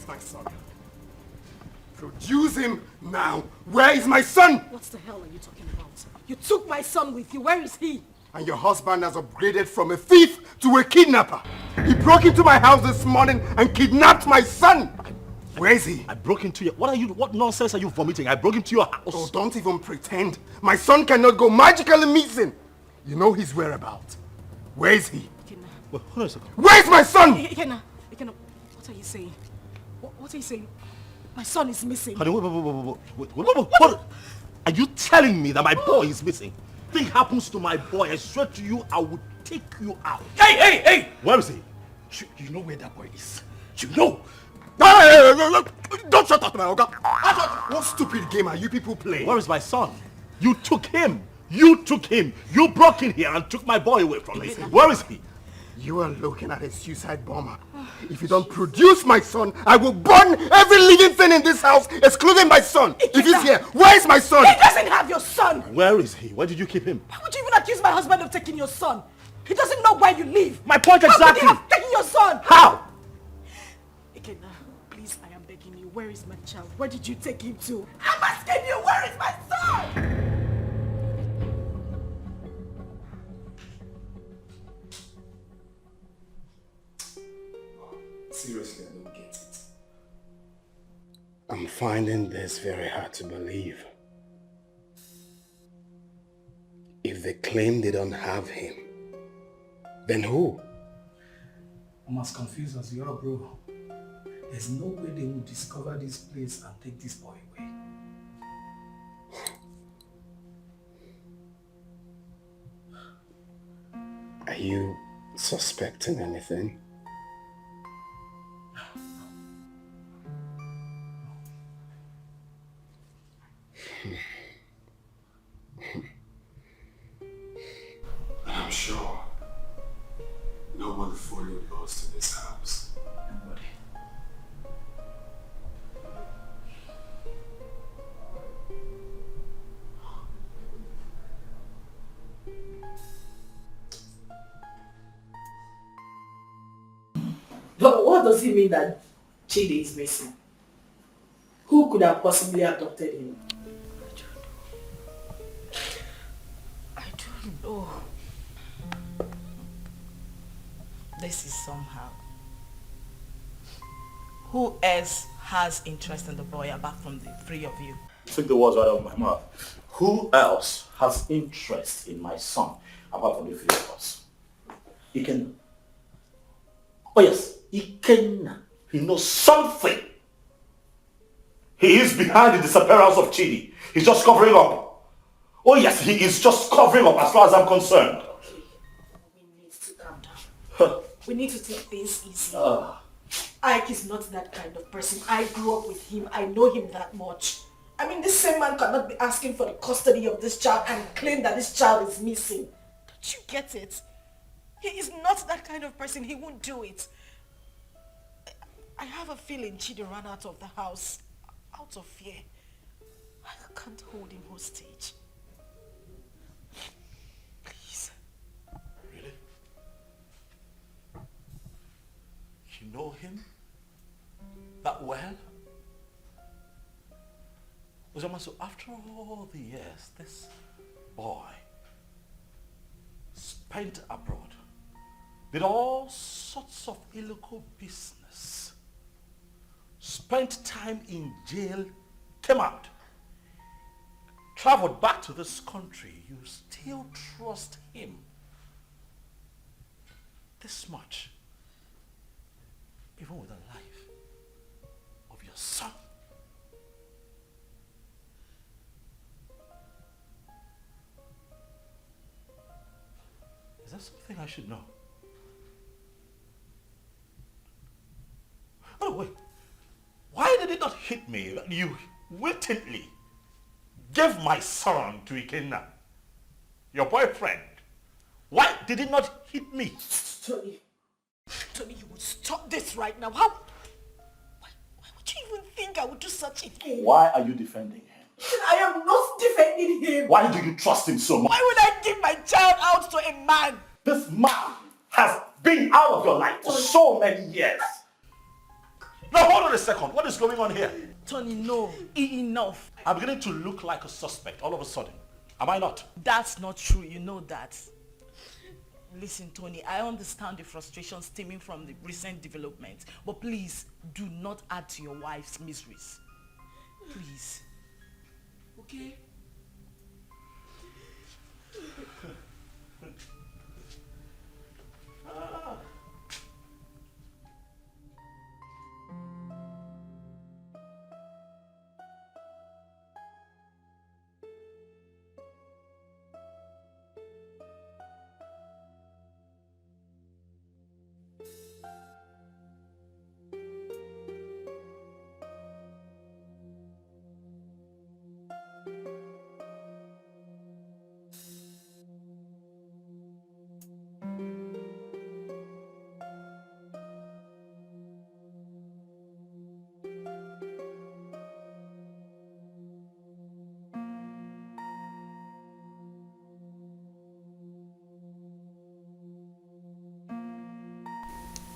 My son. Produce him now. Where is my son? What the hell are you talking about? You took my son with you. Where is he? And your husband has upgraded from a thief to a kidnapper. He broke into my house this morning and kidnapped my son. Where is he? I broke into your... What nonsense are you vomiting? I broke into your house. Oh, don't even pretend. My son cannot go magically missing. You know his whereabouts. Where is he? Well, hold on a second. Where is my son? Ikenna, what are you saying? What are you saying? My son is missing. Honey, wait. Are you telling me that my boy is missing? Thing happens to my boy, I swear to you, I would take you out. Hey! Where is he? You know where that boy is? You know? Hey, don't shut up, my Oga. What stupid game are you people playing? Where is my son? You took him. You took him. You broke in here and took my boy away from me. Where is he? You are looking at a suicide bomber. If you don't produce my son, I will burn every living thing in this house, excluding my son. If he's here, where is my son? He doesn't have your son. Where is he? Where did you keep him? Why would you even accuse my husband of taking your son? He doesn't know where you live. My point exactly. How could he have taken your son? How? Ikenna, please, I am begging you. Where is my child? Where did you take him to? I'm asking you, where is my son? Seriously, I don't get it. I'm finding this very hard to believe. If they claim they don't have him, then who? I'm as confused as you are, bro. There's no way they will discover this place and take this boy away. Are you suspecting anything? I'm sure no one followed us to this house. Nobody. But what does it mean that Chidi is missing? Who could have possibly adopted him? I don't know. This is somehow. Who else has interest in the boy apart from the three of you? Took the words right out of my mouth. Who else has interest in my son apart from the three of us? Ikenna. Oh yes, Ikenna. He knows something. He is behind the disappearance of Chidi. He's just covering up. Oh yes, he is just covering up as far as I'm concerned. We need to calm down. We need to take things easy. Ike is not that kind of person. I grew up with him. I know him that much. I mean, this same man cannot be asking for the custody of this child and claim that this child is missing. Don't you get it? He is not that kind of person. He won't do it. I have a feeling Chidi ran out of the house out of fear. I can't hold him hostage. Please. Really? You know him that well? Uzoma, so after all the years, this boy spent abroad, did all sorts of illegal business, spent time in jail, came out, traveled back to this country. You still trust him this much, even with the life of your son. Is that something I should know? Oh wait, why did it not hit me that you wittingly gave my son to Ikenna, your boyfriend? Why did it not hit me? Tony, you would stop this right now. Why would you even think I would do such a thing? Why are you defending him? I am not defending him. Why do you trust him so much? Why would I give my child out to a man? This man has been out of your life for so many years. Now hold on a second. What is going on here? Tony, no. Enough. I'm beginning to look like a suspect all of a sudden. Am I not? That's not true. You know that. Listen, Tony, I understand the frustration stemming from the recent developments, but please do not add to your wife's miseries. Please. Okay?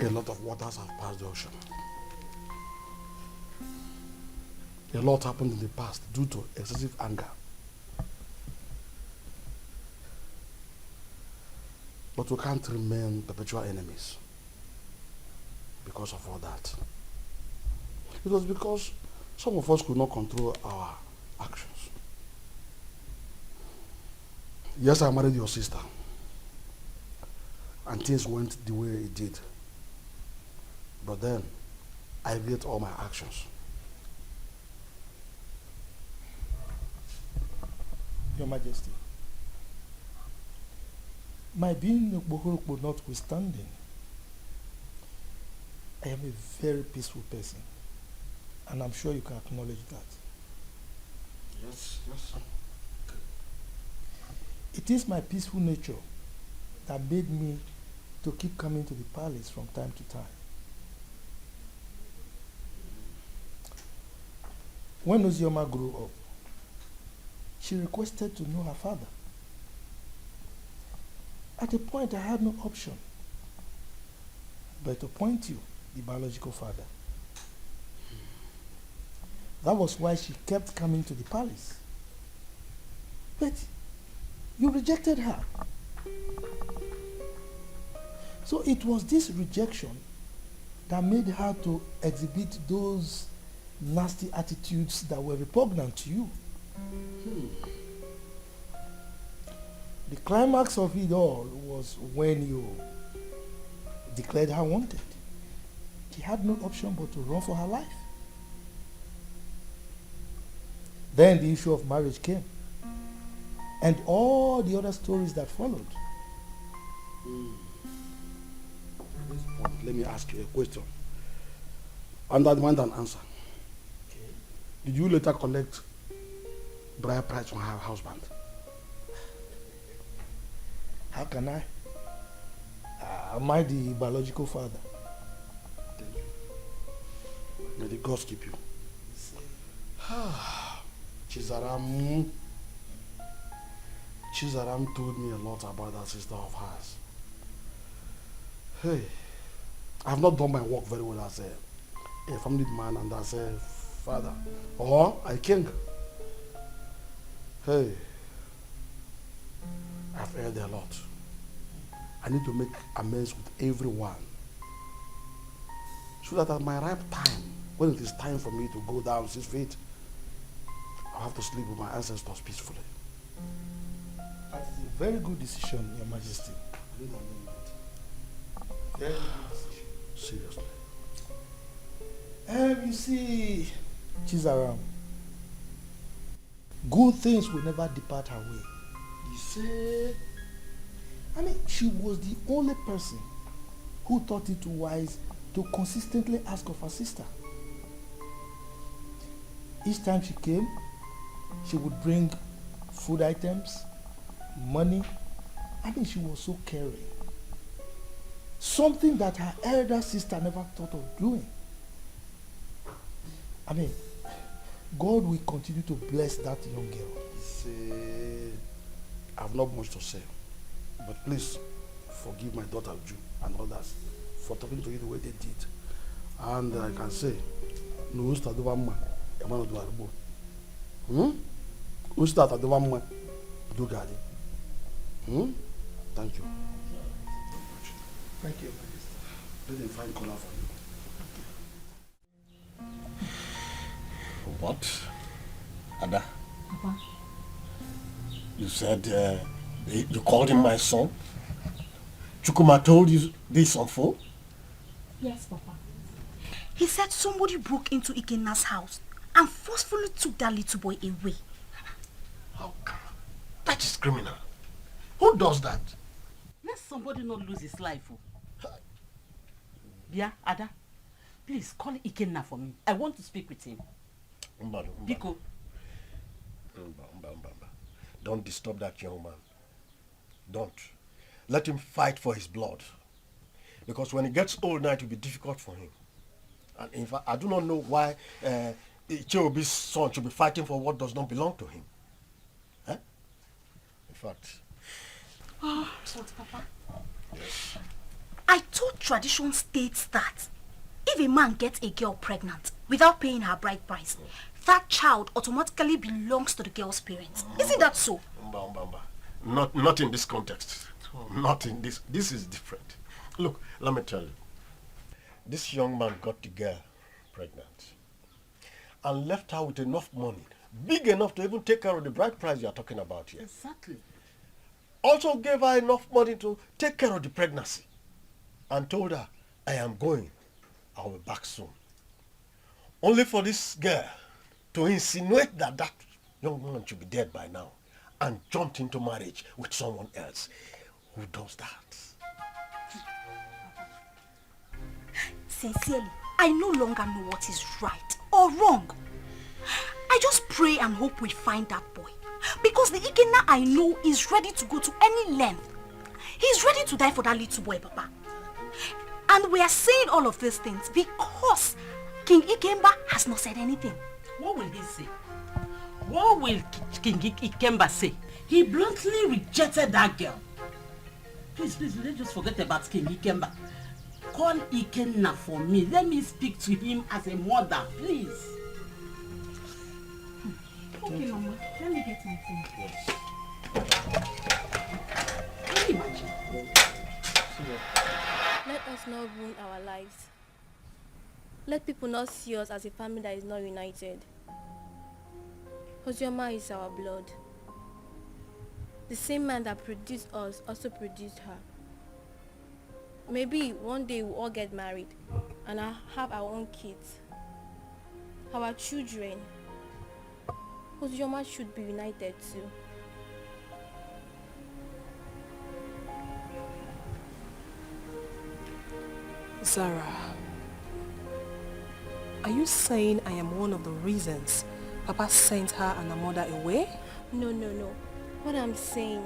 A lot of waters have passed the ocean. A lot happened in the past due to excessive anger. But we can't remain perpetual enemies because of all that. It was because some of us could not control our actions. Yes, I married your sister. And things went the way it did. But then, I regret all my actions. Your Majesty, my being Okporoko notwithstanding, I am a very peaceful person, and I'm sure you can acknowledge that. Yes, yes. It is my peaceful nature that made me to keep coming to the palace from time to time. When Ozioma grew up, she requested to know her father. At a point, I had no option but to point you, the biological father. That was why she kept coming to the palace. But you rejected her. So it was this rejection that made her to exhibit those nasty attitudes that were repugnant to you. The climax of it all was when you declared her wanted. She had no option but to run for her life. Then the issue of marriage came, and all the other stories that followed. At this point, let me ask you a question. Under demand an answer. Okay. Did you later collect bride price from her husband? How can I? Am I the biological father? Thank you. May the gods keep you. Chizaram told me a lot about that sister of hers. Hey, I have not done my work very well as a family man and as a father or a king. Hey, I've heard a lot. I need to make amends with everyone so that at my ripe time, when it is time for me to go down 6 feet, I'll have to sleep with my ancestors peacefully. That is a very good decision, Your Majesty. Very good decision. Seriously. You see, Chizaram, good things will never depart her way. You say? I mean, she was the only person who thought it wise to consistently ask of her sister. Each time she came, she would bring food items, money. I mean, she was so caring. Something that her elder sister never thought of doing. I mean, God will continue to bless that young girl. See, I have not much to say, but please forgive my daughter Uju and others for talking to you the way they did. And I can say, no usta do vamma, emano do arbo. Usta do vamma, do gadi. Thank you. Thank you. Let them find color for you. What? Ada? Papa. You said you called him my son? Chukuma told you this on phone? Yes, Papa. He said somebody broke into Ikena's house and forcefully took that little boy away. How come? That is criminal. Who does that? Let somebody not lose his life. Yeah, Ada, please call Ikenna for me. I want to speak with him. Biko. Don't disturb that young man. Don't. Let him fight for his blood. Because when he gets old now, it will be difficult for him. And in fact, I do not know why Icheobi's son should be fighting for what does not belong to him. Eh? In fact. Oh, what, Papa? Yes. I thought tradition states that if a man gets a girl pregnant without paying her bride price, that child automatically belongs to the girl's parents. Isn't that so? Not in this context. Not in this. This is different. Look, let me tell you. This young man got the girl pregnant and left her with enough money, big enough to even take care of the bride price you are talking about here. Exactly. Also gave her enough money to take care of the pregnancy and told her, I am going. I will be back soon. Only for this girl to insinuate that that young man should be dead by now and jumped into marriage with someone else. Who does that? Sincerely, I no longer know what is right or wrong. I just pray and hope we find that boy. Because the Ikena I know is ready to go to any length. He's ready to die for that little boy, Papa. And we are saying all of these things because King Ikemba has not said anything. What will he say? What will King Ikemba say? He bluntly rejected that girl. Please, let's just forget about King Ikemba. Call Ikenna for me. Let me speak to him as a mother, please. Okay, Mama. Let me get my phone. Yes. Can you imagine? Let us not ruin our lives. Let people not see us as a family that is not united. Ozioma is our blood. The same man that produced us also produced her. Maybe one day we'll all get married and I'll have our own kids. Our children. Ozioma should be united too. Zara, are you saying I am one of the reasons Papa sent her and her mother away? No. What I'm saying,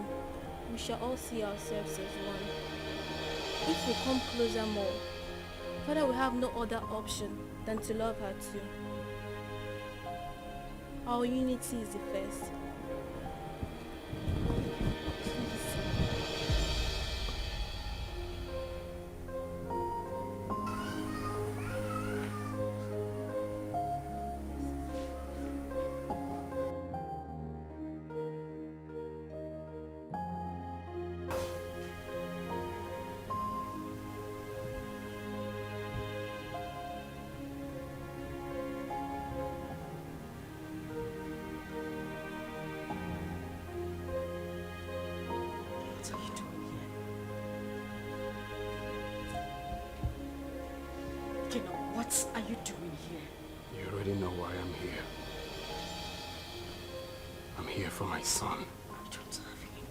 we shall all see ourselves as one. If we come closer more, Father will have no other option than to love her too. Our unity is the first. What are you doing here? You already know why I'm here. I'm here for my son. I don't have him.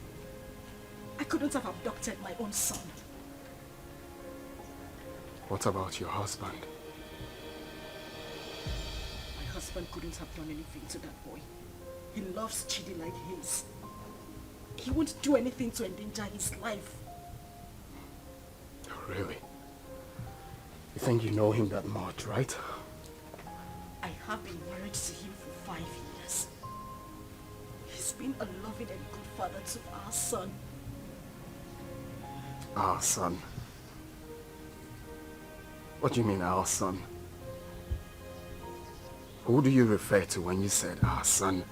I couldn't have abducted my own son. What about your husband? My husband couldn't have done anything to that boy. He loves Chidi like his. He won't do anything to endanger his life. Oh, really? You think you know him that much, right? I have been married to him for 5 years. He's been a loving and good father to our son. Our son? What do you mean, our son? Who do you refer to when you said our son?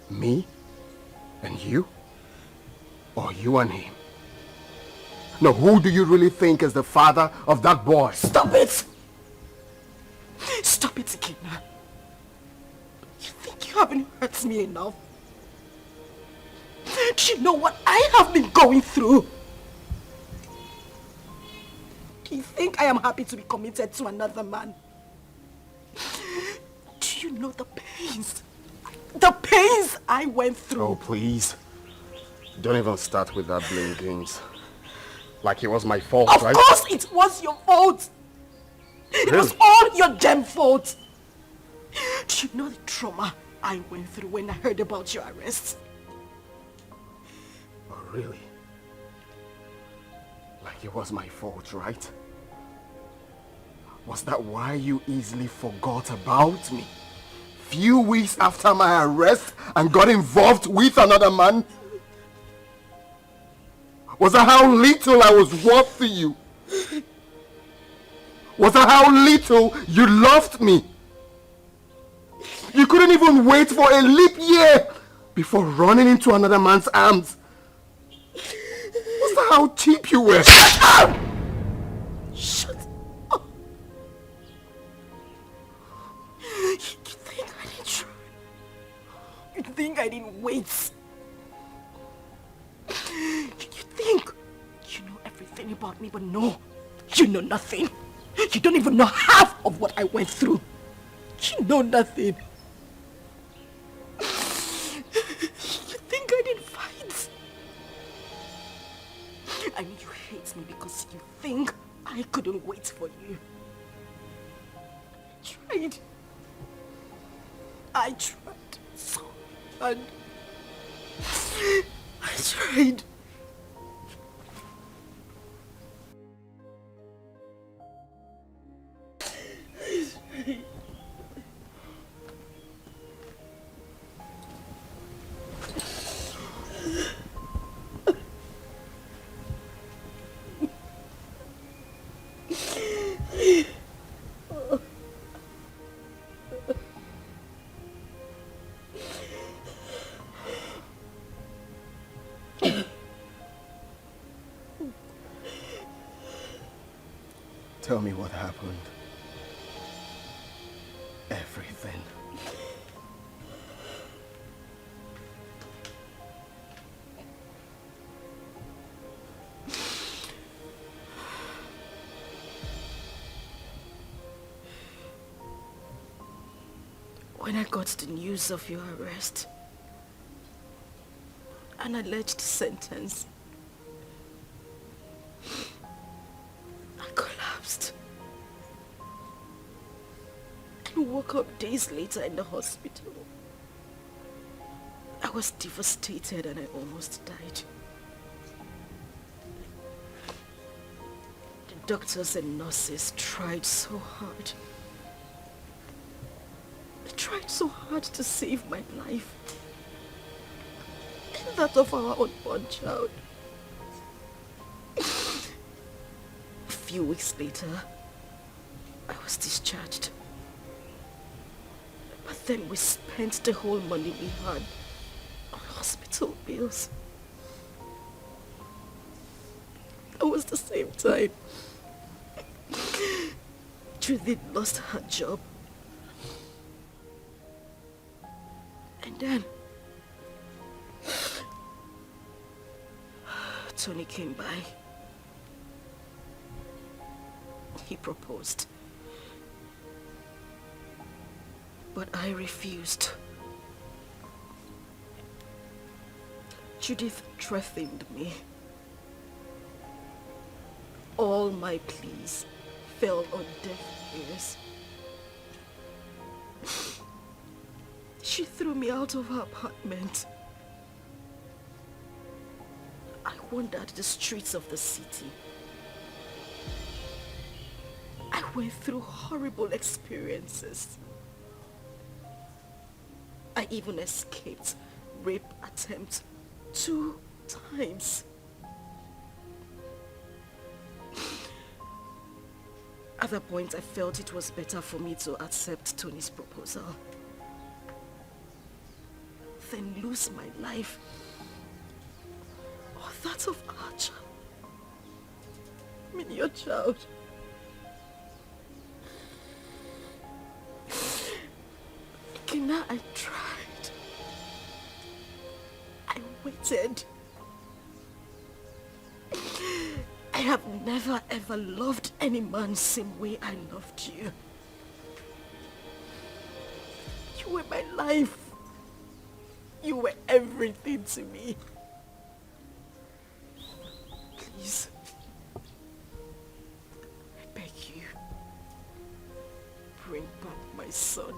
Me? And you? Or you and him? No, who do you really think is the father of that boy? Stop it! Stop it, Ikena. You think you haven't hurt me enough? Do you know what I have been going through? Do you think I am happy to be committed to another man? Do you know the pains? The pains I went through. Oh, please. Don't even start with that blame games. Like it was my fault, right? Of course it was your fault. It was all your damn fault. Do you know the trauma I went through when I heard about your arrest? Oh, really? Like it was my fault, right? Was that why you easily forgot about me? Few weeks after my arrest and got involved with another man? Was that how little I was worth to you? Was that how little you loved me? You couldn't even wait for a leap year before running into another man's arms. Was that how cheap you were? Shut up! Shut up! You think I didn't try? You think I didn't wait? You think you know everything about me, but no, you know nothing. You don't even know half of what I went through. You know nothing. You think I didn't fight? I mean, you hate me because you think I couldn't wait for you. I tried so hard. I tried. Tell me what happened. Everything. When I got the news of your arrest, an alleged sentence, I collapsed and woke up days later in the hospital. I was devastated and I almost died. The doctors and nurses tried so hard. They tried so hard to save my life and that of our unborn child. A few weeks later, I was discharged. But then we spent the whole money we had on hospital bills. It was the same time Judith lost her job. And then Tony came by. He proposed. But I refused. Judith threatened me. All my pleas fell on deaf ears. She threw me out of her apartment. I wandered the streets of the city. I went through horrible experiences. I even escaped rape attempt 2 times. At that point, I felt it was better for me to accept Tony's proposal than lose my life or that of our child. I mean, your child. Kina, I tried. I waited. I have never ever loved any man same way I loved you. You were my life. You were everything to me. Please, I beg you, bring back my son.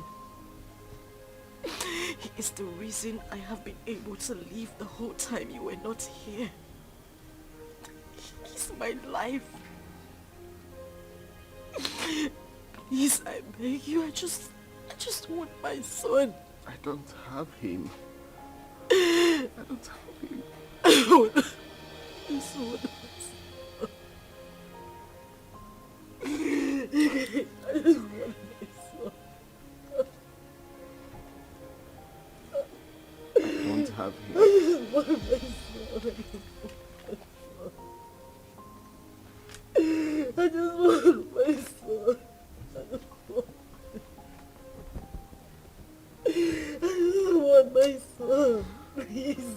He is the reason I have been able to live the whole time you were not here. He's my life. Please, I beg you, I just want my son. I don't have him. I don't have him. My son. I just want my son. I just want my son. Please.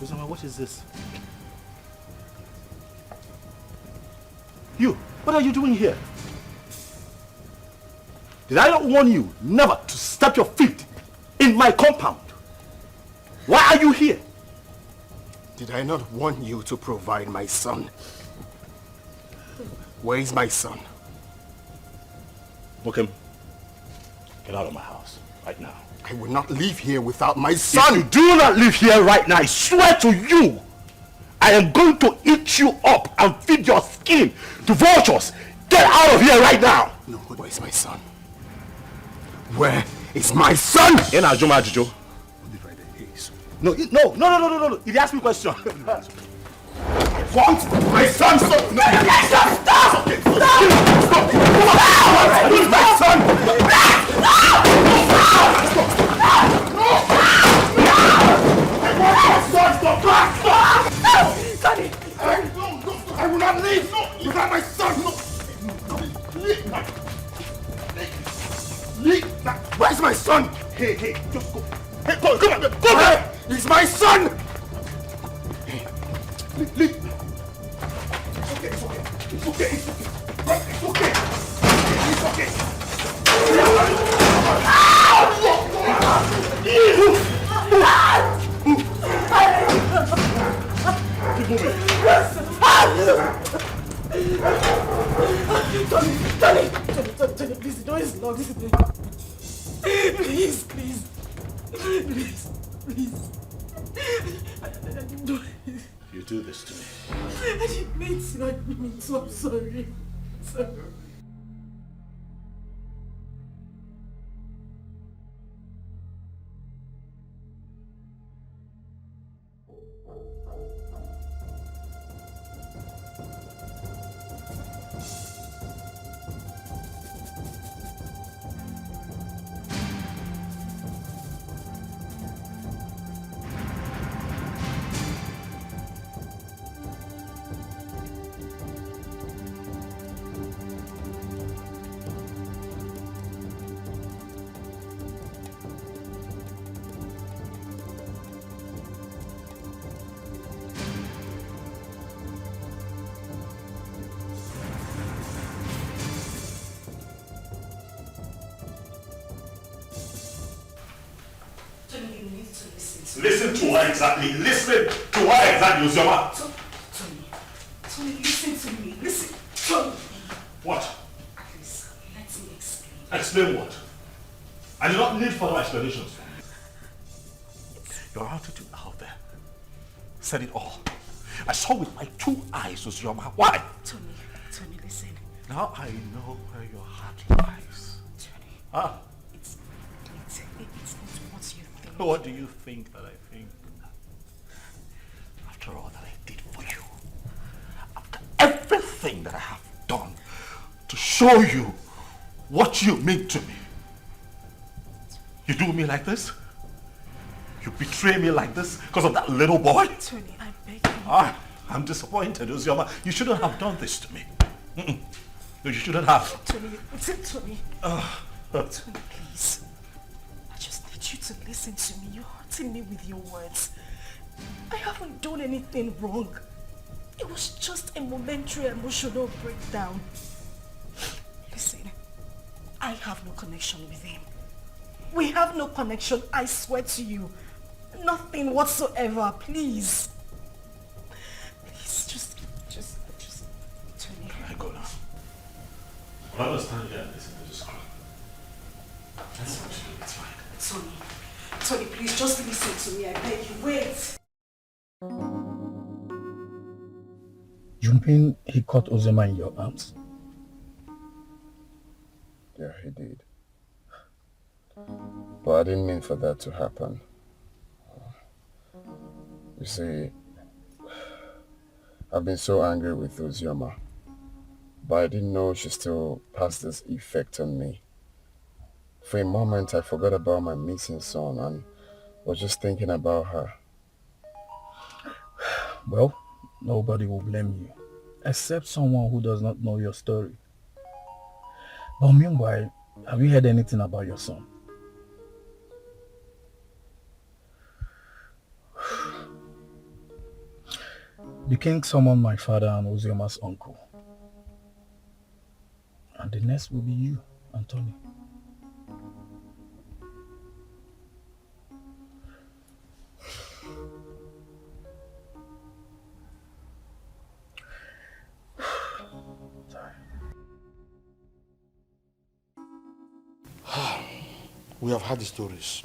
Uzoma, what is this? You, what are you doing here? Did I not warn you never to step your feet in my compound? Why are you here? Did I not warn you to provide my son? Where is my son? Okay, get out of my house right now. I will not leave here without my son. If you do not leave here right now, I swear to you, I am going to eat you up and feed your skin to vultures. Get out of here right now. No, where is my son? Where is my son? In Ajuma Ajijo. No, no. He asked me a question. What? My son! Stop! No! Stop! Stop! Where is my son? Daddy! I will not leave without my son! Where's my son? Hey, just go. Hey, come on! Go back! He's my son! Leave! It's okay. It's okay. Tony, please, the door is locked. Please. You do this to me. I didn't mean to. I'm sorry. Listen to her exactly. Uzoma. Tony, listen to me. Listen. Tony. What? Please, let me explain. Explain what? I do not need further explanations. Your attitude out there said it all. I saw with my 2 eyes, Uzoma. Why? Tony, listen. Now I know where your heart lies. Tony. It's not what you think. What do you think that I think? After all that I did for you, after everything that I have done to show you what you mean to me, you do me like this? You betray me like this because of that little boy? Tony, I beg you. I'm disappointed, Uzoma. You shouldn't have done this to me. No, you shouldn't have. Tony. Tony, please. I just need you to listen to me. You're hurting me with your words. I haven't done anything wrong. It was just a momentary emotional breakdown. Listen, I have no connection with him. We have no connection, I swear to you. Nothing whatsoever, please. Please, just Tony. I go now. I understand you and listen to this crap. That's what you do, it's fine. Tony, please, just listen to me, I beg you. Wait. You mean he caught Ozema in your arms? Yeah, he did. But I didn't mean for that to happen. You see, I've been so angry with Uzioma, but I didn't know she still has this effect on me. For a moment, I forgot about my missing son and was just thinking about her. Well, nobody will blame you, except someone who does not know your story. But meanwhile, have you heard anything about your son? The king summoned my father and Ozioma's uncle. And the next will be you, Anthony. We have heard the stories,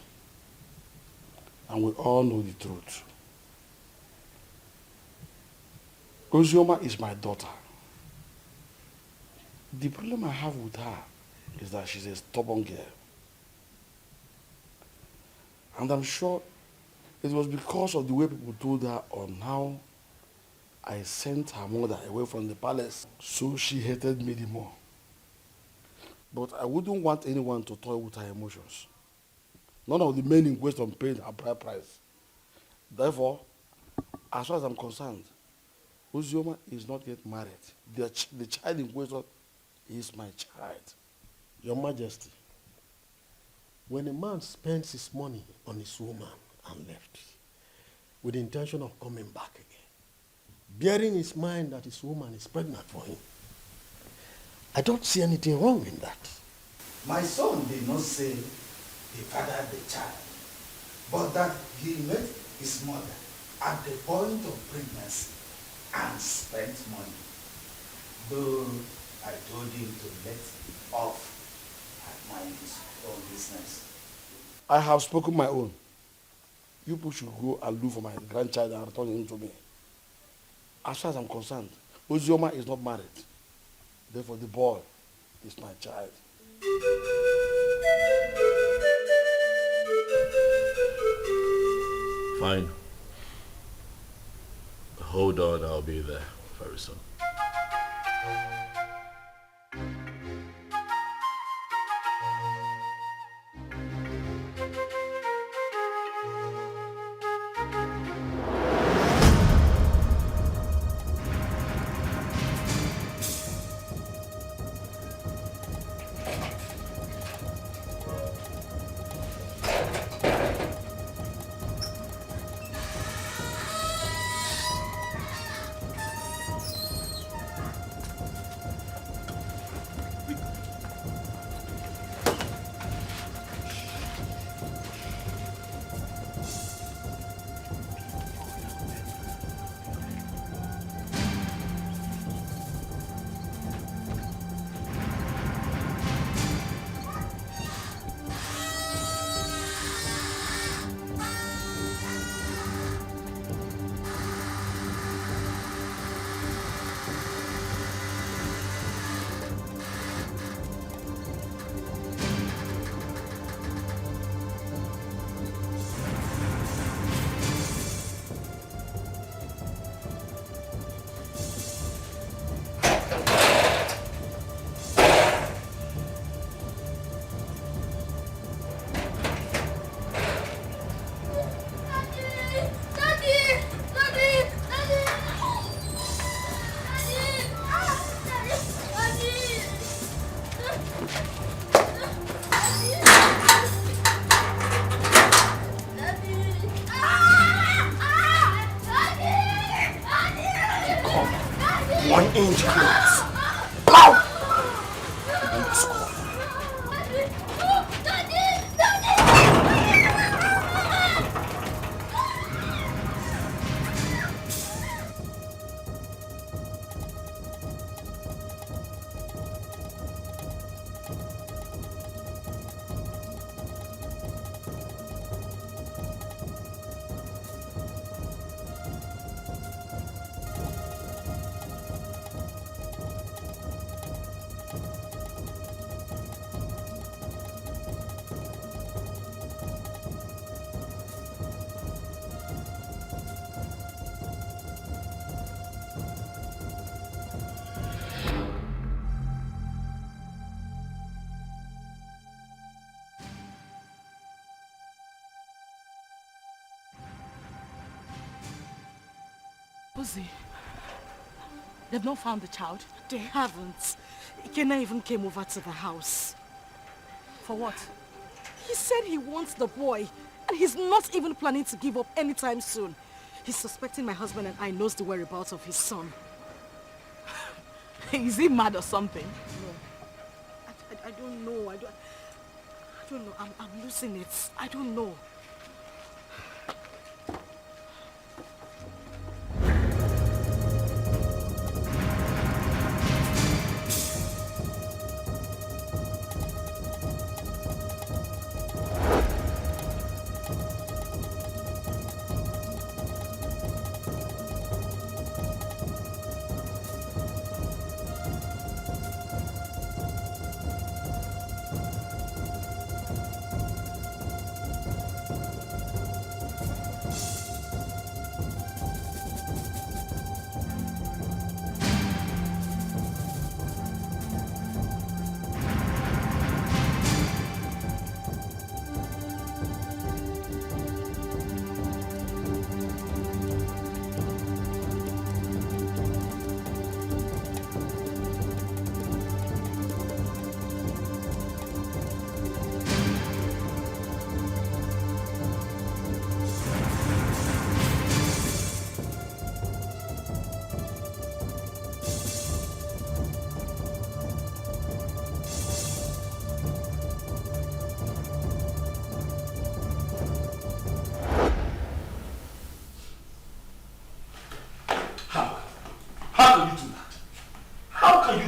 and we all know the truth. Ozioma is my daughter. The problem I have with her is that she's a stubborn girl. And I'm sure it was because of the way people told her on how I sent her mother away from the palace, so she hated me the more. But I wouldn't want anyone to toy with her emotions. None of the men in question paid a bride price. Therefore, as far as I'm concerned, Ozioma is not yet married. The child in question is my child. Your Majesty, when a man spends his money on his woman and left, with the intention of coming back again, bearing in his mind that his woman is pregnant for him, I don't see anything wrong in that. My son did not say he fathered the child, but that he met his mother at the point of pregnancy and spent money. Though I told him to let off and mind his own business. I have spoken my own. You people should go and look for my grandchild and return him to me. As far as I'm concerned, Ozioma is not married. Therefore, the boy is my child. Fine. Hold on, I'll be there very soon. Pussy, they've not found the child? They haven't. Ikenna even came over to the house. For what? He said he wants the boy, and he's not even planning to give up anytime soon. He's suspecting my husband and I knows the whereabouts of his son. Is he mad or something? No. I don't know. I don't know. I'm losing it. I don't know.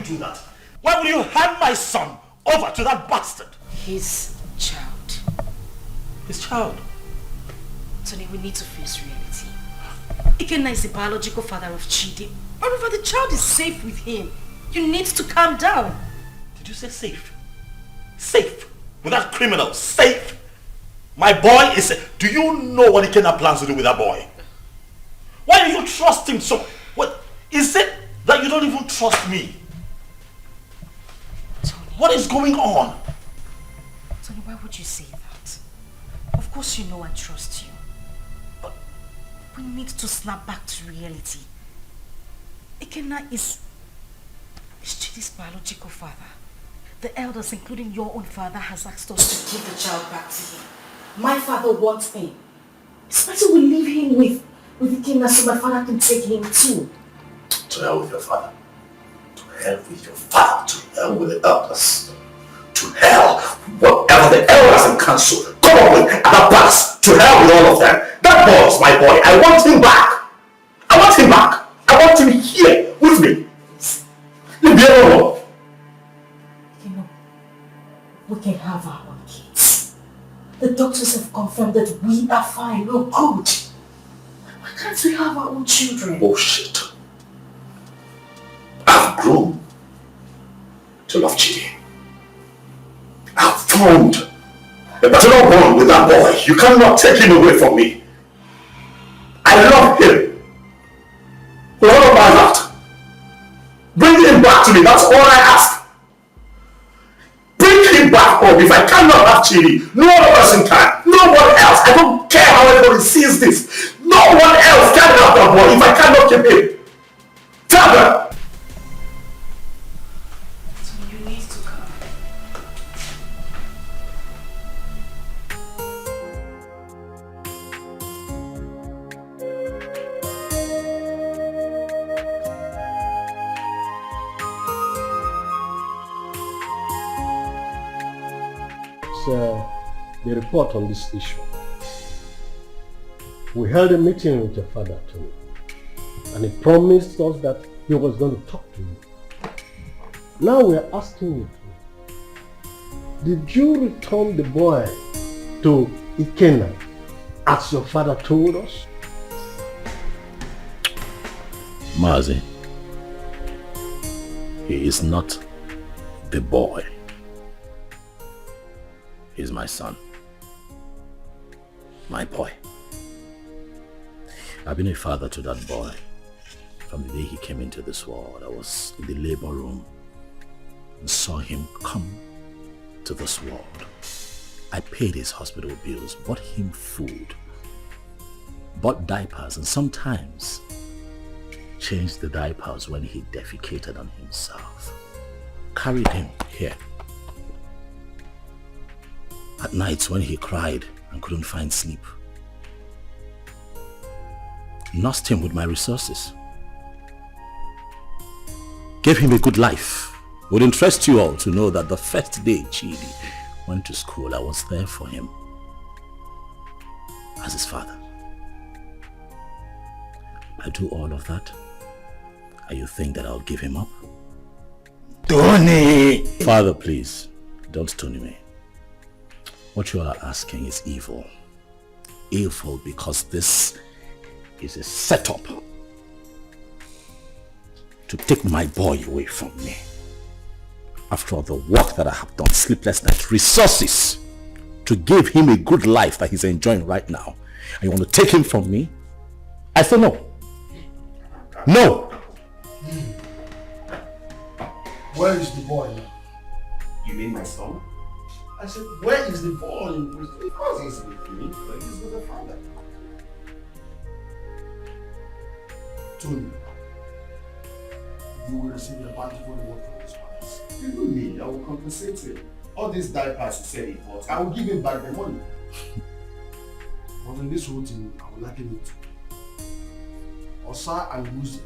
Do that? Why would you hand my son over to that bastard? His child. His child? Tony, we need to face reality. Ikenna is the biological father of Chidi. However, the child is safe with him. You need to calm down. Did you say safe? Safe? With that criminal? Safe? My boy is safe. Do you know what Ikenna plans to do with that boy? Why do you trust him so? What is it that you don't even trust me? What is going on? Tony, why would you say that? Of course you know I trust you. But we need to snap back to reality. Ikenna is Chidi's biological father. The elders, including your own father, has asked us to give the child back to him. My father wants him. It's better we leave him with Ikenna so my father can take him too. To hell with your father. To hell with your father. To hell with the elders. To hell, whatever the elders and council come up with at the past. To hell with all of them. That boy is my boy. I want him back. I want him back. I want him here with me. Leave me alone. You know, we can have our own kids. The doctors have confirmed that we are fine, we're good. Why can't we have our own children? Bullshit. I've grown to love Chidi. I've found a better bond with that boy. You cannot take him away from me. I love him. With all of my heart. Bring him back to me. That's all I ask. Bring him back home. If I cannot have Chidi, no other person can. No one else. I don't care how everybody sees this. No one else can have that boy if I cannot keep him. Tell them. The report on this issue. We held a meeting with your father, Tony, and he promised us that he was going to talk to you. Now we are asking you, did you return the boy to Ikenna as your father told us? Mazi, he is not the boy. He's my son. My boy. I've been a father to that boy from the day he came into this world. I was in the labor room and saw him come to this world. I paid his hospital bills, bought him food, bought diapers, and sometimes changed the diapers when he defecated on himself. Carried him here. At nights when he cried and couldn't find sleep. Nursed him with my resources. Gave him a good life. Would interest you all to know that the first day Chidi went to school, I was there for him. As his father. I do all of that. And you think that I'll give him up? Tony! Father, please, don't stone me. What you are asking is evil. Evil because this is a setup to take my boy away from me. After all the work that I have done, sleepless nights, resources to give him a good life that he's enjoying right now. And you want to take him from me? I say no. No! Where is the boy now? You mean my son? I said, where is the boy? Because he's with me, but he's with the father. Tony, you will receive a bountiful reward from this palace. Even me, I will compensate him. All these diapers he said he bought, I will give him back the money. But in this whole thing, I will liken it to Osa and Muzi,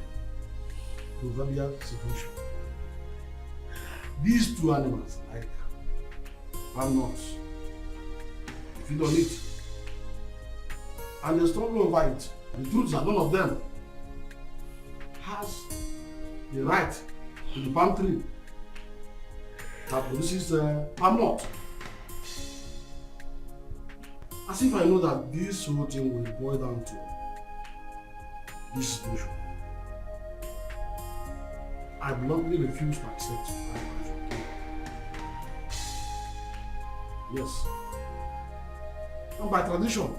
proverbial situation. These two animals, like palm nuts, they feed on it. And they struggle over it. The truth is that none of them has the right to the palm tree that produces palm nut. As if I know that this whole thing will boil down to this situation. I bluntly refuse to accept my wife. Yes. And by tradition,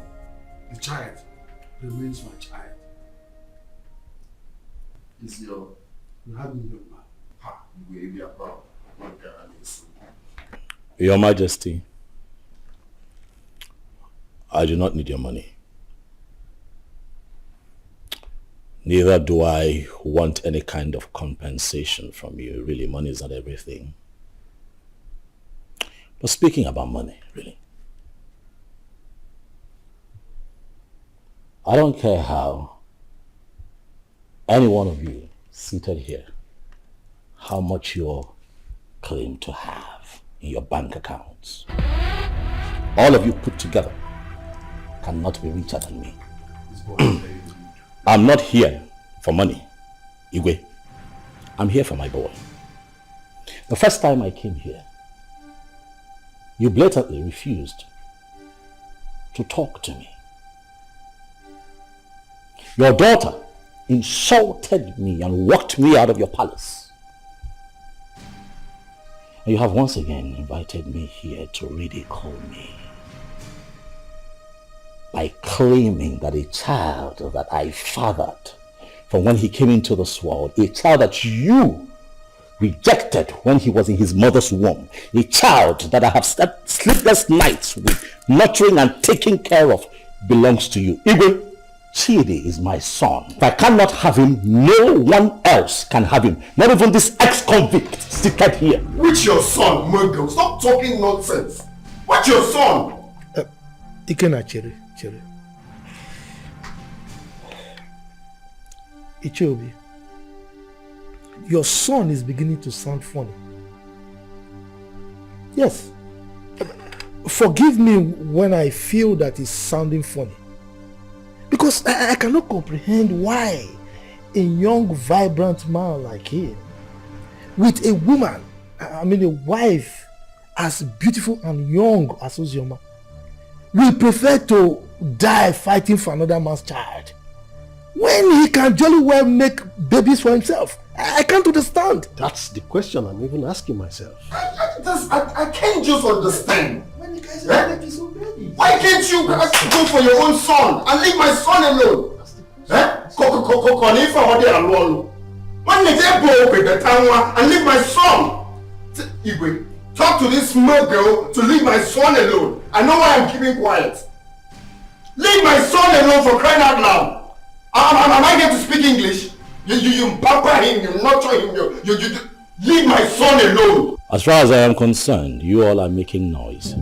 the child remains my child. You have me young man. Ha, you will be proud. Your Majesty, I do not need your money. Neither do I want any kind of compensation from you. Really, money is not everything. But speaking about money, really, I don't care how any one of you seated here, how much you claim to have in your bank accounts. All of you put together cannot be richer than me. I'm not here for money, Igwe. I'm here for my boy. The first time I came here, you blatantly refused to talk to me. Your daughter insulted me and walked me out of your palace. And you have once again invited me here to ridicule me by claiming that a child that I fathered from when he came into this world, a child that you rejected when he was in his mother's womb, a child that I have slept sleepless nights with, nurturing and taking care of, belongs to you. Igwe, Chidi is my son. If I cannot have him, no one else can have him. Not even this ex-convict seated here. Which your son, Muggle? Stop talking nonsense. What's your son? Ikena Chere. Ichiobi, your son is beginning to sound funny. Yes. Forgive me when I feel that it's sounding funny. Because I cannot comprehend why a young, vibrant man like him, with a woman, a wife as beautiful and young as Ozioma, will prefer to die fighting for another man's child when he can jolly well make babies for himself. I can't understand. That's the question I'm even asking myself. I can't just understand. Why can't you go for your own son and leave my son alone? When they go with the town and leave my son. Igwe, talk to this small girl to leave my son alone. I know why I'm keeping quiet. Leave my son alone, for crying out loud. Am I going to speak English? You pamper him, you nurture him, you leave my son alone. As far as I am concerned, you all are making noise.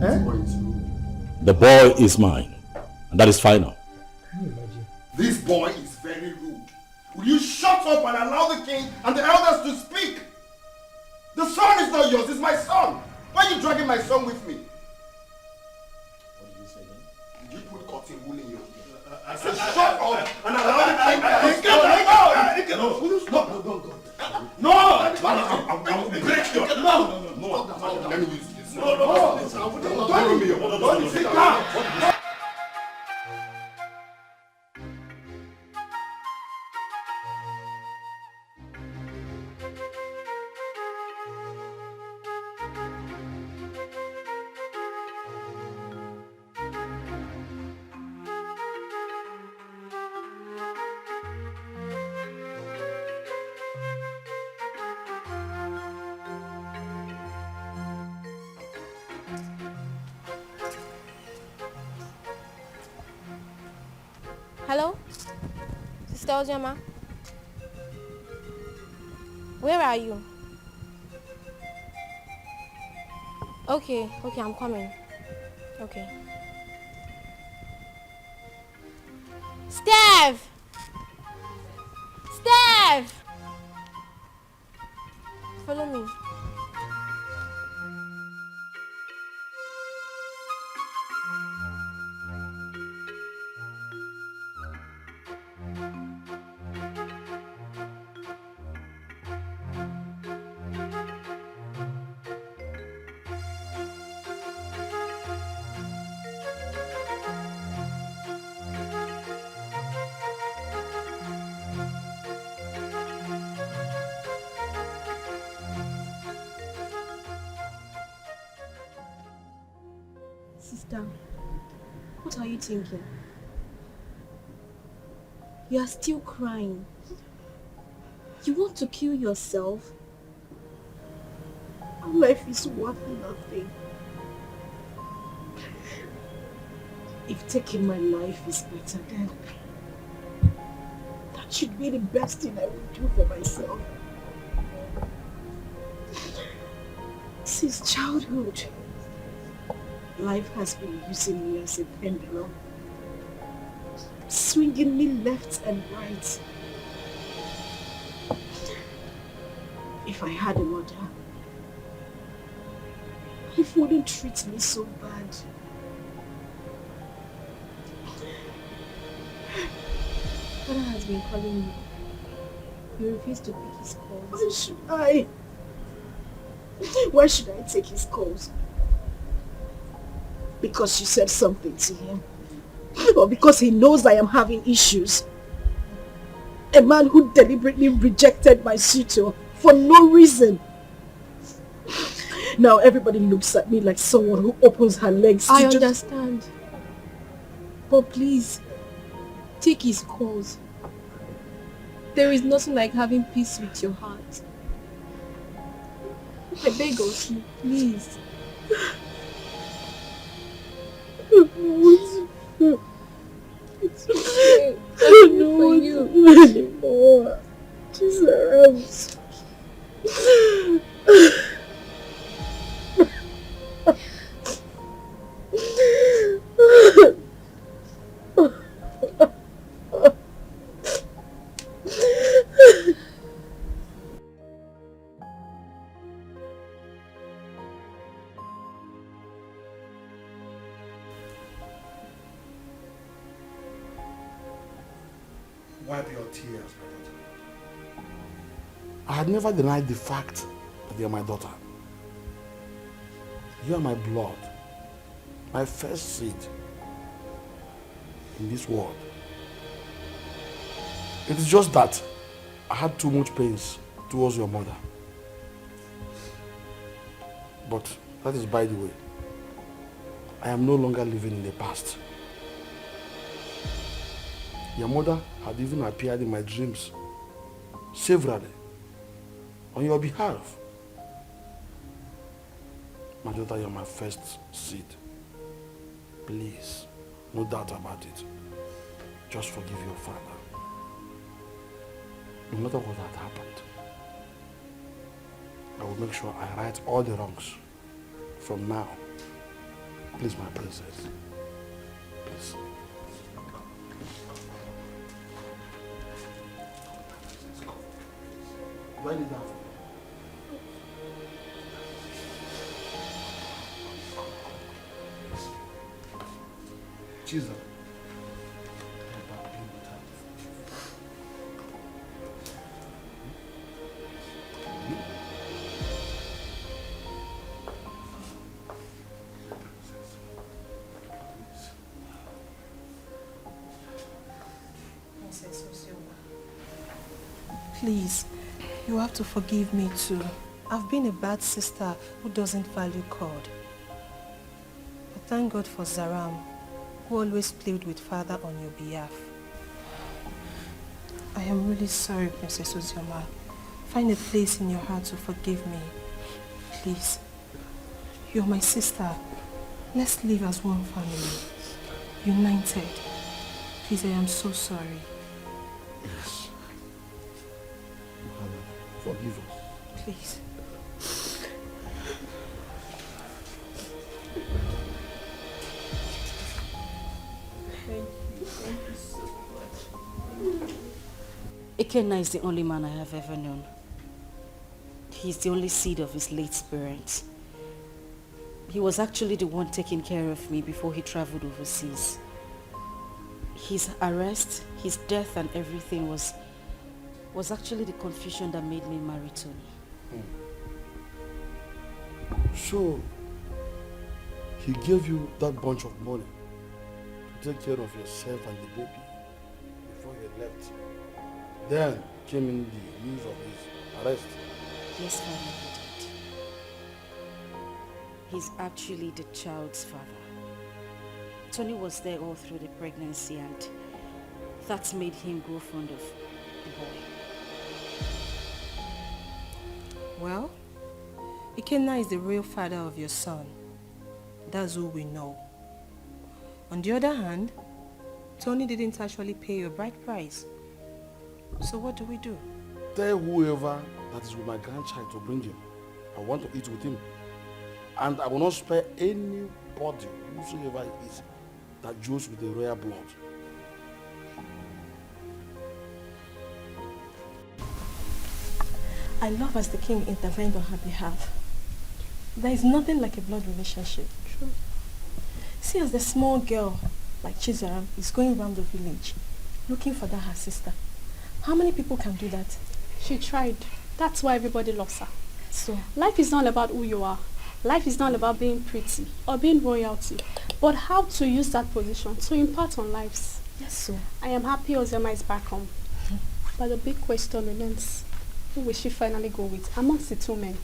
The boy is mine, and that is final. Can you imagine? This boy is very rude. Will you shut up and allow the king and the elders to speak? The son is not yours, it's my son. Why are you dragging my son with me? What did you say then? Did you put cotton wool in your ear? I said shut up and allow the king to speak. No! I'm break your... No! Let me use this. No! Sit down! Hello? Sister Ojama? Where are you? Okay, I'm coming. Okay. Steph! Steph! Follow me. Sister, what are you thinking? You are still crying. You want to kill yourself? Our life is worth nothing. If taking my life is better, then that should be the best thing I would do for myself. Since childhood, life has been using me as a pendulum, swinging me left and right. If I had a mother, life wouldn't treat me so bad. Father has been calling you. You refuse to pick his calls. Why should I? Why should I take his calls? Because you said something to him? Or because he knows I am having issues? A man who deliberately rejected my suitor for no reason. Now everybody looks at me like someone who opens her legs to I understand. But please, take his calls. There is nothing like having peace with your heart. I beg of you, please. It's okay. I don't want to do anymore. Jesus. Wipe your tears, my daughter. I had never denied the fact that you are my daughter. You are my blood, my first seed in this world. It is just that I had too much pains towards your mother. But that is by the way. I am no longer living in the past. Your mother had even appeared in my dreams severally on your behalf. My daughter, you're my first seed. Please, no doubt about it. Just forgive your father. no matter what had happened, I will make sure I right all the wrongs from now. Please, my princess. Please. Why did that? Jesus. Please, you have to forgive me too. I've been a bad sister who doesn't value God. But thank God for Zaram, who always played with Father on your behalf. I am really sorry, Princess Ozioma. Find a place in your heart to forgive me. Please. You're my sister. Let's live as one family. United. Please, I am so sorry. Yes. Forgive us. Please. Thank you so much. Ikenna is the only man I have ever known. He's the only seed of his late parents. He was actually the one taking care of me before he traveled overseas. His arrest, his death and everything was actually the confusion that made me marry Tony. So, he gave you that bunch of money to take care of yourself and the baby before you left. Then came in the news of his arrest. Yes, Father, he did. He's actually the child's father. Tony was there all through the pregnancy and that made him grow fond of the boy. Well, Ikenna is the real father of your son. That's who we know. On the other hand, Tony didn't actually pay your bride price. So what do we do? Tell whoever that is with my grandchild to bring him. I want to eat with him. And I will not spare anybody, whosoever it is, that deals with the royal blood. I love as the king intervened on her behalf. There is nothing like a blood relationship. True. See, as the small girl, like Chizaram, is going around the village, looking for that her sister. How many people can do that? She tried. That's why everybody loves her. So, life is not about who you are. Life is not about being pretty or being royalty, but how to use that position to impart on lives. Yes, so. I am happy Ozioma is back home. But the big question remains, who will she finally go with amongst the two men?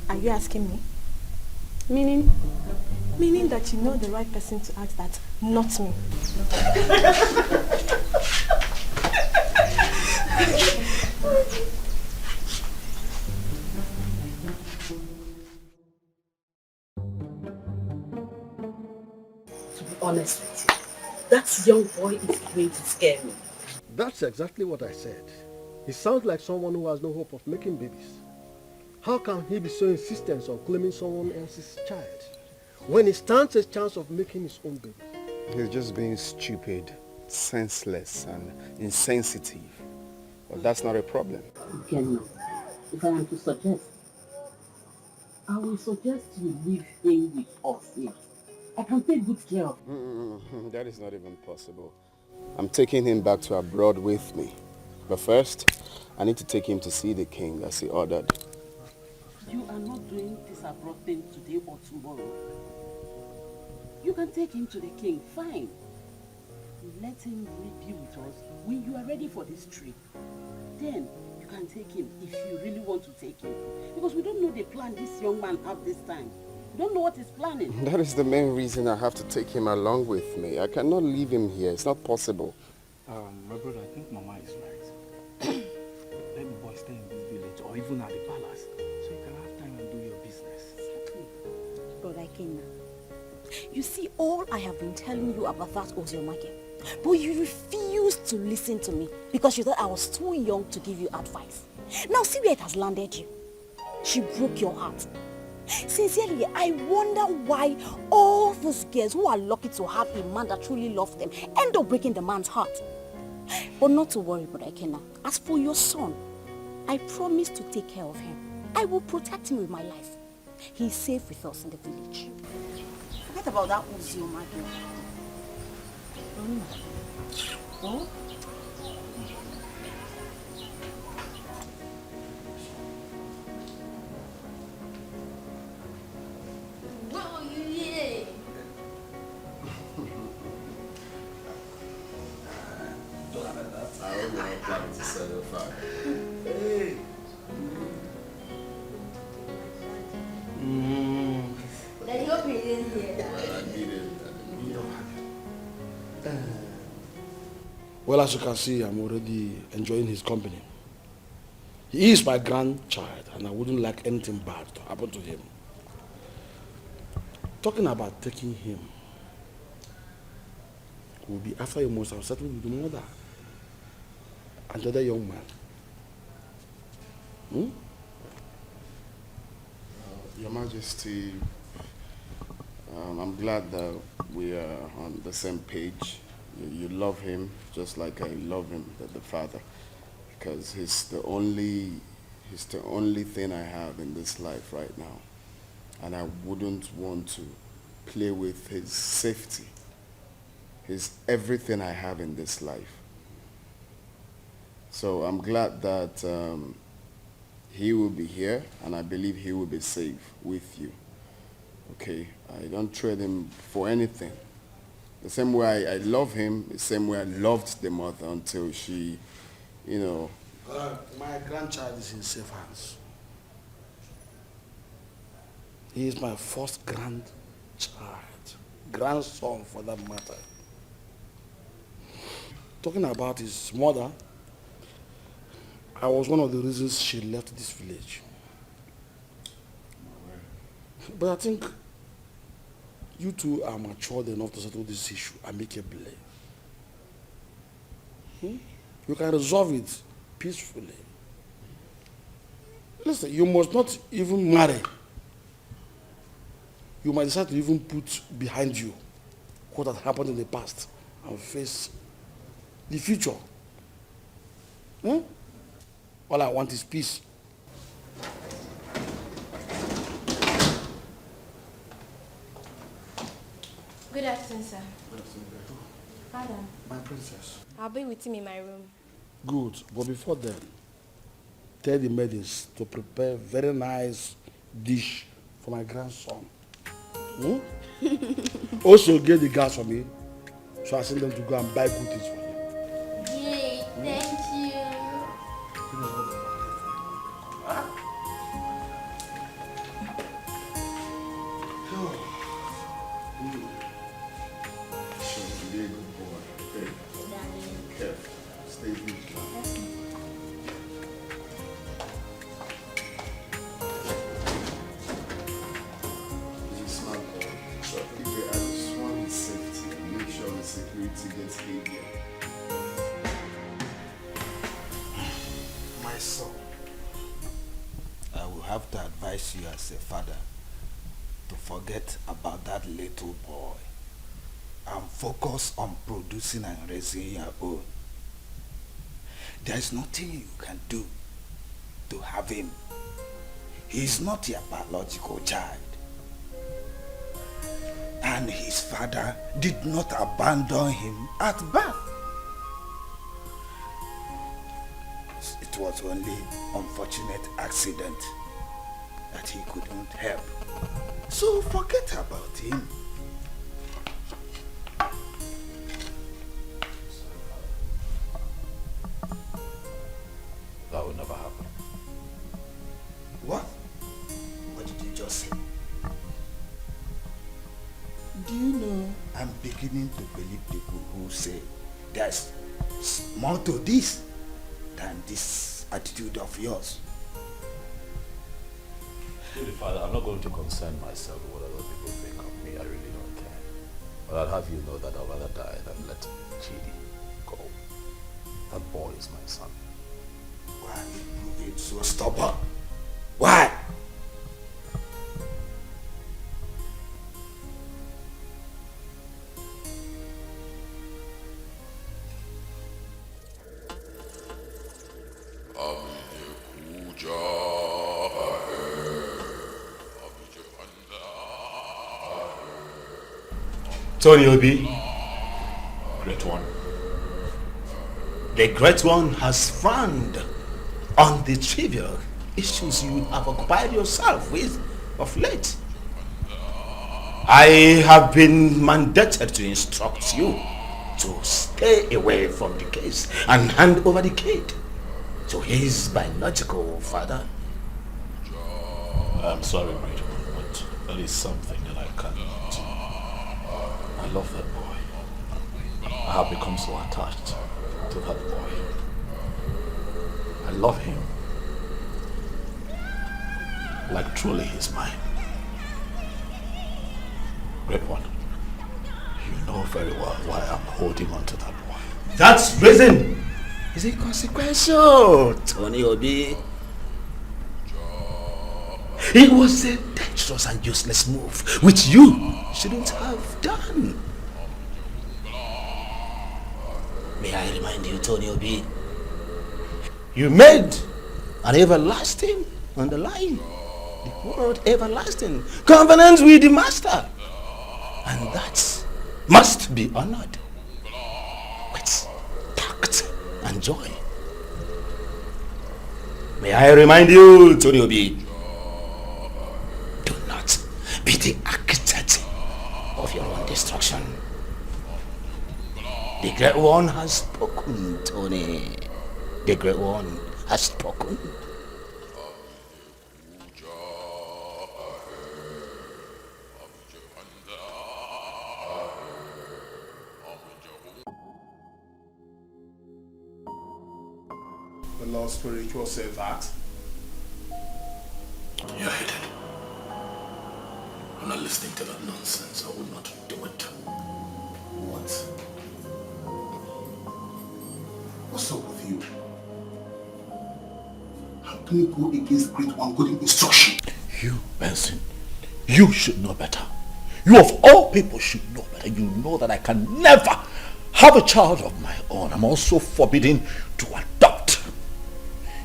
Are you asking me? Meaning? Meaning that you know the right person to ask that, not me. To be honest with you, that young boy is going to scare me. That's exactly what I said. He sounds like someone who has no hope of making babies. How can he be so insistent on claiming someone else's child when he stands a chance of making his own baby? He's just being stupid, senseless and insensitive. But that's not a problem. Again, if I am to suggest, I will suggest you leave him with us here. I can take good care of him. That is not even possible. I'm taking him back to abroad with me. But first, I need to take him to see the king as he ordered. You are not doing this abroad thing today or tomorrow. You can take him to the king, fine. Let him be with us when you are ready for this trip. Then you can take him if you really want to take him. Because we don't know the plan this young man have this time. We don't know what he's planning. That is the main reason I have to take him along with me. I cannot leave him here. It's not possible. My brother, I think Mama is right. Let the boy stay in this village or even at the palace so you can have time and do your business. Exactly. Brother Ikenna, you see, all I have been telling you about that Ozioma, But you refused to listen to me because you thought I was too young to give you advice. Now see where it has landed you. She broke your heart. Sincerely, I wonder why all those girls who are lucky to have a man that truly loves them end up breaking the man's heart. But not to worry, Brother Ikenna. As for your son, I promise to take care of him. I will protect him with my life. He is safe with us in the village. Forget about that Uju Okoli. Oh? Well, as you can see, I'm already enjoying his company. He is my grandchild, and I wouldn't like anything bad to happen to him. Talking about taking him will be after you must have settled with the mother and the other young man. Your Majesty, I'm glad that we are on the same page. You love him just like I love him, the father, because he's the only thing I have in this life right now, and I wouldn't want to play with his safety. He's everything I have in this life. So I'm glad that he will be here, and I believe he will be safe with you. Okay, I don't trade him for anything. The same way I love him, the same way I loved the mother until she, my grandchild is in safe hands. He is my first grandson for that matter. Talking about his mother, I was one of the reasons she left this village. But I think you two are matured enough to settle this issue amicably. You can resolve it peacefully. Listen, you must not even marry. You might decide to even put behind you what has happened in the past and face the future. All I want is peace. Good afternoon, sir. Good afternoon. Father. My princess. I'll be with him in my room. Good, but before then, tell the maidens to prepare a very nice dish for my grandson. Also get the gas for me, so I send them to go and buy good things for him. Yay, thank you. Be a good boy. Okay. Careful. Stay vigilant. He's a smart boy. So if you have sworn his safety, make sure the security gets heavier. My son, I will have to advise you as a father to forget about that little boy and focus on producing and raising your own. There is nothing you can do to have him. He is not your biological child. And his father did not abandon him at birth. It was only unfortunate accident that he couldn't help. So forget about him. That will never happen. What? What did you just say? Do you know I'm beginning to believe people who say there's more to this than this attitude of yours? Really, Father, I'm not going to concern myself with what other people think of me. I really don't care. But I'll have you know that I'd rather die than let What? Why? Tony Obi, Great One. The Great One has frowned on the trivial issues you have occupied yourself with of late. I have been mandated to instruct you to stay away from the case and hand over the kid to his biological father. I'm sorry, Great One, but there is something that I cannot. I love that boy. I have become so attached to that boy. I love him. Like truly he's mine. Great One, you know very well why I'm holding on to that boy. That reason is inconsequential, Tony Obi. It was a dangerous and useless move, which you shouldn't have done. May I remind you, Tony Obi, you made an everlasting, underlying, the word everlasting, covenant with the Master. And that must be honored with tact and joy. May I remind you, Tony Obi, do not be the architect of your own destruction. The Great One has spoken, Tony. The Great One has spoken. The Lord Spiritual says that. You're hated. I'm not listening to that nonsense. I will not do it. What? What's up with you? How can you go against Great One good instruction? You, Benson, you should know better. You of all people should know better. You know that I can never have a child of my own. I'm also forbidden to adopt.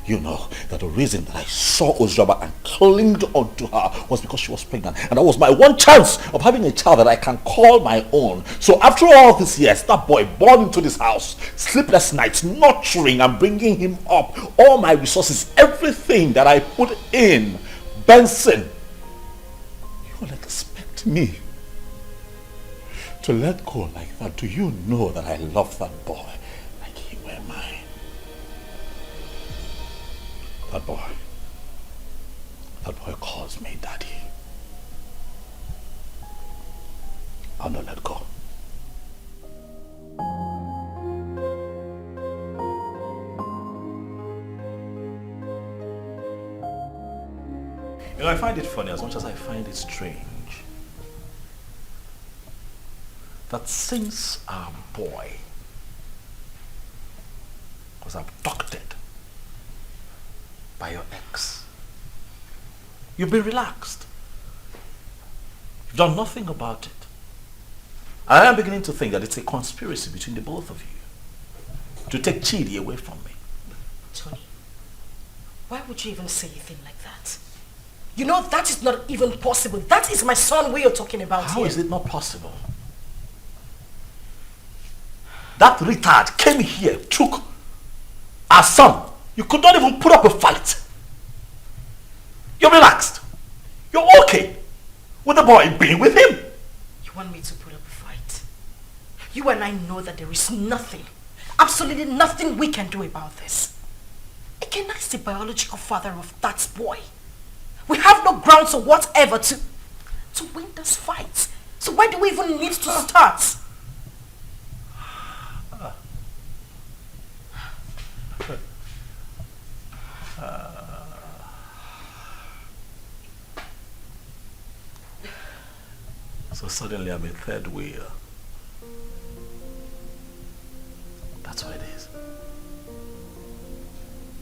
You know that the reason that I saw Ozraba and clinged onto her was because she was pregnant. And that was my one chance of having a child that I can call my own. So after all these years, that boy born into this house, sleepless nights, nurturing and bringing him up, all my resources, everything that I put in, Benson, you will expect me to let go like that? Do you know that I love that boy like he were mine? That boy calls me daddy. I'll not let go. You know, I find it funny as much as I find it strange that since our boy was abducted by your ex, you've been relaxed. You've done nothing about it. I am beginning to think that it's a conspiracy between the both of you to take Chidi away from me. Tony, why would you even say a thing like that? You know that is not even possible. That is my son we are talking about here. How is it not possible? That retard came here, took our son. You could not even put up a fight. You're relaxed. You're okay with the boy being with him. You want me to put up a fight? You and I know that there is nothing, absolutely nothing we can do about this. Ikenna is the biological father of that boy. We have no grounds or whatever to win this fight. So why do we even need to start? So suddenly I'm a third wheel. That's what it is.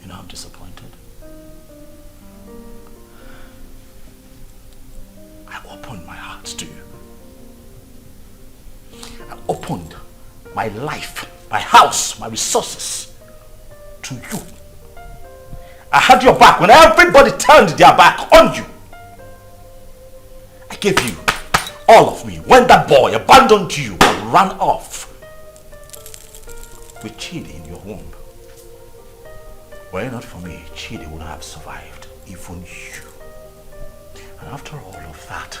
You know, I'm disappointed. promised to you. I opened my life, my house, my resources to you. I had your back when everybody turned their back on you. I gave you all of me when that boy abandoned you and ran off with Chidi in your womb. Were it not for me, Chidi would have survived, even you. And after all of that,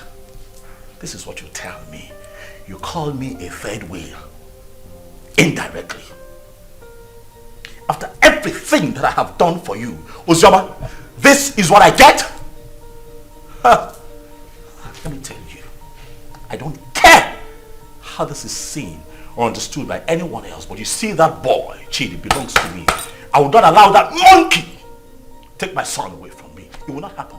this is what you tell me. You call me a third wheel, indirectly. After everything that I have done for you, Uzoma, this is what I get? Let me tell you, I don't care how this is seen or understood by anyone else, but you see that boy, Chidi, belongs to me. I will not allow that monkey take my son away from me. It will not happen.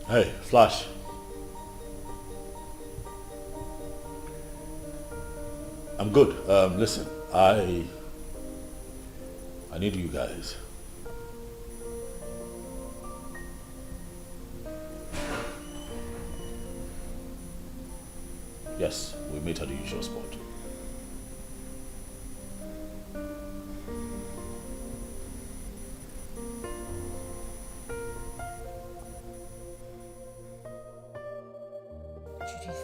Hey, Flash. I'm good. Listen, I need you guys. Yes, we meet at the usual spot.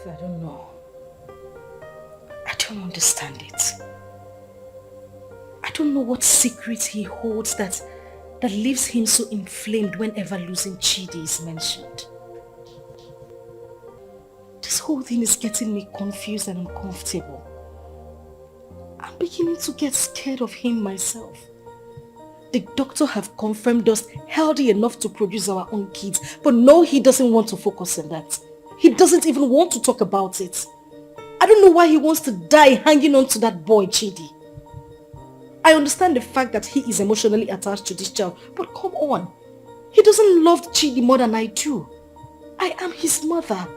I don't know. I don't understand it. I don't know what secret he holds that leaves him so inflamed whenever losing Chidi is mentioned. This whole thing is getting me confused and uncomfortable. I'm beginning to get scared of him myself. The doctor have confirmed us healthy enough to produce our own kids, but no, he doesn't want to focus on that. He doesn't even want to talk about it. I don't know why he wants to die hanging on to that boy, Chidi. I understand the fact that he is emotionally attached to this child, but come on. He doesn't love Chidi more than I do. I am his mother.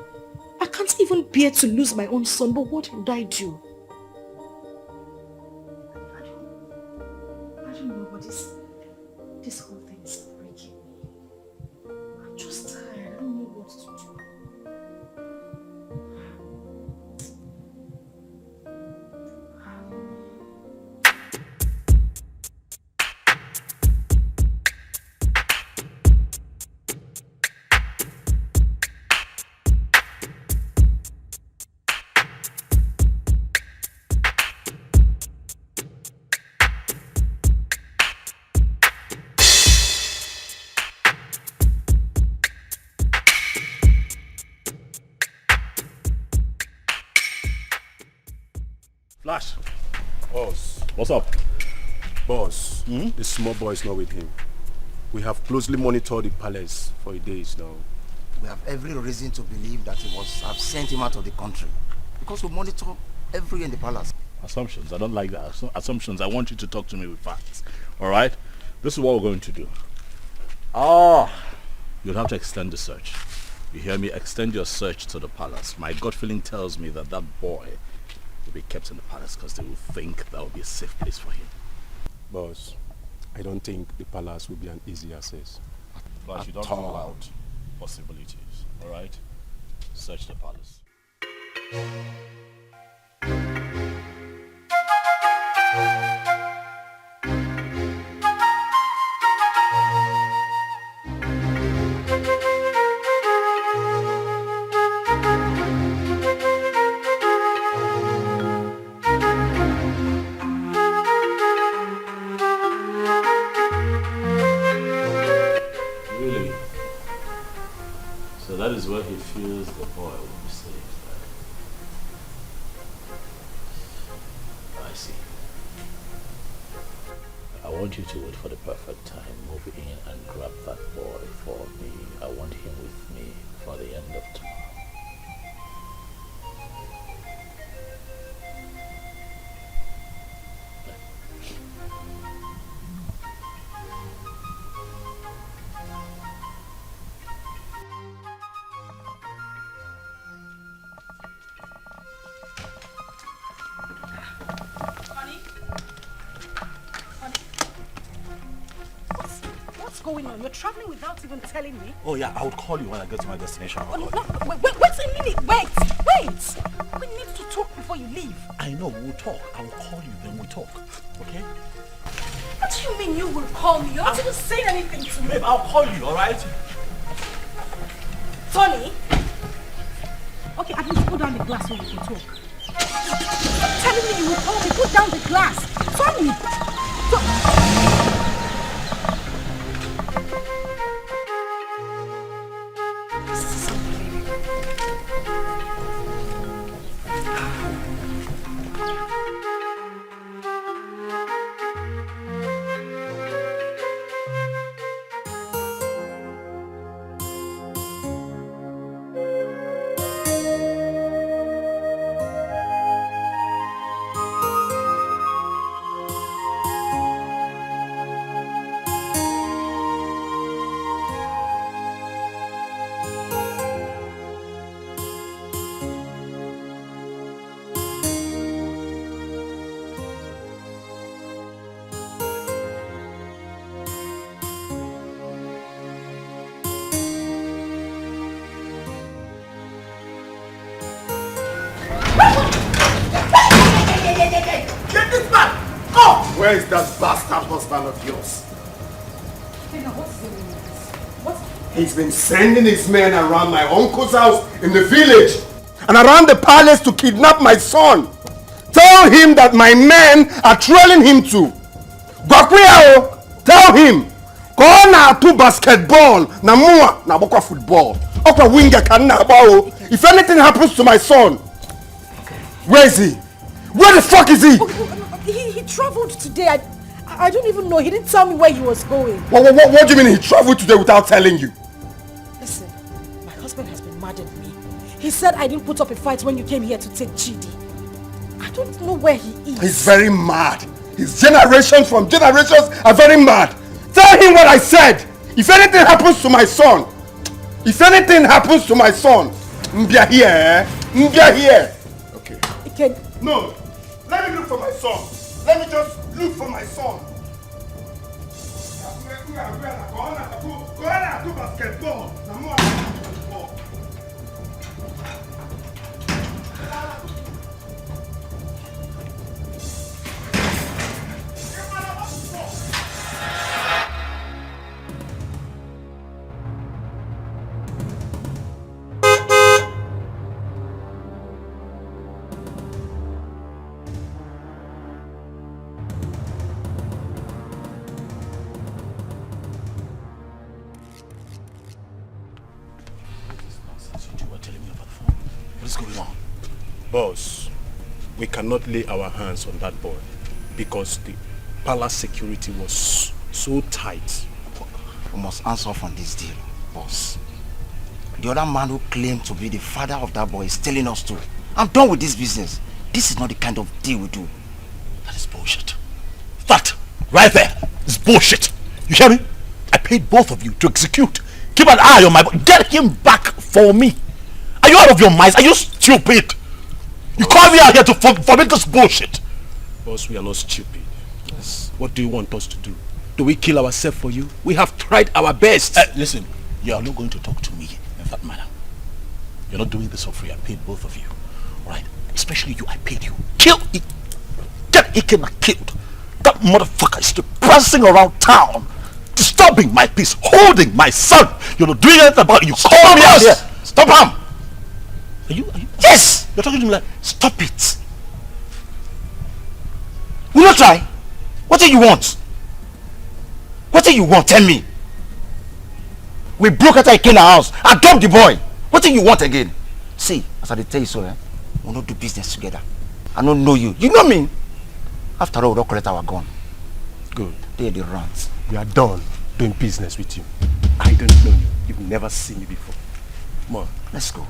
I can't even bear to lose my own son, but what would I do? I don't know, but this whole thing is breaking me. I'm just tired. I don't know what to do. Flash. Boss. What's up? Boss, the small boy is not with him. We have closely monitored the palace for days now. We have every reason to believe that he must have sent him out of the country. Because we monitor everywhere in the palace. Assumptions. I don't like that. Assumptions. I want you to talk to me with facts. Alright? This is what we're going to do. You'll have to extend the search. You hear me? Extend your search to the palace. My gut feeling tells me that that boy will be kept in the palace because they will think that will be a safe place for him. Boss, I don't think the palace will be an easy access. But you don't rule out possibilities, alright? Search the palace. Really? So that is where he feels the boy will be safe. I see. I want you to wait for the perfect time, move in and grab that boy for me. I want him with me for the end of tomorrow. What's going on? You're traveling without even telling me? Oh yeah, I would call you when I get to my destination. Oh, no, wait a minute. Wait. We need to talk before you leave. I know, we'll talk. I will call you, then we'll talk. Okay? What do you mean you will call me? You haven't even said anything to me. Babe, I'll call you, alright? Tony? Okay, at least put down the glass so we can talk. Stop telling me you will call me. Put down the glass. Tony! Where is that bastard husband of yours? He's been sending his men around my uncle's house in the village and around the palace to kidnap my son. Tell him that my men are trailing him to. Bakwiyao, tell him. Go na to basketball, na mua na bokwa football. Okwa winger kan na bao. If anything happens to my son, where is he? Where the fuck is he? He traveled today. I don't even know. He didn't tell me where he was going. What do you mean he traveled today without telling you? Listen, my husband has been mad at me. He said I didn't put up a fight when you came here to take Chidi. I don't know where he is. He's very mad. His generations from generations are very mad. Tell him what I said. If anything happens to my son, Mbia here, eh? Mbia here. Okay. No, let me look for my son. Let me just look for my son. Go on to basketball. Boss, we cannot lay our hands on that boy because the palace security was so tight. We must answer off on this deal, boss. The other man who claimed to be the father of that boy is telling us to. I'm done with this business. This is not the kind of deal we do. That is bullshit. That, right there, is bullshit. You hear me? I paid both of you to execute. Keep an eye on my boy. Get him back for me. Are you out of your minds? Are you stupid? You call me out here to forbid this bullshit. Boss, we are not stupid. Yes. What do you want us to do? Do we kill ourselves for you? We have tried our best. Listen, you are not going to talk to me in that manner. You're not doing this for free. I paid both of you. Right? Especially you, I paid you. Kill it. Get Ikena killed. That motherfucker is still prancing around town, disturbing my peace, holding my son. You're not doing anything about it. You call me out here. Stop him. Are you? Yes! You're talking to me like, stop it. Will you try? What do you want? What do you want? Tell me. We broke out of Ikena house. I dumped the boy. What do you want again? See, as I tell you so, we'll not do business together. I don't know you. You know me. After all, we'll collect our gun. Good. They're the runs. We are done doing business with you. I don't know you. You've never seen me before. Come on. Let's go.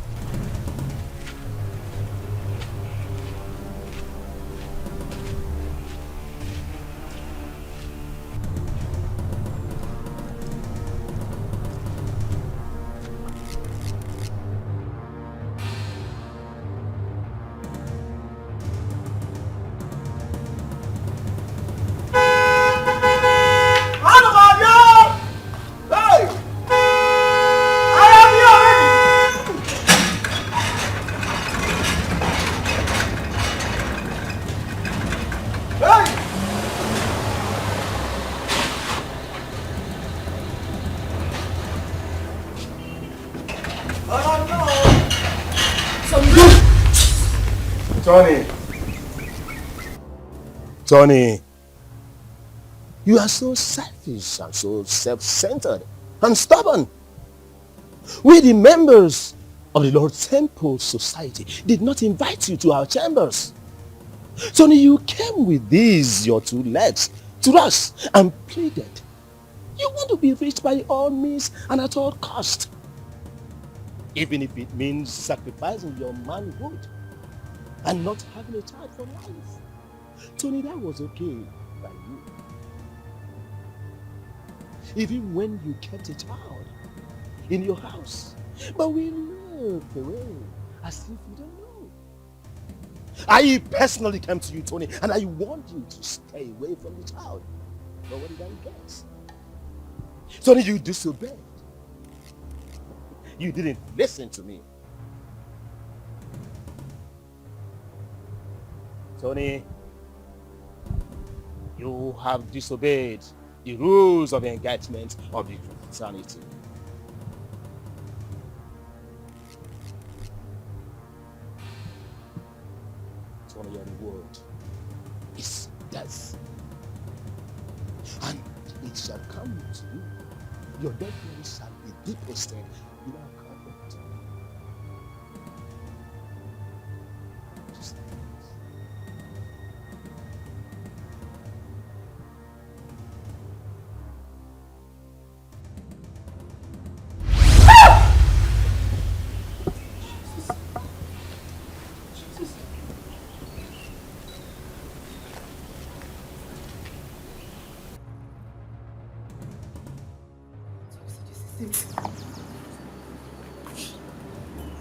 Tony, you are so selfish and so self-centered and stubborn. We, the members of the Lord Temple Society, did not invite you to our chambers. Tony, you came with these, your two legs, to us and pleaded. You want to be rich by all means and at all cost. Even if it means sacrificing your manhood and not having a child for life. Tony, that was okay by you. Even when you kept a child in your house. But we looked away as if you don't know. I personally came to you, Tony, and I warned you to stay away from the child. But what did I guess? Tony, you disobeyed. You didn't listen to me. Tony, you have disobeyed the rules of engagement of the fraternity. Tony, your reward is death. And it shall come to you. Your death shall be deposited in our covenant.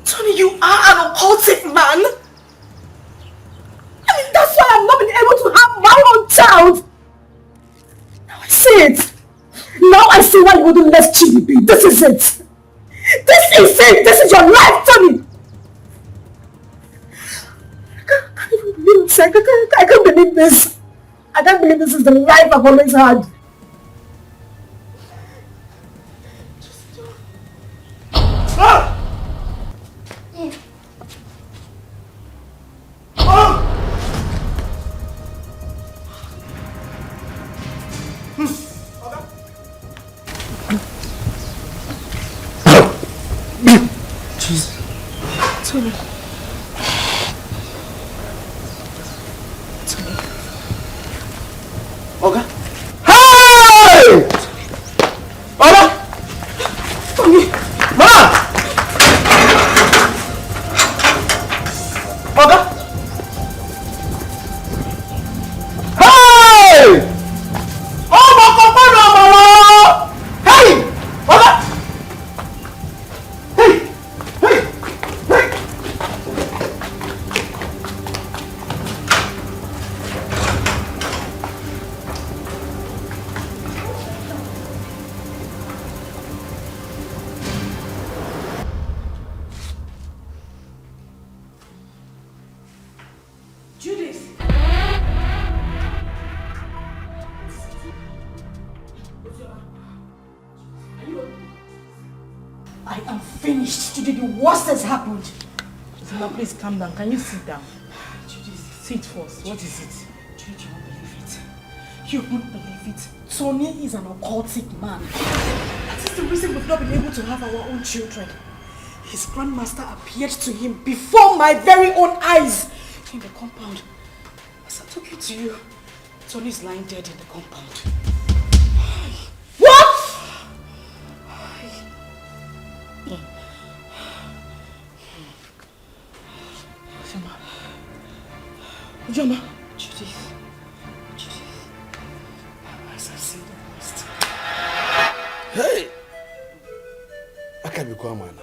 Tony, you are an occultic man. I mean, that's why I've not been able to have my own child. Now I see it. Now I see why you wouldn't let Chidi be. This is it. This is it. This is your life, Tony. I can't even believe this. I can't believe this. I can't believe this is the life I've always had. Tony. Oga? Hey! finished. Judy, the worst has happened. Zuma, please calm down. Can you sit down? Judy, sit first. What is it? Judy, you won't believe it. You won't believe it. Tony is an occultic man. That is the reason we've not been able to have our own children. His grandmaster appeared to him before my very own eyes in the compound. As I'm talking to you, Tony is lying dead in the compound. What? Ujoma. Judith. As I see the worst. Hey! I can't be quiet, man.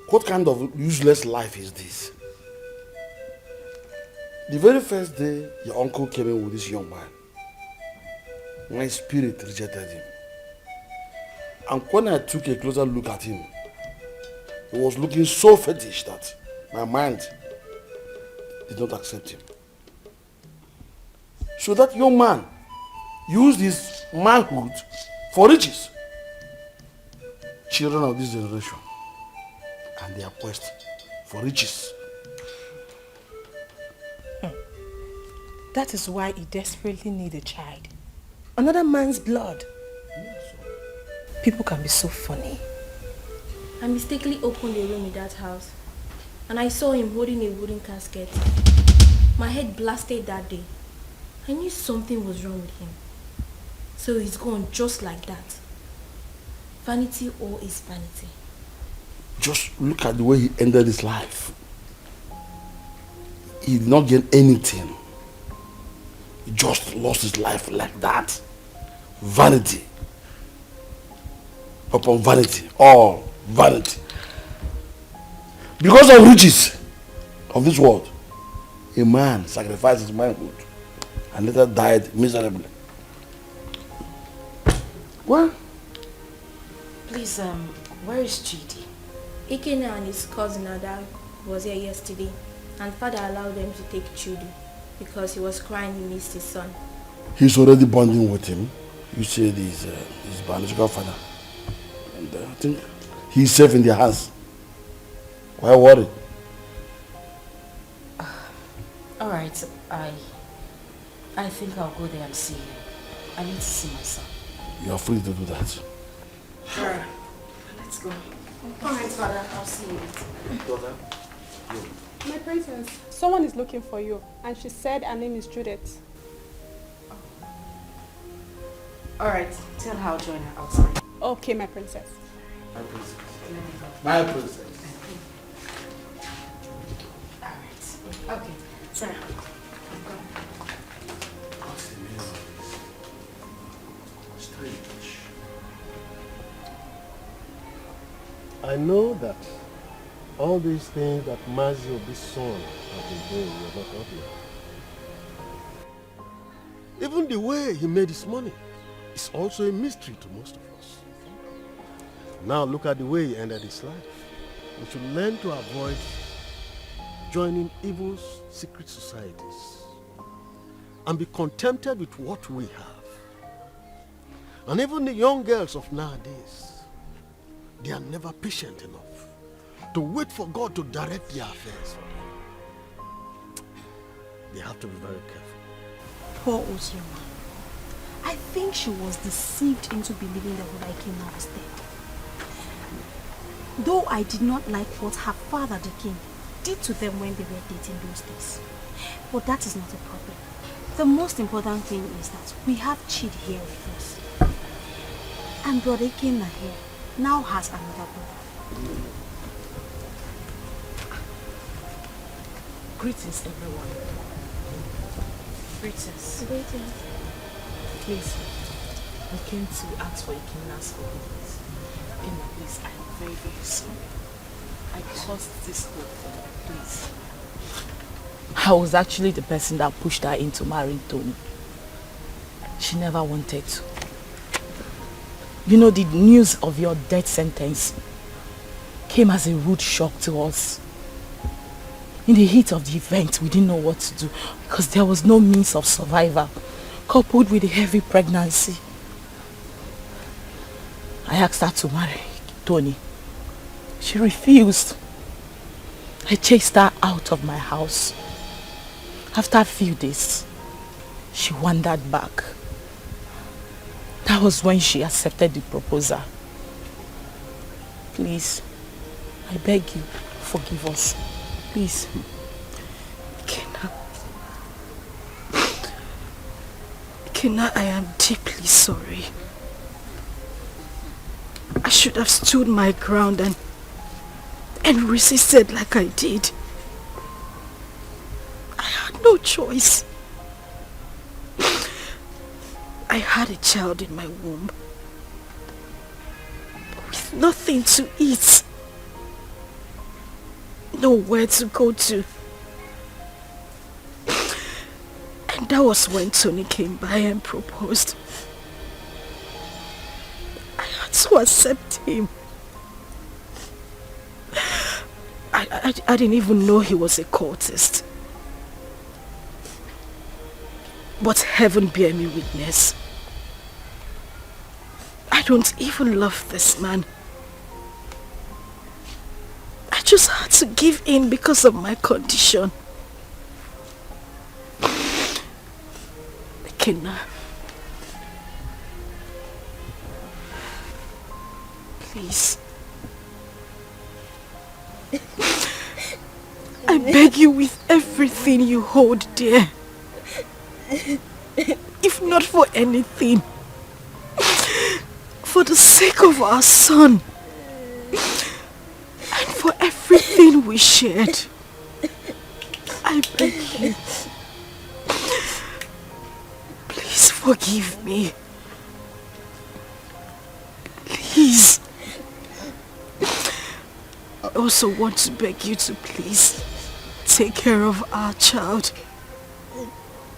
What kind of useless life is this? The very first day your uncle came in with this young man, my spirit rejected him. And when I took a closer look at him, he was looking so fetish that my mind did not accept him. So that young man used his manhood for riches. Children of this generation and their quest for riches. That is why he desperately needs a child. Another man's blood. People can be so funny. I mistakenly opened a room in that house and I saw him holding a wooden casket. My head blasted that day. I knew something was wrong with him. So he's gone just like that. Vanity all is vanity. Just look at the way he ended his life. He did not gain anything. He just lost his life like that. Vanity upon vanity, all vanity. Because of riches of this world, a man sacrificed his manhood and later died miserably. What? Please, where is Chidi? Ikena and his cousin Ada was here yesterday and father allowed them to take Chudi because he was crying he missed his son. He's already bonding with him. You said he's his biological father. And I think he's safe in their hands. Why worry? Alright, I think I'll go there and see him. I need to see my son. You are free to do that. Sure. Let's go. Alright, father, I'll see you later. Daughter, My princess, someone is looking for you, and she said her name is Judith. Alright, tell her I'll join her outside. Okay, my princess. My princess. My princess. Alright. Okay, Sarah. I know that all these things that Mazi of this son have been doing were not obvious. Even the way he made his money is also a mystery to most of us. Now look at the way he ended his life. We should learn to avoid joining evil secret societies and be contented with what we have. And even the young girls of nowadays, they are never patient enough to wait for God to direct their affairs for them. They have to be very careful. Poor Ozioma. I think she was deceived into believing that what I came out was dead. Though I did not like what her father, the king, did to them when they were dating those days. But that is not a problem. The most important thing is that we have Chid here with us. And Brother Ikenna here now has another brother. Greetings, everyone. Greetings. Greetings. Please, I came to ask for Ikenna's forgiveness. Ikenna, please, I am very, very sorry. I caused this whole thing, please. I was actually the person that pushed her into marrying Tony. She never wanted to. You know, the news of your death sentence came as a rude shock to us. In the heat of the event, we didn't know what to do because there was no means of survival, coupled with a heavy pregnancy. I asked her to marry Tony She refused. I chased her out of my house. After a few days, she wandered back. That was when she accepted the proposal. Please, I beg you, forgive us. Please. Kenna, I am deeply sorry. I should have stood my ground and resisted like I did. I had no choice. I had a child in my womb with nothing to eat, nowhere to go to. And that was when Tony came by and proposed. I had to accept him. I didn't even know he was a cultist. But heaven bear me witness. I don't even love this man. I just had to give in because of my condition. Kenna, please. I beg you with everything you hold dear. If not for anything, for the sake of our son and for everything we shared, I beg you, please forgive me. Please. I also want to beg you to please take care of our child.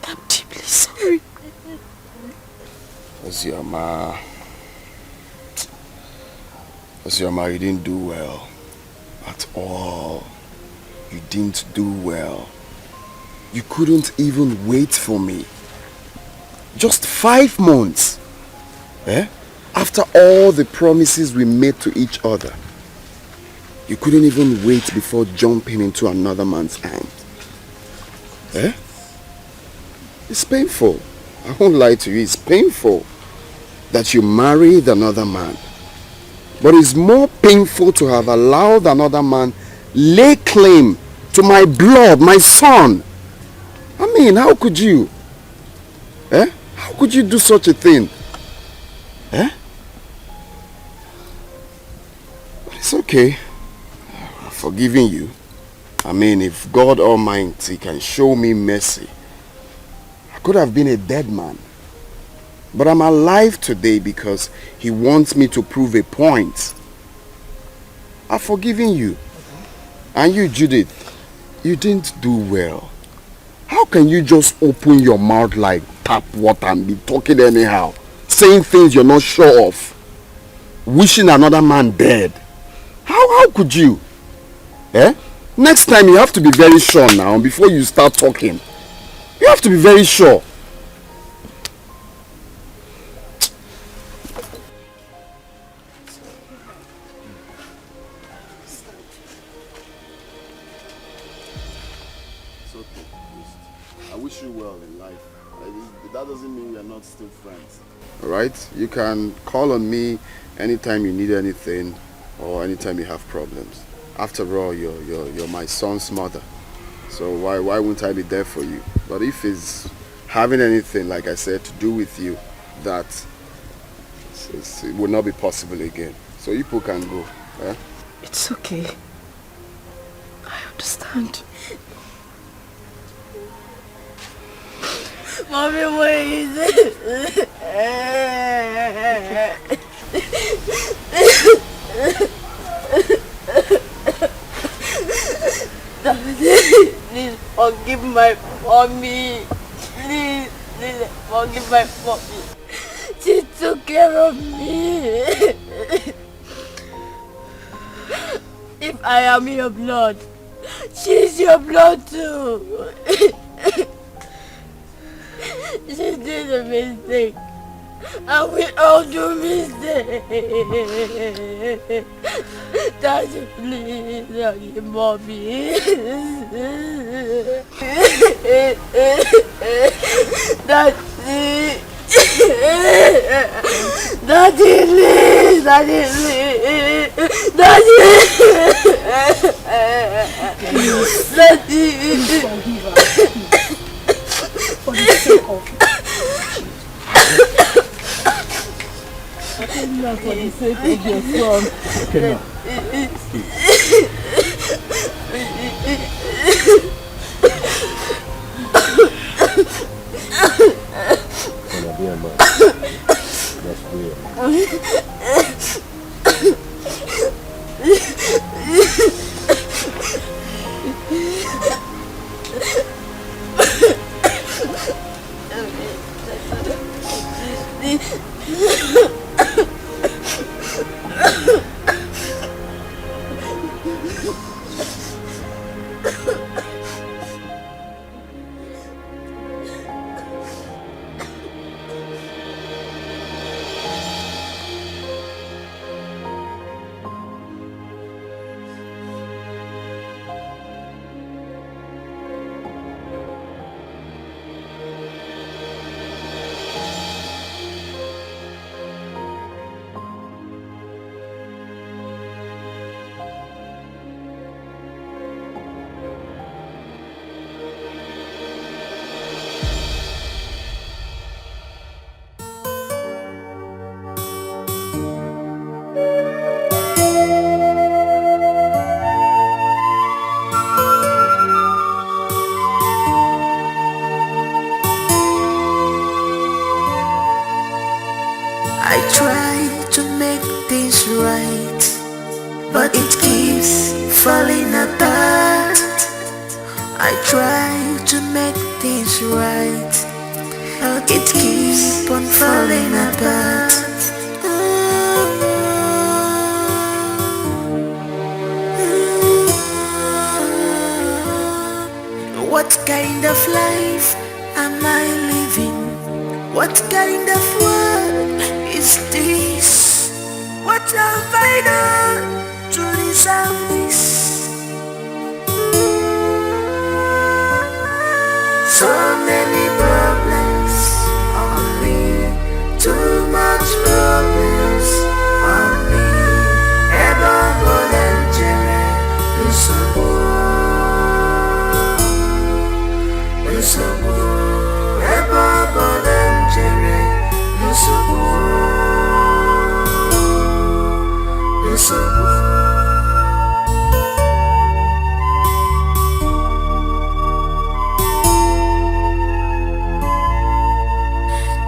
I'm deeply sorry. Ozioma, you didn't do well. At all. You didn't do well. You couldn't even wait for me. Just 5 months. Eh? After all the promises we made to each other. You couldn't even wait before jumping into another man's arms. Eh? It's painful. I won't lie to you, it's painful that you married another man. But it's more painful to have allowed another man lay claim to my blood, my son. I mean, how could you? Eh? How could you do such a thing? Eh? But it's okay. I'm forgiving you. I mean, if God Almighty can show me mercy, I could have been a dead man. But I'm alive today because he wants me to prove a point. I've forgiven you. And you, Judith, you didn't do well. How can you just open your mouth like tap water and be talking anyhow? Saying things you're not sure of. Wishing another man dead. How could you? Eh? Next time you have to be very sure now before you start talking. You have to be very sure. It's okay. I wish you well in life. That doesn't mean we are not still friends. Alright? You can call on me anytime you need anything or anytime you have problems. After all, you're my son's mother. So why wouldn't I be there for you? But if it's having anything, like I said, to do with you, that it will not be possible again. So you people can go. Eh? It's okay. I understand. Mommy, what is it? Please forgive my mommy. Please forgive my mommy. She took care of me. If I am your blood, she's your blood too. She did a mistake. And we all do mistakes. Daddy, please, Daddy, Mommy. Daddy. Daddy, please. Daddy, please. Daddy. Daddy. Forgive her. For the sake of not for the sake of your son. Okay, now. Gonna be a man. That's weird. I try to make things right, but it keeps falling apart. I try to make things right, but it keeps on falling apart. What kind of life am I living? What kind of world is this? What have I done to deserve this? So many problems on me, too much problems on me. Ever more than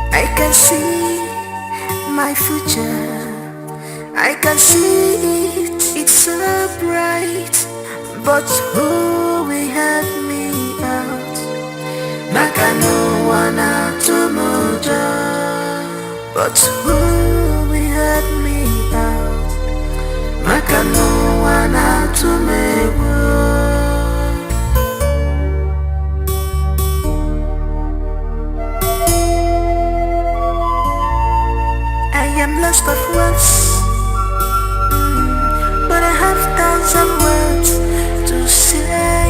I can see my future, I can see it, it's so bright. But who will help me out? Maka no one to mojo. But who will help me out? Maka no one to me. I am lost of words, but I have tons of words to say.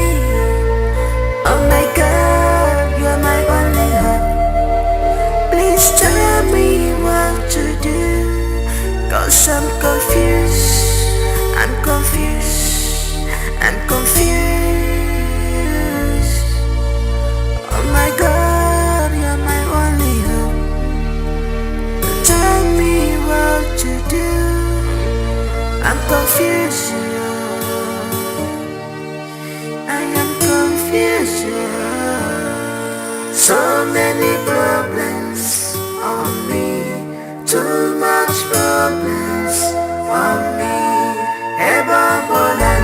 Oh my God, you're my only hope. Please tell me what to do, 'cause I'm confused, I'm confused, I'm confused. Oh my God, you're my only hope. Tell me what to do, I'm confused. I am confused. So many problems on me, too much problems on me. Ever more than